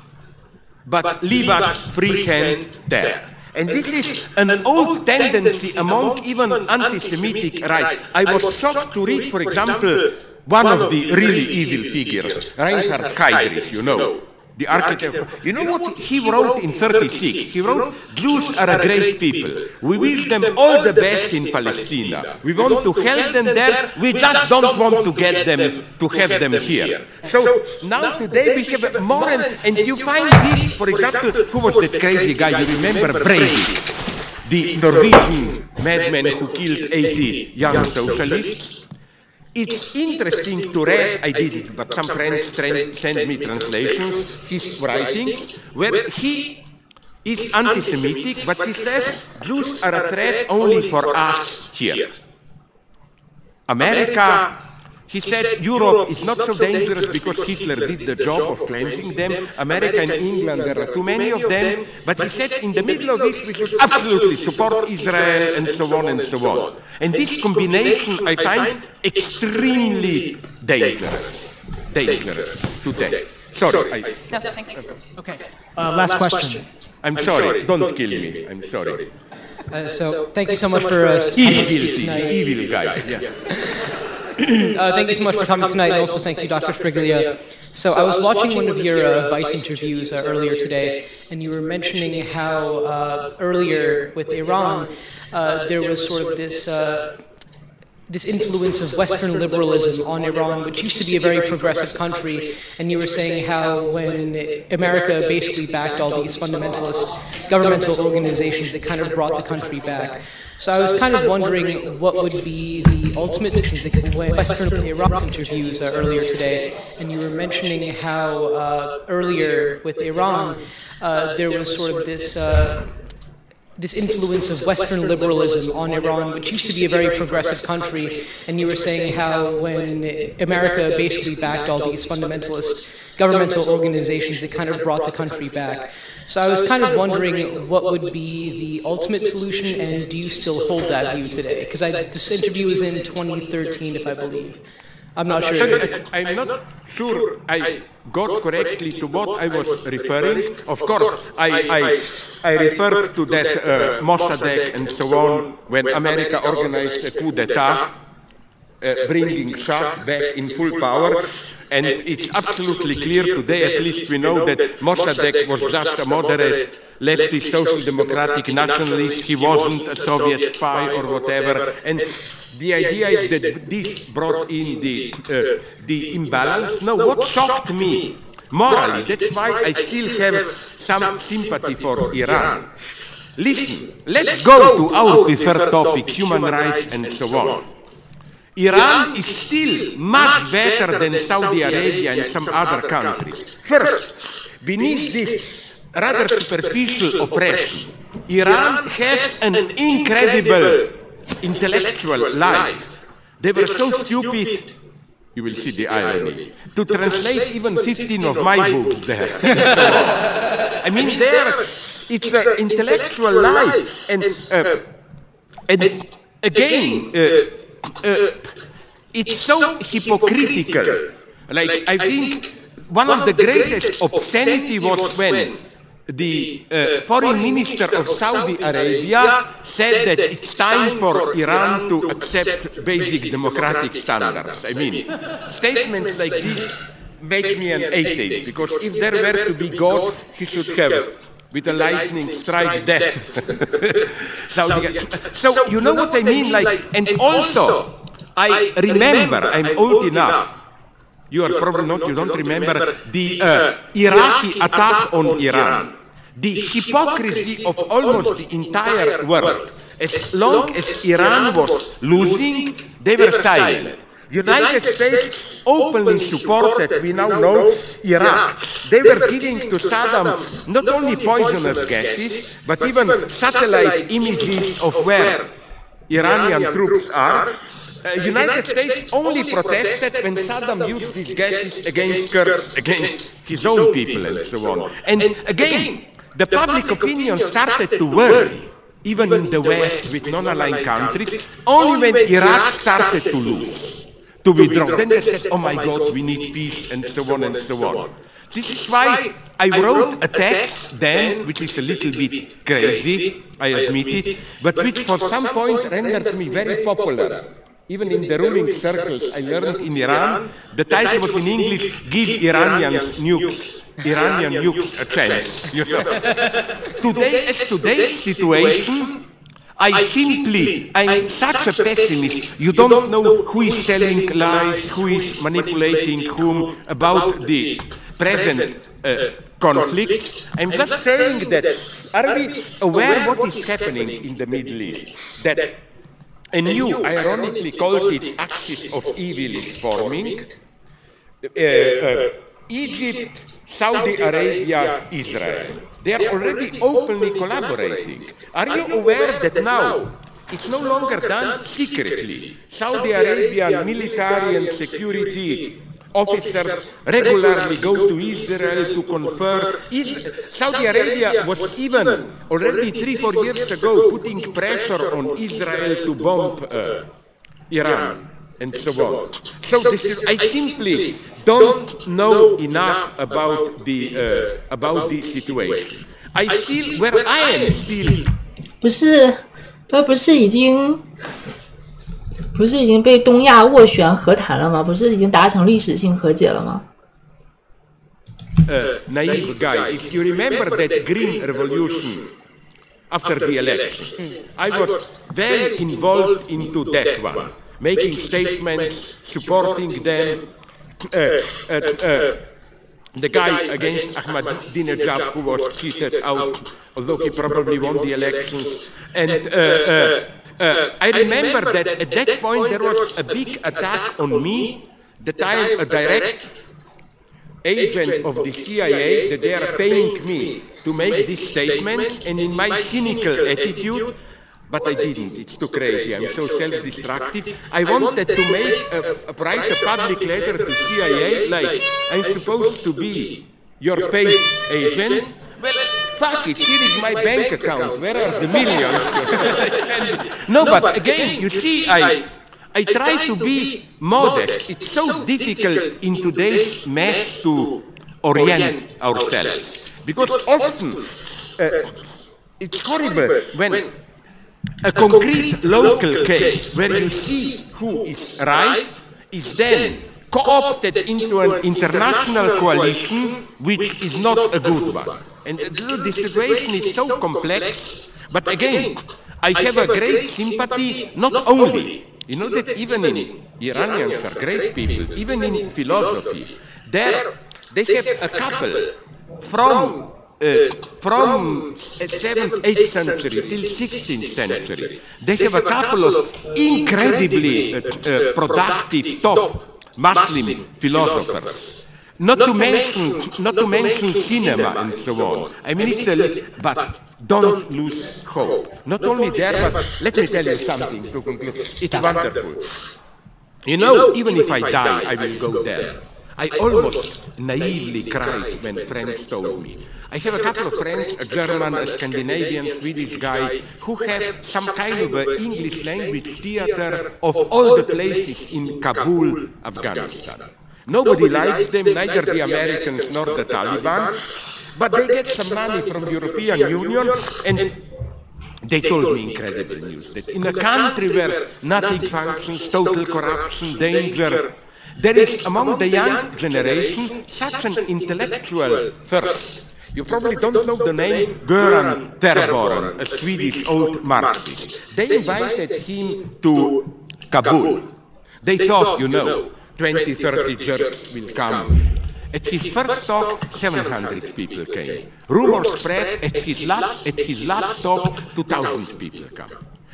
but leave us free hand there. And this is an old tendency among even anti-Semitic right. I was shocked to read, for example, one of the really evil figures, Reinhard Heydrich, you know, the architect. You know what he wrote in 1936? He wrote, Jews are a great people. We wish them all the best in Palestine. We want to help them there. We just don't want to get them to have them here. So now today we have more, and you find this, for example, who was that crazy guy? You remember Breivik, the Norwegian madman who killed 80 young socialists? It's interesting to read, I didn't, but some friends sent me translations, his writings, where he is anti-Semitic, but he says Jews are a threat only for us here. America, he said Europe is not so dangerous because Hitler did the job of cleansing them. America and England, there are too many of them. But he said in the middle of this, we should absolutely support Israel and so on and so on. And this combination I find extremely dangerous today. Sorry. No, thank you. Okay. Last question. I'm sorry. Don't kill me. I'm sorry. So thank you so much for evil guy. Yeah. Thank you so much for coming tonight, and also thank you, Dr. Spriglia. So I was watching one of your Vice interviews earlier today, and you were mentioning how earlier with Iran, there was sort of this influence of Western liberalism on Iran, which used to be a very progressive country, and you were saying how when America basically backed all these fundamentalist governmental organizations, it kind of brought the country back. So I was kind of wondering what would be the ultimate solution when Western Iran interviews earlier today, and you were mentioning how earlier with Iran, there was sort of this influence of Western liberalism on Iran, which used to be a very progressive country, and you were saying how when America basically backed all these fundamentalist governmental organizations, it kind of brought the country back. So I was kind of wondering what would be the ultimate solution, and do you still hold that view today? Because this interview was in 2013, if I believe. I'm not sure. I'm not sure I got correctly to what I was referring. Of course, I referred to that Mossadegh and so on when America organized a coup d'etat, bringing Shah back in full power. And it's absolutely clear today, at least we know that Mossadegh was just a moderate leftist social democratic nationalist. He wasn't a Soviet spy or whatever. And the idea is that this brought in the imbalance. No, what shocked me morally, that's why I still have some sympathy for Iran. Listen, let's go to our preferred topic, human rights and so on. Iran is still much better than Saudi Arabia and some other countries. First, beneath this rather superficial oppression, Iran has an incredible intellectual life. They were so stupid, you will see the irony, to translate even 15 of my books there. I mean, it's an intellectual life. And again, it's so hypocritical. Like, I think one of the greatest obscenity was when the foreign minister of Saudi Arabia said that it's time for Iran to accept basic democratic standards. I mean, statements like this make me an atheist, because if there were to be God, he should have, with a lightning strike, death. So you know what I mean? Like, and also, I remember, I'm old enough, you are probably not, you don't remember, the Iraqi attack on Iran. The hypocrisy of almost the entire world. As long as Iran was losing, they were silent. United States openly supported, we now know, Iraq. They were giving to Saddam not only poisonous gases, but even satellite images of where Iranian troops are. United States only protested when Saddam used these gases against Kurds, against his own people and so on. And again, the public opinion started to worry, even in the West with non-aligned countries, only when Iraq started to lose, to withdraw. Then they said, oh my God, we need peace, and so on and so on. This is why I wrote a text then, which is a little bit crazy, I admit it, but which for some point rendered me very popular. Even in the ruling circles I learned in Iran, the title was in English, Give Iranian nukes a chance. You know? Today's situation, I'm such a pessimist. You don't know who is telling lies, who is manipulating whom about the present conflict. I'm just saying that, are we aware what is happening in the Middle East? That a new, ironically called it, axis of evil is forming. Egypt, Saudi Arabia, Israel. They are already openly collaborating. Are you aware that now it's no longer done secretly? Saudi Arabian military and security officers regularly go to Israel to confer. Saudi Arabia was even already 3-4 years ago putting pressure on Israel to bomb Iran and so on. So this is, I simply don't know enough about the situation. I still, where I am still. 不是已经被东亚斡旋和谈了吗？不是已经达成历史性和解了吗？Naive guy, if you remember that Green Revolution after the election, I was very involved into that one, making statements, supporting them. The guy against Ahmadinejad who was cheated out, although he probably won the elections. And I remember that at that point there was a big attack on me, that I am a direct agent of the CIA, that they are paying me to make this statement, and in my cynical attitude, but I didn't, it's too crazy, I'm so self-destructive. I wanted to write a public letter to CIA, like, I'm supposed to be your paid agent. Well, fuck it, here is my bank account, where are the millions? No, but again, you see, I try to be modest. It's so difficult in today's mess to orient ourselves. Because often, it's horrible when a concrete local case where you see who is right is then co-opted into an international coalition which is not a good one. And the situation is so complex, but again, I have a great sympathy, not only, you know that even in, Iranians are great people, even in philosophy, they have a couple from 7th, 8th century till 16th century. They have a couple of incredibly productive top Muslim philosophers. Not to mention cinema and so on. I mean, but don't lose hope. Not only there, but let me tell you something to conclude. It's wonderful. You know, even if I die, I will go there. I almost naively cried when friends told me. I have a couple of friends, a German, a Scandinavian, Swedish guy, who have some kind of an English language theater of all the places in Kabul, Afghanistan. Nobody likes them, neither the Americans nor the Taliban, but they get some money from the European Union, and they told me incredible news, that in a country where nothing functions, total corruption, danger, there is among the young generation such an intellectual thirst. You probably don't know the name Göran Terborn, a Swedish old Marxist. They invited him to Kabul. They thought, you know, 20, 30 Turks will come. At his first talk, 700 people came. Rumors spread, at his last talk, 2,000 people come.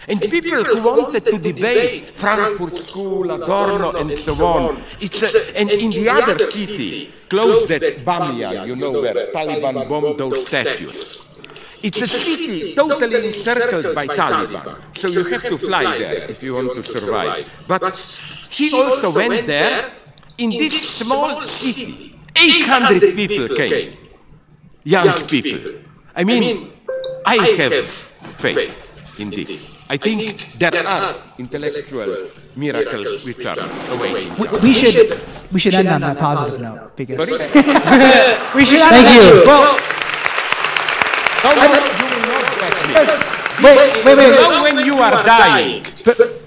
And people who wanted to debate Frankfurt School, Adorno, and so on, and in the other city, close at Bamiyan, you know, where Taliban bombed those statues. It's a city totally encircled by Taliban, so you have to fly there if you want to survive. But he also went there in this small city. 800 people came, young people. I mean, I have faith in this. I think there are intellectual miracles which are awaiting. We should end on that positive note because we should. Thank you. Well, wait. Now when you are dying,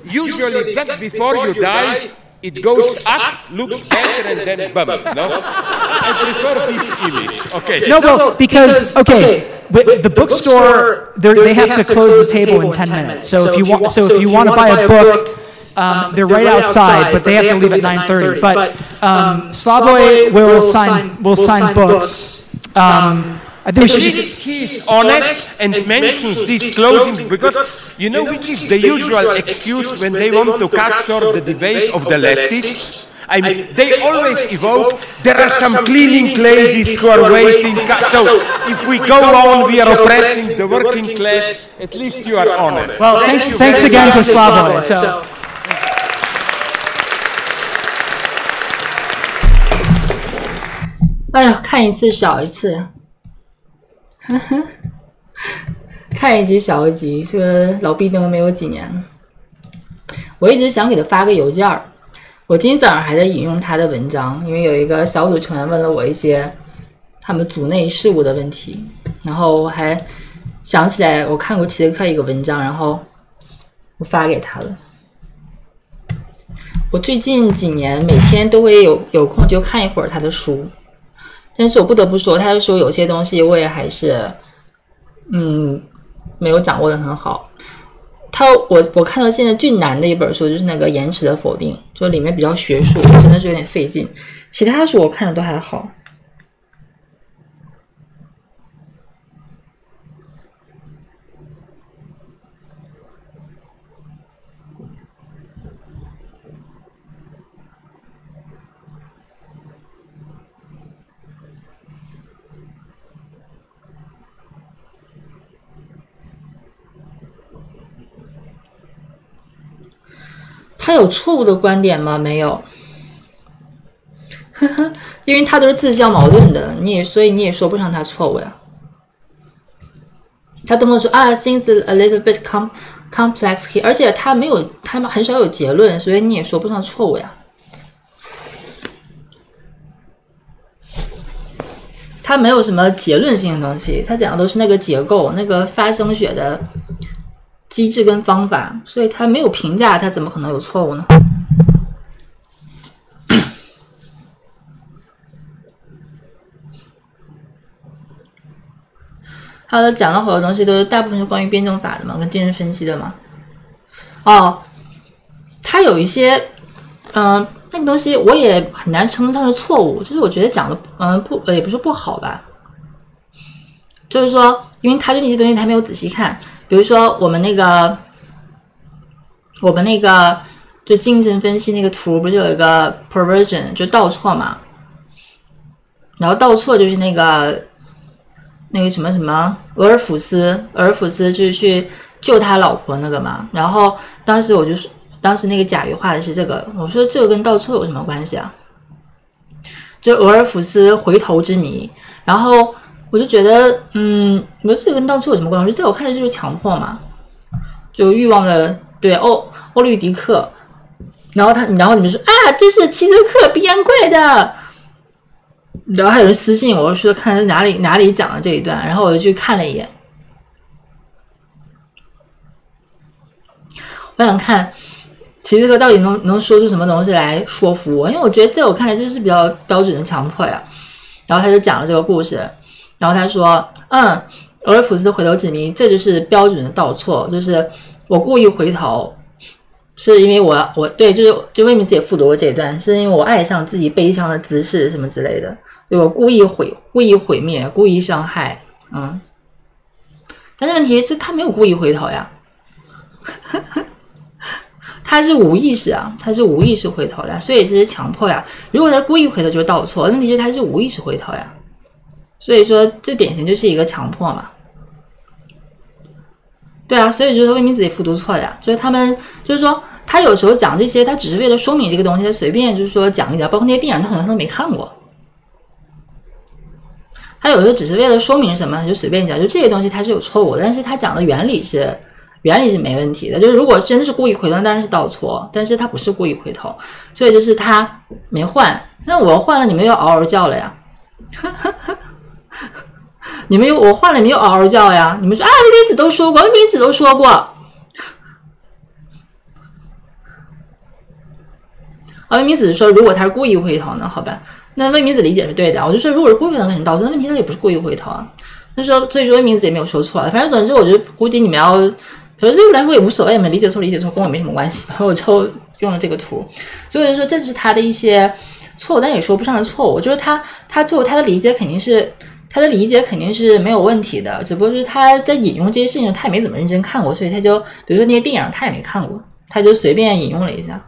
usually just before you die, it goes up, looks better, and then bum. No, I prefer this image. Okay. No, well, because the bookstore they have to close the table in 10 minutes. So if you want to buy a book, they're right outside, but they have to leave at 9:30. But Slavoj will sign books. I think we should just. He's honest and mentions these closings because you know which is the usual excuse when they want to cut short the debate of the leftists. I mean, they always evoke, there are some cleaning ladies who are waiting. So if we go on, we are oppressing the working class. At least you are honest. Well, thanks again to Slavoj. So.哎呦，看一次少一次，看一集少一集，这个老壁灯没有几年了。我一直想给他发个邮件儿。我今天早上还在引用他的文章，因为有一个小组成员问了我一些他们组内事务的问题，然后我还想起来我看过齐泽克一个文章，然后我发给他了。我最近几年每天都会有空就看一会儿他的书，但是我不得不说，他的书有些东西我也还是没有掌握的很好。我看到现在最难的一本书就是那个《延迟的否定》，就里面比较学术，真的是有点费劲。其他书我看着都还好。他有错误的观点吗？没有，因为他都是自相矛盾的，所以你也说不上他错误呀。他动不动说things a little bit complex here， 而且他很少有结论，所以你也说不上错误呀。他没有什么结论性的东西，他讲的都是那个结构、那个发生学的机制跟方法，所以他没有评价，他怎么可能有错误呢？好的，讲了好多东西，都是大部分是关于辩证法的嘛，跟精神分析的嘛。他有一些那个东西我也很难称得上是错误，就是我觉得讲的也不是不好吧，就是说，因为他对那些东西他没有仔细看。比如说我们那个就精神分析那个图不是有一个 perversion 就倒错嘛，然后倒错就是那个什么俄尔甫斯就是去救他老婆那个嘛，然后当时那个甲鱼画的是这个，我说这个跟倒错有什么关系啊？就俄尔甫斯回头之谜，然后我就觉得，我说这跟倒错有什么关系？在我看来就是强迫嘛，就欲望的对欧律狄克，然后你们说这是齐泽克编怪的，然后还有人私信我说看哪里讲的这一段，然后我就去看了一眼，我想看齐泽克到底能说出什么东西来说服我，因为我觉得在我看来这是比较标准的强迫呀。然后他就讲了这个故事。然后他说，俄尔甫斯的回头之谜，这就是标准的倒错，就是我故意回头，是因为我对，就魏明子也复读过这一段，是因为我爱上自己悲伤的姿势什么之类的，对我故意毁灭，故意伤害，但是问题是他没有故意回头呀，他是无意识啊，他是无意识回头的，所以这是强迫呀。如果他是故意回头，就是倒错。问题是他是无意识回头呀，所以说这典型就是一个强迫嘛。对啊，所以就是魏明子也复读错了呀。就是他们就是说，他有时候讲这些，他只是为了说明这个东西，他随便就是说讲一讲，包括那些电影，他可能都没看过。他有时候只是为了说明什么，他就随便讲，就这些东西他是有错误的，但是他讲的原理是没问题的。就是如果真的是故意回头，当然是倒错，但是他不是故意回头，所以就是他没换。那我换了，你们又嗷嗷叫了呀。我换了，你们又嗷嗷叫呀。你们说啊，魏明子都说过，魏明子都说过。魏明子说，如果他是故意回头呢？好吧，那魏明子理解是对的。我就说，如果是故意回头，肯定倒错。那问题他也不是故意回头啊。那说，所以说魏明子也没有说错。反正总之，我就估计你们要，反正对我来说也无所谓，你们理解错跟我没什么关系。我就用了这个图，所以我就说这是他的一些错误，但也说不上是错误。就是他错误，他的理解肯定是没有问题的，只不过是他在引用这些事情，他也没怎么认真看过，所以他就比如说那些电影他也没看过，他就随便引用了一下。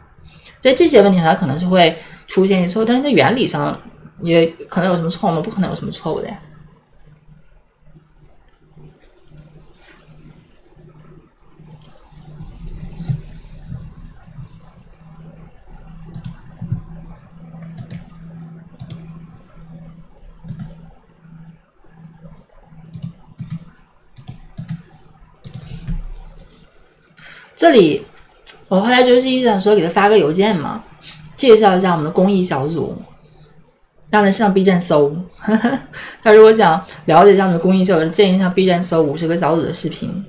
在这些问题上，他可能是会出现一些错误，但是在原理上也可能有什么错误吗？不可能有什么错误的呀。这里我后来就是一直想说给他发个邮件嘛，介绍一下我们的公益小组，让他上 B 站搜。他如果想了解一下我们的公益小组，建议上 B 站搜50个小组的视频，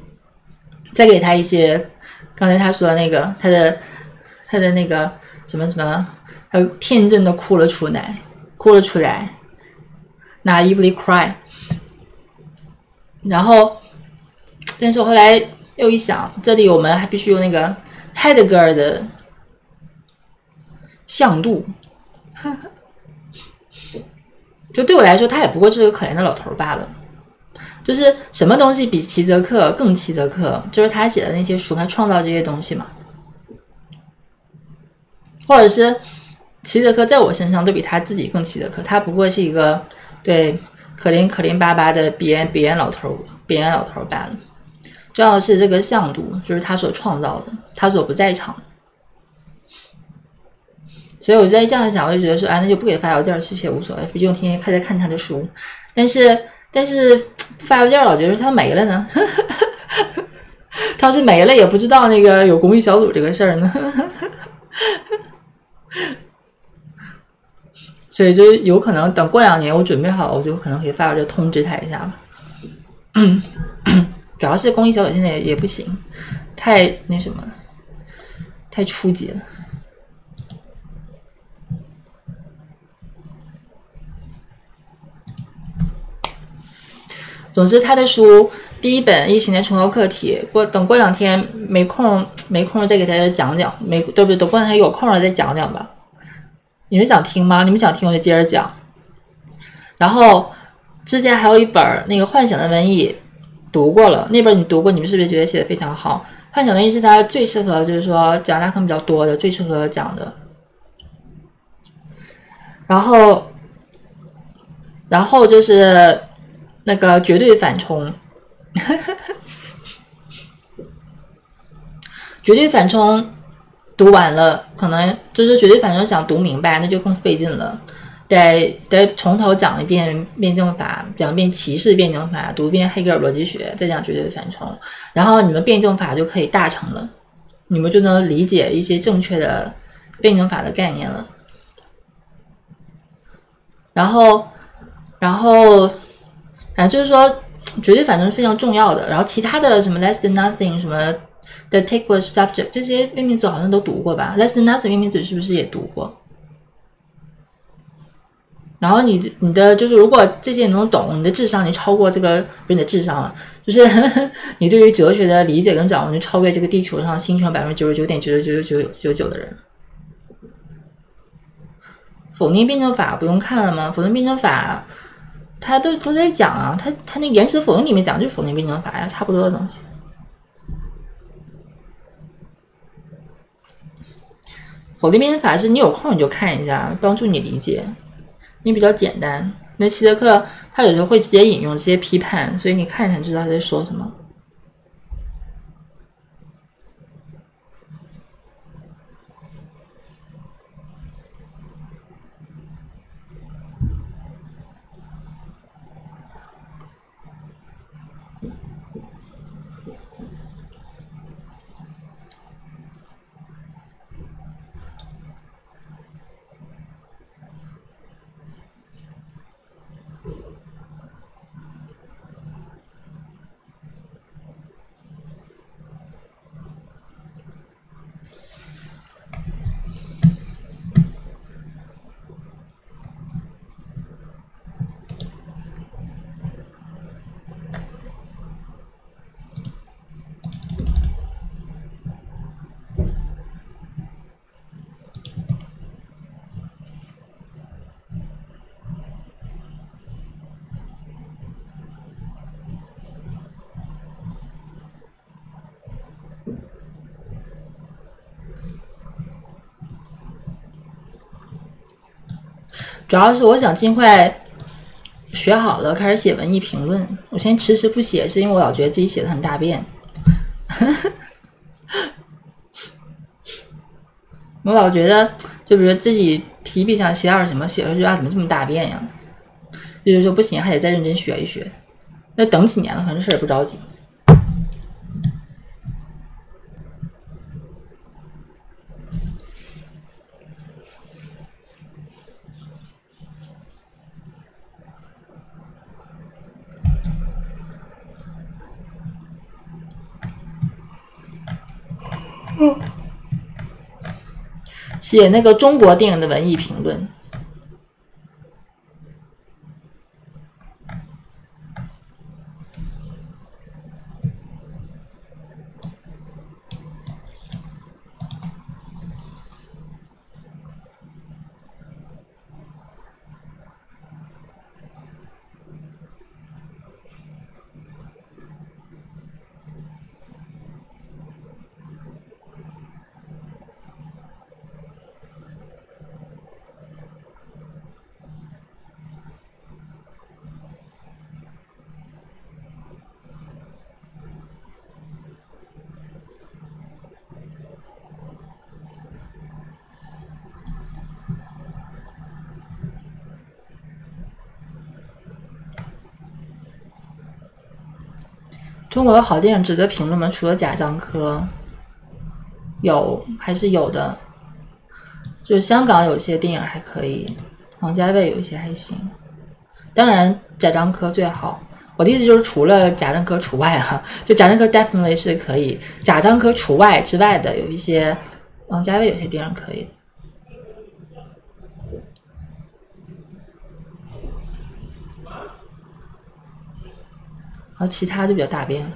再给他一些刚才他说的那个他的那个什么，他天真的哭了出来 ，naively cry。然后，但是我后来又一想，这里我们还必须用那个 Heidegger 的向度，就对我来说，他也不过是个可怜的老头罢了。就是什么东西比齐泽克更齐泽克？就是他写的那些书，他创造这些东西嘛。或者是齐泽克在我身上都比他自己更齐泽克，他不过是一个对可怜巴巴的鼻炎老头罢了。重要的是这个向度，就是他所创造的，他所不在场。所以我在这样想，我就觉得说，那就不给发邮件，其实也无所谓，毕竟天天在看他的书。但是发邮件老觉得他没了呢，他是没了也不知道那个有公益小组这个事儿呢。所以就有可能等过2年我准备好了，我就可能可以发邮件通知他一下吧。主要是公益小组现在也不行，太那什么了，太初级了。总之，他的书第一本意识形态重构课题，等过2天没空再给大家讲讲，对不对？等过2天有空了再讲讲吧。你们想听吗？你们想听我就接着讲。然后之前还有一本那个幻想的瘟疫。读过了，那本你读过，你们是不是觉得写的非常好？幻想瘟疫是他最适合，就是说讲拉康比较多的，最适合讲的。然后就是那个绝对反冲，绝对反冲读完了，可能就是绝对反冲想读明白，那就更费劲了。得从头讲一遍辩证法，讲一遍歧视辩证法，读一遍黑格尔逻辑学，再讲绝对反冲，然后你们辩证法就可以大成了，你们就能理解一些正确的辩证法的概念了。然后就是说绝对反冲是非常重要的。然后其他的什么 less than nothing 什么 the ticklish subject 这些魏明子好像都读过吧 ？less than nothing 魏明子是不是也读过？然后你的就是如果这些你能懂，你的智商你超过这个不是你的智商了，就是你对于哲学的理解跟掌握就超越这个地球上星球99.99999的人。否定辩证法不用看了吗？否定辩证法他都在讲啊，他那原始否定里面讲就是否定辩证法呀，差不多的东西。否定辩证法是你有空你就看一下，帮助你理解，因为比较简单。那希特克他有时候会直接引用这些批判，所以你看一下就知道他在说什么。主要是我想尽快学好了，开始写文艺评论。我现在迟迟不写，是因为我老觉得自己写的很大便。我老觉得，就比如自己提笔想写点什么，写出去啊，怎么这么大便呀？就是说不行，还得再认真学一学。那等几年了，反正事儿也不着急。写那个中国电影的文艺评论。中国有好电影值得评论吗？除了贾樟柯，有还是有的。就是香港有些电影还可以，王家卫有一些还行。当然贾樟柯最好。我的意思就是除了贾樟柯除外啊，就贾樟柯 definitely 是可以，贾樟柯除外之外的有一些王家卫有些电影可以的。然后其他就比较大便了。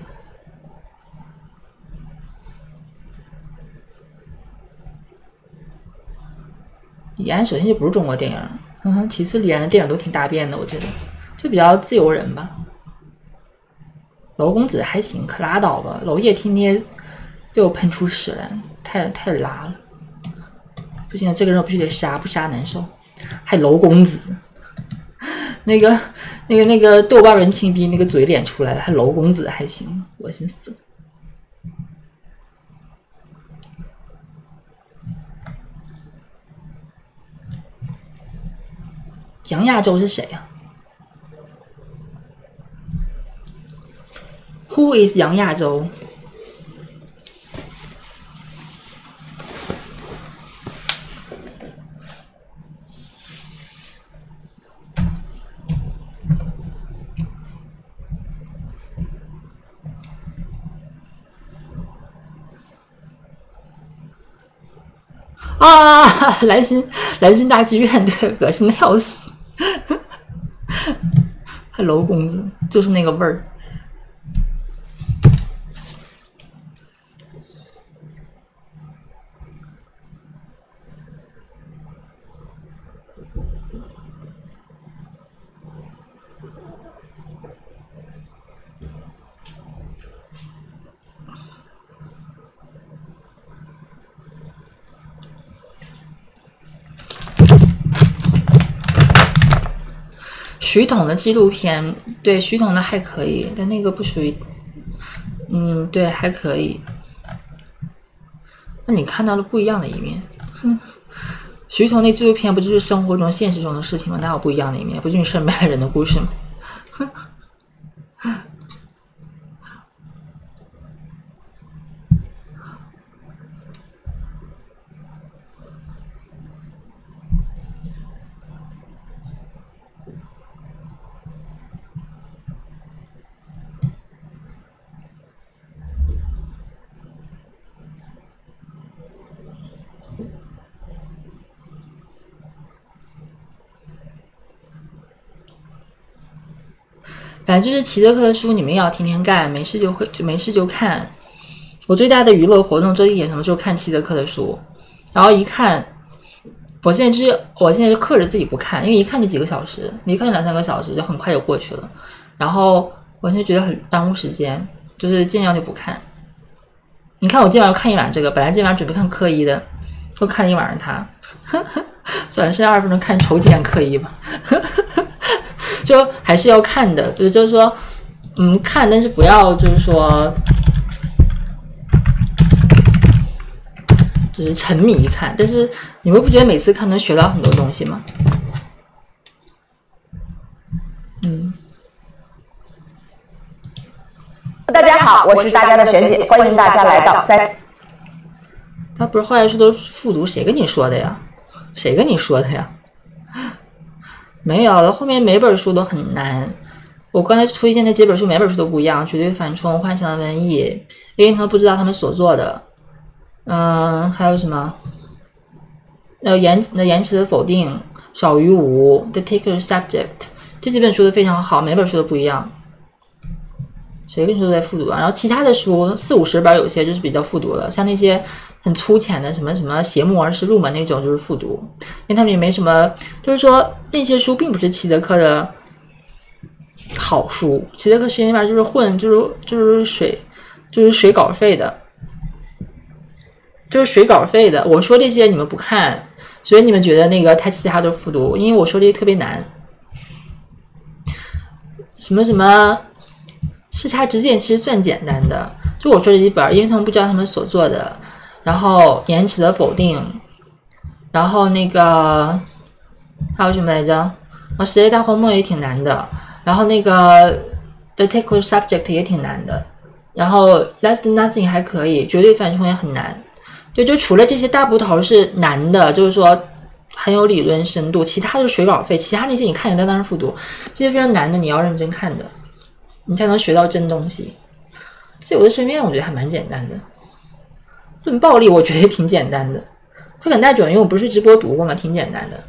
李安首先就不是中国电影，其次李安的电影都挺大便的，我觉得就比较自由人吧。娄公子还行，可拉倒吧，娄烨天天被我喷出屎来，太拉了，不行，这个人我必须得杀，不杀难受。还娄公子。那个豆瓣文青逼那个嘴脸出来了，还娄公子还行，恶心死了。杨亚洲是谁啊 ？Who is 杨亚洲？啊！蓝心大剧院，对，恶心的要死。还娄公子，就是那个味儿。徐统的纪录片，对徐统的还可以，但那个不属于，对，还可以。那你看到了不一样的一面。徐统那纪录片不就是生活中、现实中的事情吗？哪有不一样的一面？不就是身边人的故事吗？反正就是齐泽克的书，你们也要天天干，没事就看。我最大的娱乐活动坐地铁什么，就是看齐泽克的书，然后一看，我现在就克制自己不看，因为一看就几个小时，一看就2-3个小时，就很快就过去了。然后我现在觉得很耽误时间，就是尽量就不看。你看我今晚要看一晚上这个，本来今晚准备看科一的，都看了一晚上它，算是20分钟看筹几件科一吧。就还是要看的，就是说，看，但是不要就是说，就是沉迷看。但是你们不觉得每次看能学到很多东西吗？大家好，我是大家的璇姐，欢迎大家来到他不是后来说都复读，谁跟你说的呀？谁跟你说的呀？没有，后面每本书都很难。我刚才推荐的几本书，每本书都不一样，绝对反冲、幻想的文艺，因为他们不知道他们所做的。还有什么？延迟的否定、少于无、The Taker Subject， 这几本书都非常好，每本书都不一样。谁跟你说都在复读啊？然后其他的书40-50本，有些就是比较复读了，像那些很粗浅的什么什么邪木而是入门那种就是复读，因为他们也没什么，就是说那些书并不是齐泽克的好书，齐泽克实际上就是混，就是水稿费的，就是水稿费的。我说这些你们不看，所以你们觉得那个他其他都是复读，因为我说这些特别难，什么什么视差直线其实算简单的，就我说这几本，因为他们不知道他们所做的。然后延迟的否定，然后那个还有什么来着？世界大荒漠也挺难的，然后那个 The Taker Subject 也挺难的，然后 Less Than Nothing 还可以，绝对反冲也很难。对，就除了这些大部头是难的，就是说很有理论深度，其他的是水稿费，其他那些你看也当然是复读，这些非常难的你要认真看的，你才能学到真东西。自由的身边我觉得还蛮简单的。论暴力我觉得也挺简单的，快感大卷因为我不是直播读过嘛，挺简单的。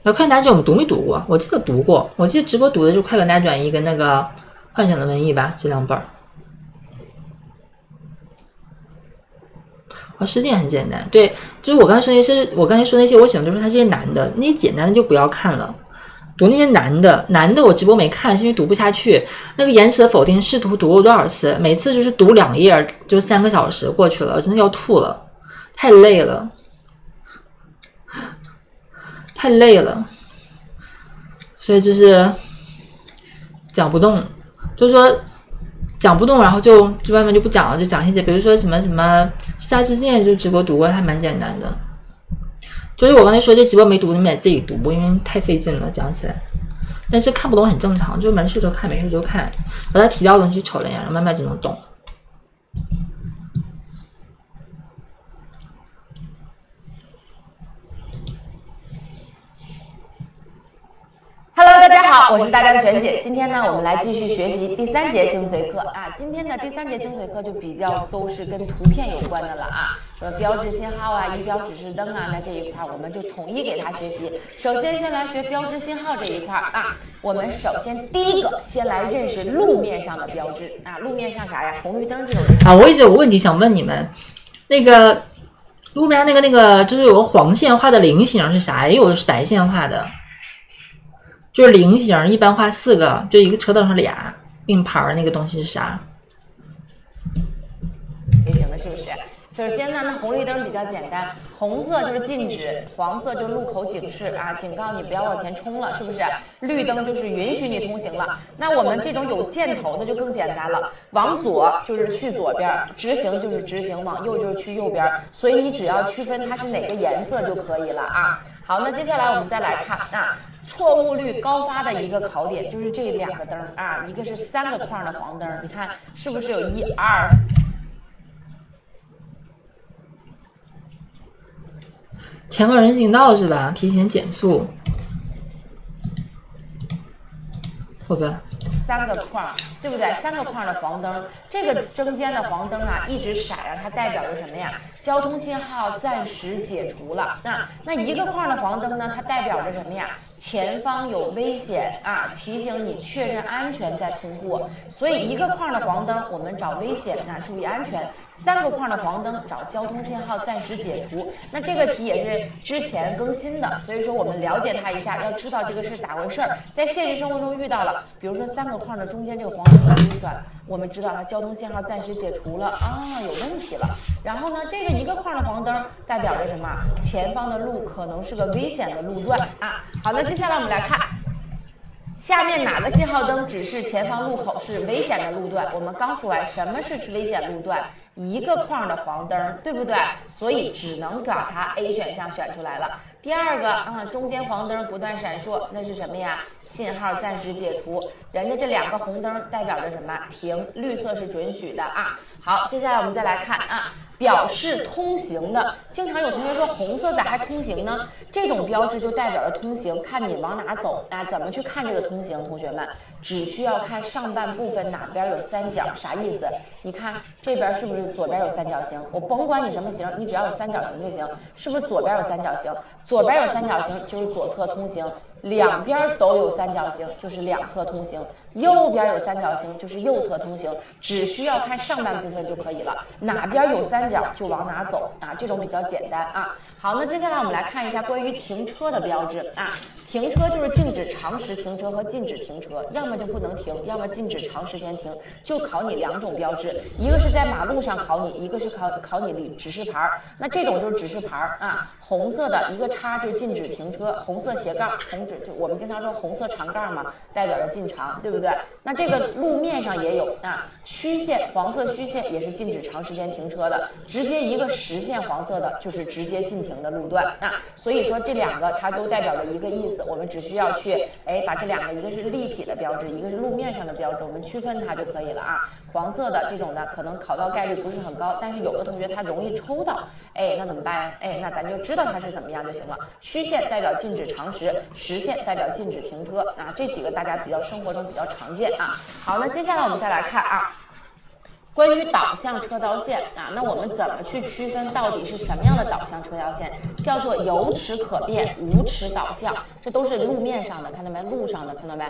快感大卷我们读没读过？我记得读过，我记得直播读的是快感大卷一跟那个幻想的文艺吧，这2本。实践很简单，对，就是我刚才说那些，我喜欢都是它这些难的，那些简单的就不要看了。读那些难的我直播没看，是因为读不下去。那个延迟的否定试图读过多少次，每次就是读2页就3个小时过去了，我真的要吐了，太累了，太累了。所以就是讲不动，就是说讲不动，然后就外面就不讲了，就讲一些，比如说什么视差之线，就直播读过，还蛮简单的。就是我刚才说这直播没读，你们得自己读，因为太费劲了讲起来。但是看不懂很正常，就没事就看，没事就看，把他提到的东西瞅了一眼，然后慢慢就能懂。Hello， 大家好，我是大家的璇姐。今天呢，我们来继续学习第3节精髓课啊。今天的第3节精髓课就比较都是跟图片有关的了啊，什么标志信号啊、仪表指示灯啊，那这一块我们就统一给它学习。首先，先来学标志信号这一块啊。我们首先第一个先来认识路面上的标志啊。路面上啥呀？红绿灯这种啊。我一直有个问题想问你们，那个路面上那个就是有个黄线画的菱形是啥呀？也有的是白线画的。就是菱形，一般画4个，就一个车灯上俩并排那个东西是啥？菱形的是不是？首先呢，那红绿灯比较简单，红色就是禁止，黄色就是路口警示啊，警告你不要往前冲了，是不是？绿灯就是允许你通行了。那我们这种有箭头的就更简单了，往左就是去左边，直行就是直行，往右就是去右边，所以你只要区分它是哪个颜色就可以了啊。好，那接下来我们再来看啊。错误率高发的一个考点就是这2个灯啊，一个是3个框的黄灯，你看是不是有1、2？前方人行道是吧？提前减速，会不会？3个框，对不对？3个框的黄灯，这个中间的黄灯啊一直闪啊，它代表着什么呀？交通信号暂时解除了。那1个框的黄灯呢，它代表着什么呀？前方有危险啊，提醒你确认安全再通过。所以1个框的黄灯我们找危险啊，注意安全；3个框的黄灯找交通信号暂时解除。那这个题也是之前更新的，所以说我们了解它一下，要知道这个是咋回事儿。在现实生活中遇到了，比如说3个框的中间这个黄灯一直转，我们知道它交通信号暂时解除了啊，有问题了。然后呢，这个1个框的黄灯代表着什么？前方的路可能是个危险的路段啊。好的，接下来我们来看，下面哪个信号灯指示前方路口是危险的路段？我们刚说完什么是危险路段，1个框的黄灯，对不对？所以只能把它 A 选项选出来了。第2个中间黄灯不断闪烁，那是什么呀？信号暂时解除。人家这2个红灯代表着什么？停，绿色是准许的啊。好，接下来我们再来看啊，表示通行的。经常有同学说红色咋还通行呢？这种标志就代表着通行，看你往哪走啊。怎么去看这个通行？同学们只需要看上半部分哪边有3角，啥意思？你看这边是不是左边有3角形？我甭管你什么形，你只要有3角形就行。是不是左边有3角形？左边有3角形就是左侧通行。两边都有3角形，就是两侧通行；右边有3角形，就是右侧通行。只需要看上半部分就可以了，哪边有3角就往哪走啊，这种比较简单啊。好，那接下来我们来看一下关于停车的标志啊。停车就是禁止长时停车和禁止停车，要么就不能停，要么禁止长时间停，就考你2种标志，一个是在马路上考你，一个是考你指示牌。那这种就是指示牌啊，红色的一个叉就是禁止停车，红色斜杠，就我们经常说红色长杠嘛，代表着进长，对不对？那这个路面上也有啊，虚线，黄色虚线也是禁止长时间停车的，直接一个实线黄色的就是直接禁停的路段啊。所以说这2个它都代表着一个意思，我们只需要去把这2个，一个是立体的标志，一个是路面上的标志，我们区分它就可以了啊。黄色的这种的可能考到概率不是很高，但是有的同学他容易抽到，那怎么办？那咱就知道它是怎么样就行了。虚线代表禁止长时，实线代表禁止停车啊，这几个大家比较生活中比较常见啊。好，那接下来我们再来看啊。关于导向车道线啊，那我们怎么去区分到底是什么样的导向车道线？叫做有齿可变，无齿导向，这都是路面上的，看到没？路上的看到没？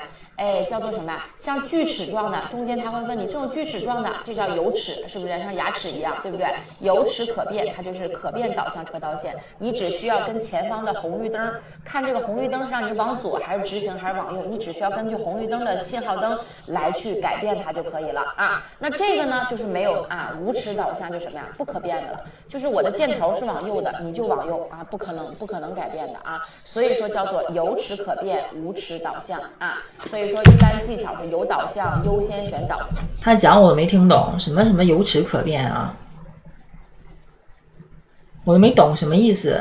叫做什么呀？像锯齿状的，中间他会问你这种锯齿状的，这叫有齿，是不是像牙齿一样，对不对？有齿可变，它就是可变导向车道线，你只需要跟前方的红绿灯，看这个红绿灯是让你往左还是直行还是往右，你只需要根据红绿灯的信号灯来去改变它就可以了啊。那这个呢？就是没有啊，无齿导向就什么呀？不可变的了，就是我的箭头是往右的，你就往右啊，不可能改变的啊。所以说叫做有齿可变，无齿导向啊。所以说一般技巧是有导向优先选导。他讲我都没听懂，什么有齿可变啊？我都没懂什么意思。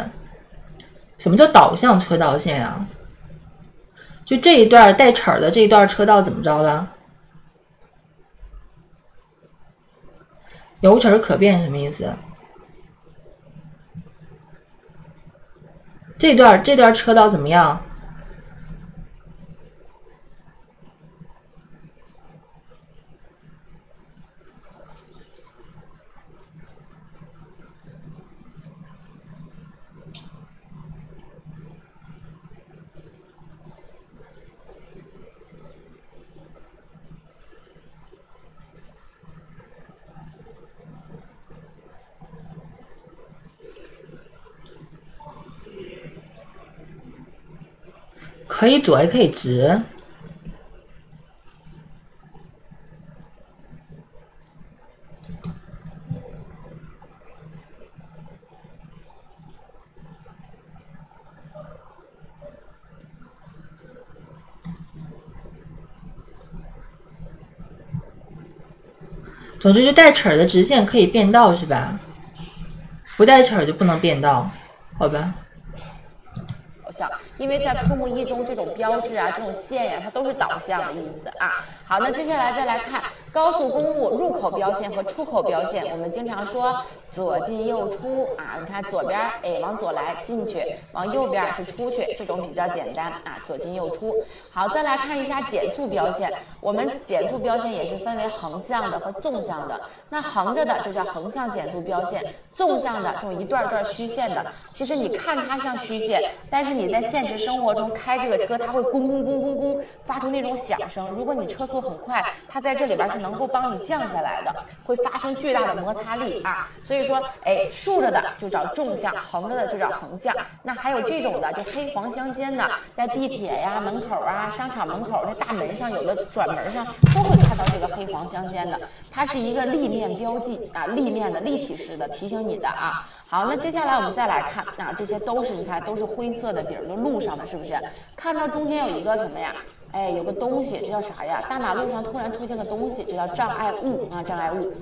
什么叫导向车道线啊？就这一段带齿的这一段车道怎么着了？有齿可变什么意思？这段车道怎么样？可以左也可以直。总之就带齿儿的直线可以变道是吧？不带齿儿就不能变道，好吧？因为在科目1中，这种标志啊、这种线呀、它都是导向的意思啊。好，那接下来再来看高速公路入口标线和出口标线。我们经常说左进右出啊，你看左边往左来进去，往右边是出去，这种比较简单啊，左进右出。好，再来看一下减速标线。我们减速标线也是分为横向的和纵向的。那横着的就叫横向减速标线，纵向的这种一段段虚线的，其实你看它像虚线，但是你在现实生活中开这个车，它会咣咣咣咣咣发出那种响声。如果你车速很快，它在这里边是能够帮你降下来的，会发生巨大的摩擦力啊。所以说，竖着的就叫纵向，横着的就叫横向。那还有这种的，就黑黄相间的，在地铁呀、门口啊、商场门口那大门上，有的转门上都会看到这个黑黄相间的，它是一个立面标记啊，立面的立体式的提醒你的啊。好，那接下来我们再来看啊，这些都是你看都是灰色的底儿，都路上的，是不是？看到中间有一个什么呀？有个东西，这叫啥呀？大马路上突然出现个东西，这叫障碍物啊，障碍物。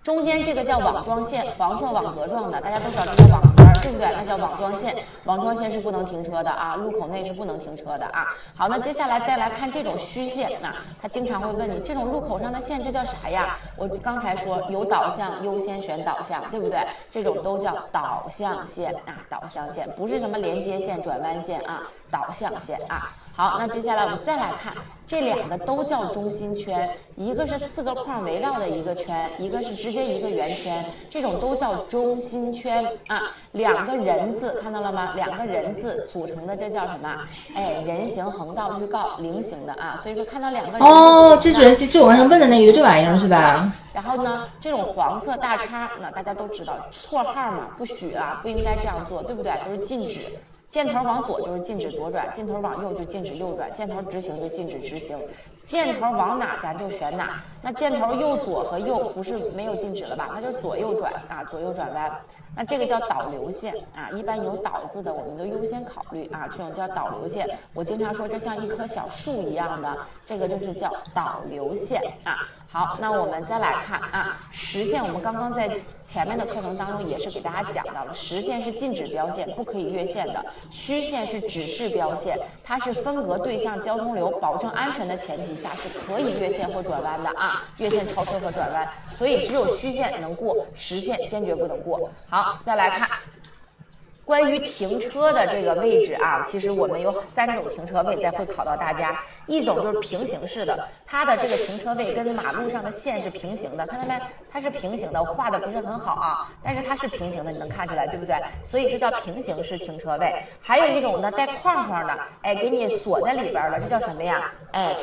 中间这个叫网状线，黄色网格状的，大家都知道这叫网格，对不对？那叫网状线，网状线是不能停车的啊，路口内是不能停车的啊。好，那接下来再来看这种虚线，那他经常会问你，这种路口上的线这叫啥呀？我刚才说有导向优先选导向，对不对？这种都叫导向线啊，导向线不是什么连接线、转弯线啊，导向线啊。好，那接下来我们再来看这两个都叫中心圈，一个是4个框围绕的一个圈，一个是直接一个圆圈，这种都叫中心圈啊。两个人字看到了吗？两个人字组成的这叫什么？人行横道预告菱形的啊。所以说看到两个人哦，这就我刚才问的那个就这玩意儿是吧？然后呢，这种黄色大叉，那大家都知道绰号嘛，不许啊，不应该这样做，对不对？都是禁止。箭头往左就是禁止左转，箭头往右就禁止右转，箭头直行就禁止直行，箭头往哪咱就选哪。那箭头右左和右不是没有禁止了吧？那就左右转啊，左右转弯。那这个叫导流线啊，一般有导字的我们都优先考虑啊，这种叫导流线。我经常说这像一棵小树一样的，这个就是叫导流线啊。好，那我们再来看啊，实线我们刚刚在前面的课程当中也是给大家讲到了，实线是禁止标线，不可以越线的；虚线是指示标线，它是分隔对向交通流，保证安全的前提下是可以越线或转弯的啊，越线超车和转弯，所以只有虚线能过，实线坚决不能过。好，再来看。关于停车的这个位置啊，其实我们有3种停车位在会考到大家，一种就是平行式的，它的这个停车位跟马路上的线是平行的，看到没？它是平行的，我画的不是很好啊，但是它是平行的，你能看出来对不对？所以这叫平行式停车位。还有一种呢，带框框的，给你锁在里边了，这叫什么呀？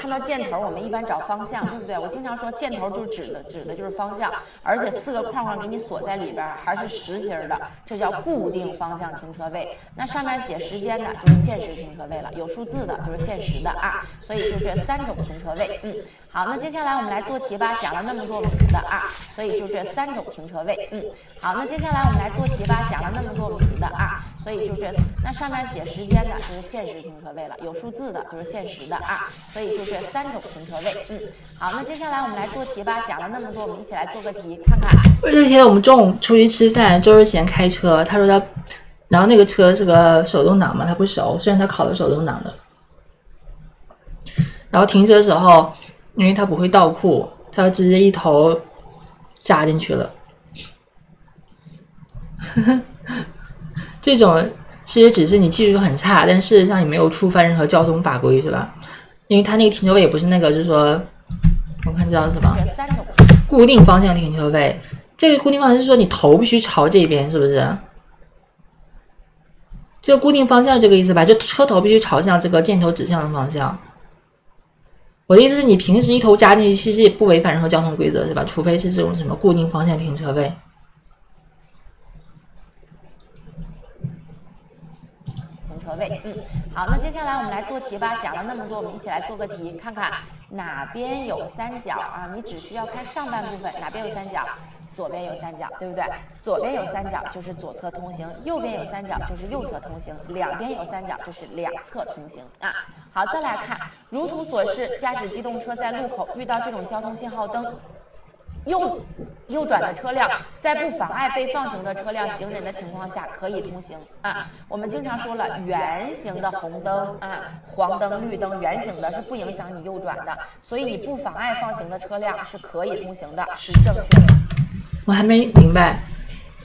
看到箭头我们一般找方向，对不对？我经常说箭头就指的就是方向，而且4个框框给你锁在里边，还是实心的，这叫固定方向停车位。那上面写时间的就是限时停车位了，有数字的就是限时的啊。所以就这3种停车位。好，那接下来我们来做题吧，讲了那么多名词的啊，所以就这3种停车位。好，那接下来我们来做题吧，讲了那么多名词的啊，所以就这，那上面写时间的就是限时停车位了，有数字的就是限时的啊，所以就这3种停车位。好，那接下来我们来做题吧，讲了那么多，我们一起来做个题看看。那天我们中午出去吃饭，周日贤开车，他说他，然后那个车是个手动挡嘛，他不熟，虽然他考了手动挡的，然后停车的时候，因为他不会倒库，他就直接一头扎进去了。这种其实只是你技术很差，但事实上你没有触犯任何交通法规，是吧？因为他那个停车位也不是那个，就是说，我看知道什么固定方向停车位。这个固定方向是说你头必须朝这边，是不是？这个固定方向这个意思吧，就车头必须朝向这个箭头指向的方向。我的意思是你平时一头扎进去，其实也不违反任何交通规则，是吧？除非是这种什么固定方向停车位。停车位，好，那接下来我们来做题吧。讲了那么多，我们一起来做个题，看看哪边有3角啊？你只需要看上半部分，哪边有3角？左边有3角，对不对？左边有3角就是左侧通行，右边有3角就是右侧通行，两边有3角就是两侧通行啊。好，再来看，如图所示，驾驶机动车在路口遇到这种交通信号灯，右转的车辆在不妨碍被放行的车辆行人的情况下可以通行啊。我们经常说了，圆形的红灯啊、黄灯、绿灯，圆形的是不影响你右转的，所以你不妨碍放行的车辆是可以通行的，是正确的。我还没明白，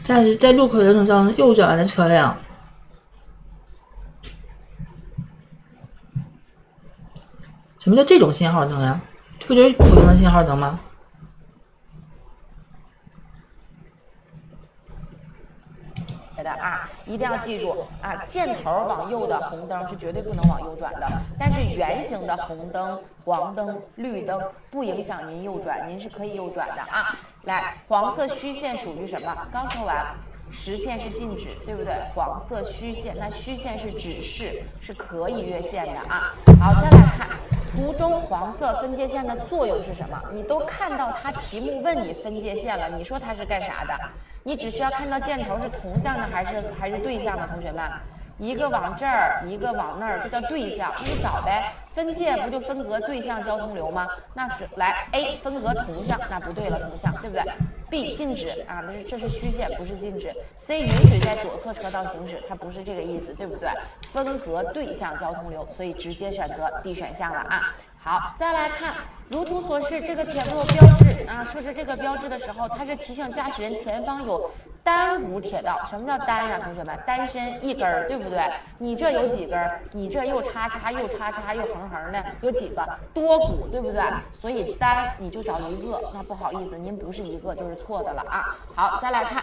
在路口流程上右转弯的车辆，什么叫这种信号灯呀？这不就是普通的信号灯吗？的啊，一定要记住啊，箭头往右的红灯是绝对不能往右转的，但是圆形的红灯、黄灯、绿灯不影响您右转，您是可以右转的啊。来，黄色虚线属于什么？刚说完，实线是禁止，对不对？黄色虚线，那虚线是指示，是可以越线的啊。好，再来看。图中黄色分界线的作用是什么？你都看到它题目问你分界线了，你说它是干啥的？你只需要看到箭头是同向的还是对向的，同学们，一个往这儿，一个往那儿，这叫对向，那就找呗。分界不就分隔对向交通流吗？那是来 A 分隔同向，那不对了，同向对不对 ？B 禁止啊，这是虚线，不是禁止。C 允许在左侧车道行驶，它不是这个意思，对不对？分隔对向交通流，所以直接选择 D 选项了啊。好，再来看，如图所示，这个铁路标志啊，设置这个标志的时候，它是提醒驾驶人前方有单股铁道。什么叫单呀，同学们？单身一根儿，对不对？你这有几根儿？你这又叉叉又叉叉又横横的，有几个？多股，对不对？所以单你就找一个，那不好意思，您不是一个就是错的了啊。好，再来看。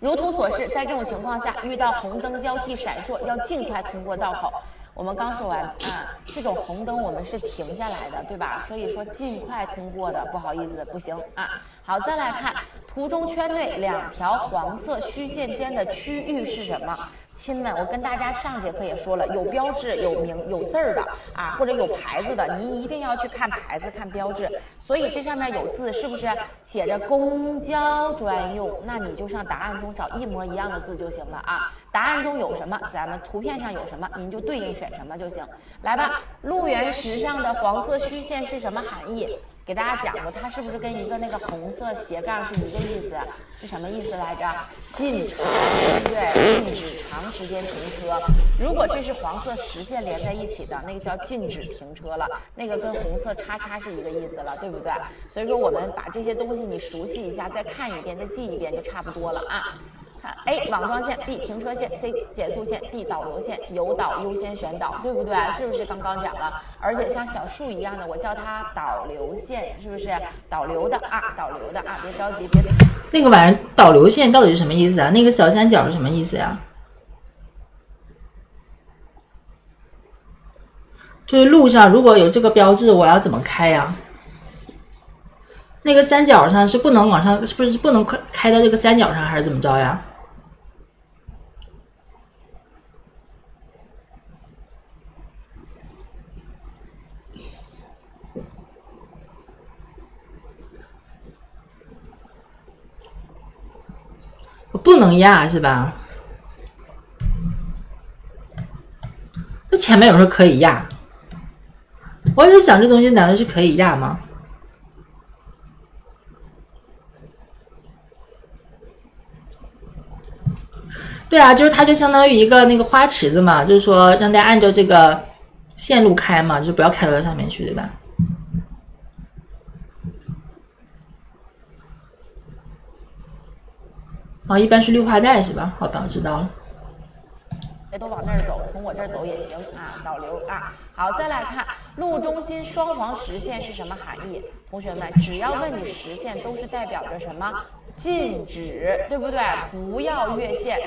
如图所示，在这种情况下，遇到红灯交替闪烁，要尽快通过道口。我们刚说完啊，这种红灯我们是停下来的，对吧？所以说尽快通过的，不好意思，不行啊。好，再来看图中圈内两条黄色虚线间的区域是什么？亲们，我跟大家上节课也说了，有标志、有字儿的啊，或者有牌子的，您一定要去看牌子、看标志。所以这上面有字，是不是写着公交专用？那你就上答案中找一模一样的字就行了啊。答案中有什么，咱们图片上有什么，您就对应选什么就行。来吧，路缘石上的黄色虚线是什么含义？给大家讲过，它是不是跟一个那个红色斜杠是一个意思？是什么意思来着？禁止，对不对？禁止长时间停车。如果这是黄色实线连在一起的，那个叫禁止停车了，那个跟红色叉叉是一个意思了，对不对？所以说我们把这些东西你熟悉一下，再看一遍，再记一遍就差不多了啊。A 网状线 ，B 停车线 ，C 减速线 ，D 导流线，有导优先选导，对不对？是不是刚刚讲了？而且像小树一样的，我叫它导流线，是不是？导流的啊，导流的啊，别着急，别。那个玩意儿导流线到底是什么意思啊？那个小三角是什么意思呀？就是路上如果有这个标志，我要怎么开呀？那个三角上是不能往上，是不是不能开到这个三角上，还是怎么着呀？我不能压是吧？那前面有时候可以压，我在想这东西难道是可以压吗？对啊，就是它就相当于一个那个花池子嘛，就是说让大家按照这个线路开嘛，就是不要开到上面去，对吧？哦，一般是绿化带是吧？好吧，我知道了。都往那儿走，从我这儿走也行啊，导流啊。好，再来看路中心双黄实线是什么含义？同学们，只要问你实线，都是代表着什么？禁止，对不对？不要越线。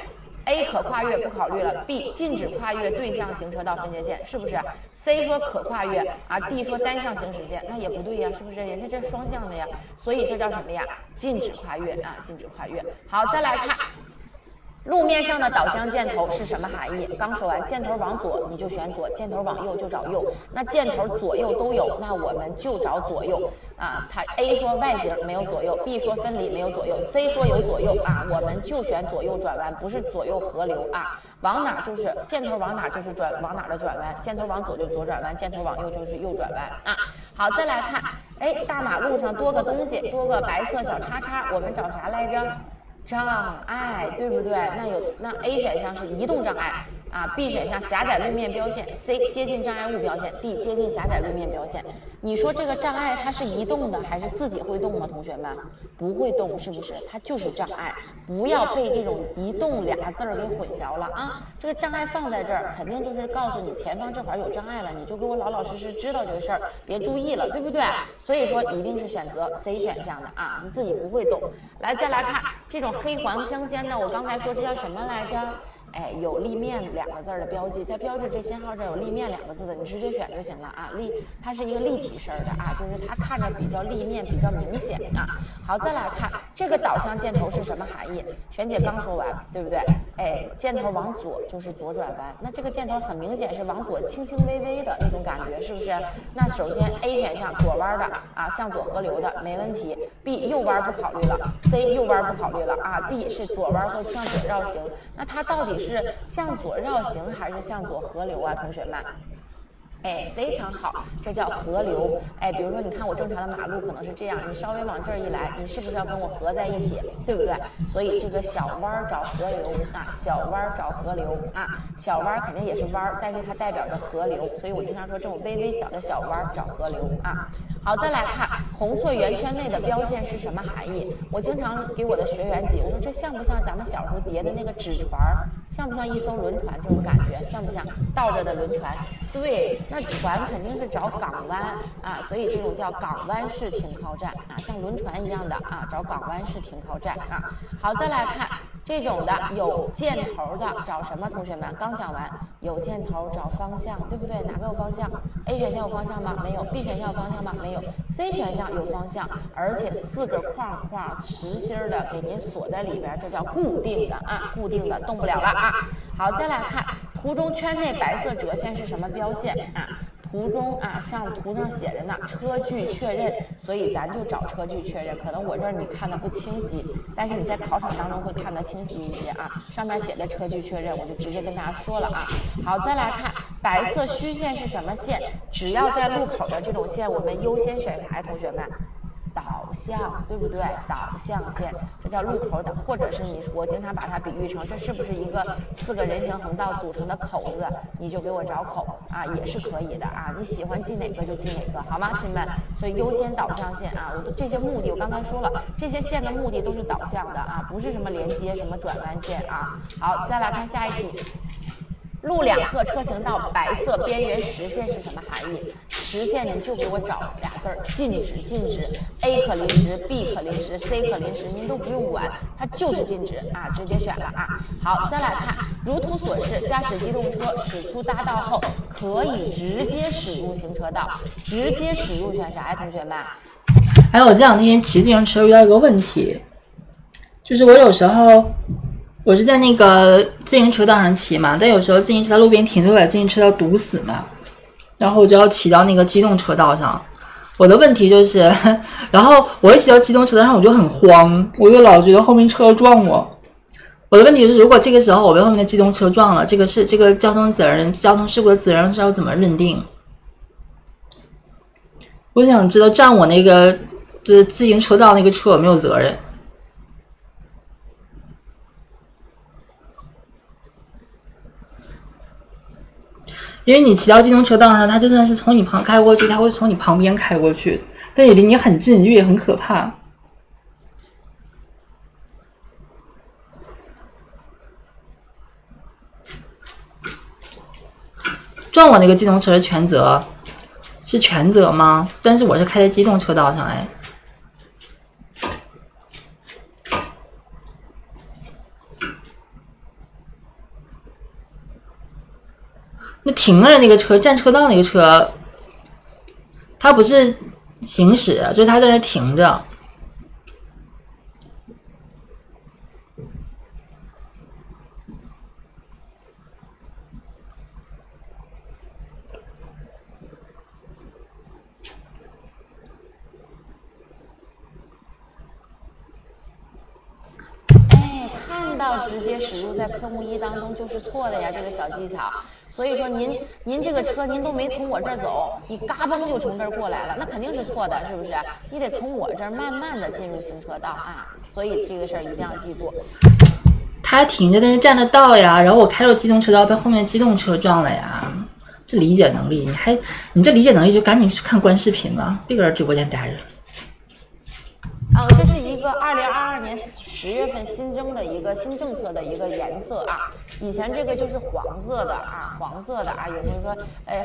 A 可跨越不考虑了 ，B 禁止跨越对向行车道分界线，是不是 ？C 说可跨越啊 ，D 说单向行驶线，那也不对呀，是不是？人家这是双向的呀，所以这叫什么呀？禁止跨越啊，禁止跨越。好，再来看。路面上的导向箭头是什么含义？刚说完，箭头往左你就选左，箭头往右就找右。那箭头左右都有，那我们就找左右啊。它 A 说外形没有左右 ，B 说分离没有左右 ，C 说有左右啊，我们就选左右转弯，不是左右合流啊。往哪就是箭头往哪就是往哪的转弯，箭头往左就是左转弯，箭头往右就是右转弯啊。好，再来看，哎，大马路上多个东西，多个白色小叉叉，我们找啥来着？障碍，对不对？那 A 选项是移动障碍啊 ，B 选项狭窄路面标线 ，C 接近障碍物标线 ，D 接近狭窄路面标线。你说这个障碍它是移动的还是自己会动吗？同学们，不会动，是不是？它就是障碍，不要被这种移动俩字儿给混淆了啊！这个障碍放在这儿，肯定就是告诉你前方这块有障碍了，你就给我老老实实知道这个事儿，别注意了，对不对？所以说一定是选择 C 选项的啊，你自己不会动。来，再来看这种黑黄相间的，我刚才说这叫什么来着？哎，有立面两个字的标记，在标志这信号这有立面两个字的，你直接选就行了啊。它是一个立体声的啊，就是它看着比较立面，比较明显啊。好，再来看这个导向箭头是什么含义？璇姐刚说完，对不对？哎，箭头往左就是左转弯，那这个箭头很明显是往左轻轻微微的那种感觉，是不是？那首先 A 选项左弯的啊，向左合流的没问题。B 右弯不考虑了 ，C 右弯不考虑了啊 ，D 是左弯或向左绕行。那它到底是向左绕行还是向左合流啊，同学们？哎，非常好，这叫合流。哎，比如说，你看我正常的马路可能是这样，你稍微往这儿一来，你是不是要跟我合在一起，对不对？所以这个小弯找合流啊，小弯找合流啊，小弯肯定也是弯，但是它代表着合流，所以我经常说这种微微小的小弯找合流啊。好，再来看红色圆圈内的标线是什么含义？我经常给我的学员解，我说这像不像咱们小时候叠的那个纸船？像不像一艘轮船这种感觉？像不像倒着的轮船？对，那船肯定是找港湾啊，所以这种叫港湾式停靠站啊，像轮船一样的啊，找港湾式停靠站啊。好，再来看这种的有箭头的找什么？同学们刚讲完，有箭头找方向，对不对？哪个有方向 ？A 选项有方向吗？没有。B 选项有方向吗？没有。C 选项有方向，而且4个框框实心的给您锁在里边，这叫固定的啊，固定的动不了了啊。好，再来看图中圈内白色折线是什么标线啊？图中啊，图上写着呢，车距确认，所以咱就找车距确认。可能我这儿你看的不清晰，但是你在考场当中会看得清晰一些啊。上面写的车距确认，我就直接跟大家说了啊。好，再来看白色虚线是什么线？只要在路口的这种线，我们优先选啥？同学们？导向，对不对？导向线，这叫路口的，或者是我经常把它比喻成，这是不是一个4个人行横道组成的口子？你就给我找口啊，也是可以的啊。你喜欢记哪个就记哪个，好吗，亲们？所以优先导向线啊，这些目的我刚才说了，这些线的目的都是导向的啊，不是什么连接、什么转弯线啊。好，再来看下一题。路两侧车行道白色边缘实线是什么含义？实线你就给我找俩字儿，禁止，禁止。A 可临时 ，B 可临时 ，C 可临时，您都不用管，它就是禁止啊，直接选了啊。好，再来看，如图所示，驾驶机动车驶出大道后，可以直接驶入行车道，直接驶入选啥呀，同学们？还有这两天骑自行车遇到一个问题，就是我有时候。我是在那个自行车道上骑嘛，但有时候自行车在路边停就会把自行车道堵死嘛，然后我就要骑到那个机动车道上。我的问题就是，然后我一骑到机动车道上我就很慌，我就老觉得后面车撞我。我的问题是，如果这个时候我被后面的机动车撞了，这个交通事故的责任是要怎么认定？我想知道占我那个就是自行车道那个车有没有责任？因为你骑到机动车道上，它就算是从你旁开过去，它会从你旁边开过去，但也离你很近，就也很可怕。撞我那个机动车是全责，是全责吗？但是我是开在机动车道上哎。那停了那个车，占车道那个车，它不是行驶，就是它在那停着。看到直接使入在科目1当中就是错的呀，这个小技巧。所以说您这个车您都没从我这儿走，你嘎嘣就从这儿过来了，那肯定是错的，是不是？你得从我这儿慢慢的进入行车道啊。所以这个事儿一定要记住。他停着，但是占着道呀，然后我开着机动车道被后面机动车撞了呀，这理解能力，你这理解能力就赶紧去看观视频吧，别搁这直播间待着。这是一个2022年10月份新增的一个新政策的一个颜色啊，以前这个就是黄色的啊，有人说，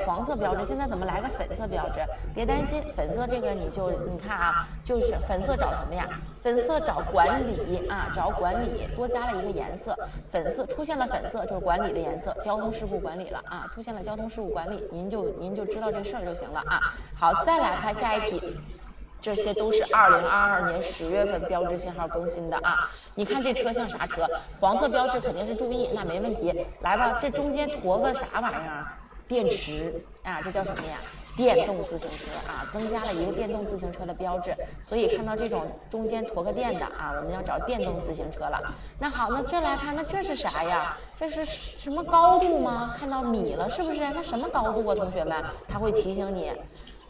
黄色标志，现在怎么来个粉色标志？别担心，粉色这个你看啊，就是粉色找什么呀？粉色找管理啊，找管理，多加了一个颜色，粉色出现了，粉色就是管理的颜色，交通事故管理了啊，出现了交通事故管理，您就知道这事儿就行了啊。好，再来看下一题。这些都是2022年10月份标志信号更新的啊！你看这车像啥车？黄色标志肯定是注意，那没问题。来吧，这中间驮个啥玩意儿？电池啊，这叫什么呀？电动自行车啊，增加了一个电动自行车的标志。所以看到这种中间驮个电的啊，我们要找电动自行车了。那好，那这来看，那这是啥呀？这是什么高度吗？看到米了是不是？那什么高度啊，同学们？它会提醒你。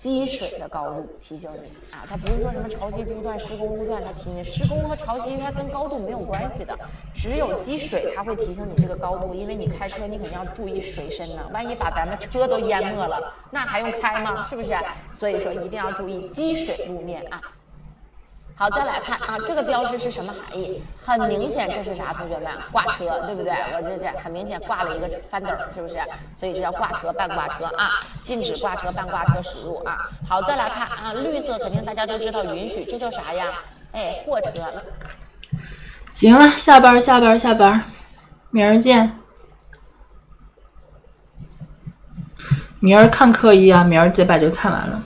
积水的高度提醒你啊，它不是说什么潮汐路段、施工路段，它提醒你施工和潮汐它跟高度没有关系的，只有积水它会提醒你这个高度，因为你开车你肯定要注意水深呢，万一把咱们车都淹没了，那还用开吗？是不是？所以说一定要注意积水路面啊。好，再来看啊，这个标志是什么含义？很明显，这是啥？同学们，挂车，对不对？我这很明显挂了一个翻斗，是不是？所以这叫挂车、半挂车啊，禁止挂车、半挂车驶入啊。好，再来看啊，绿色肯定大家都知道，允许，这叫啥呀？货车。行了，下班，明儿见。明儿看课1啊，明儿这把就看完了。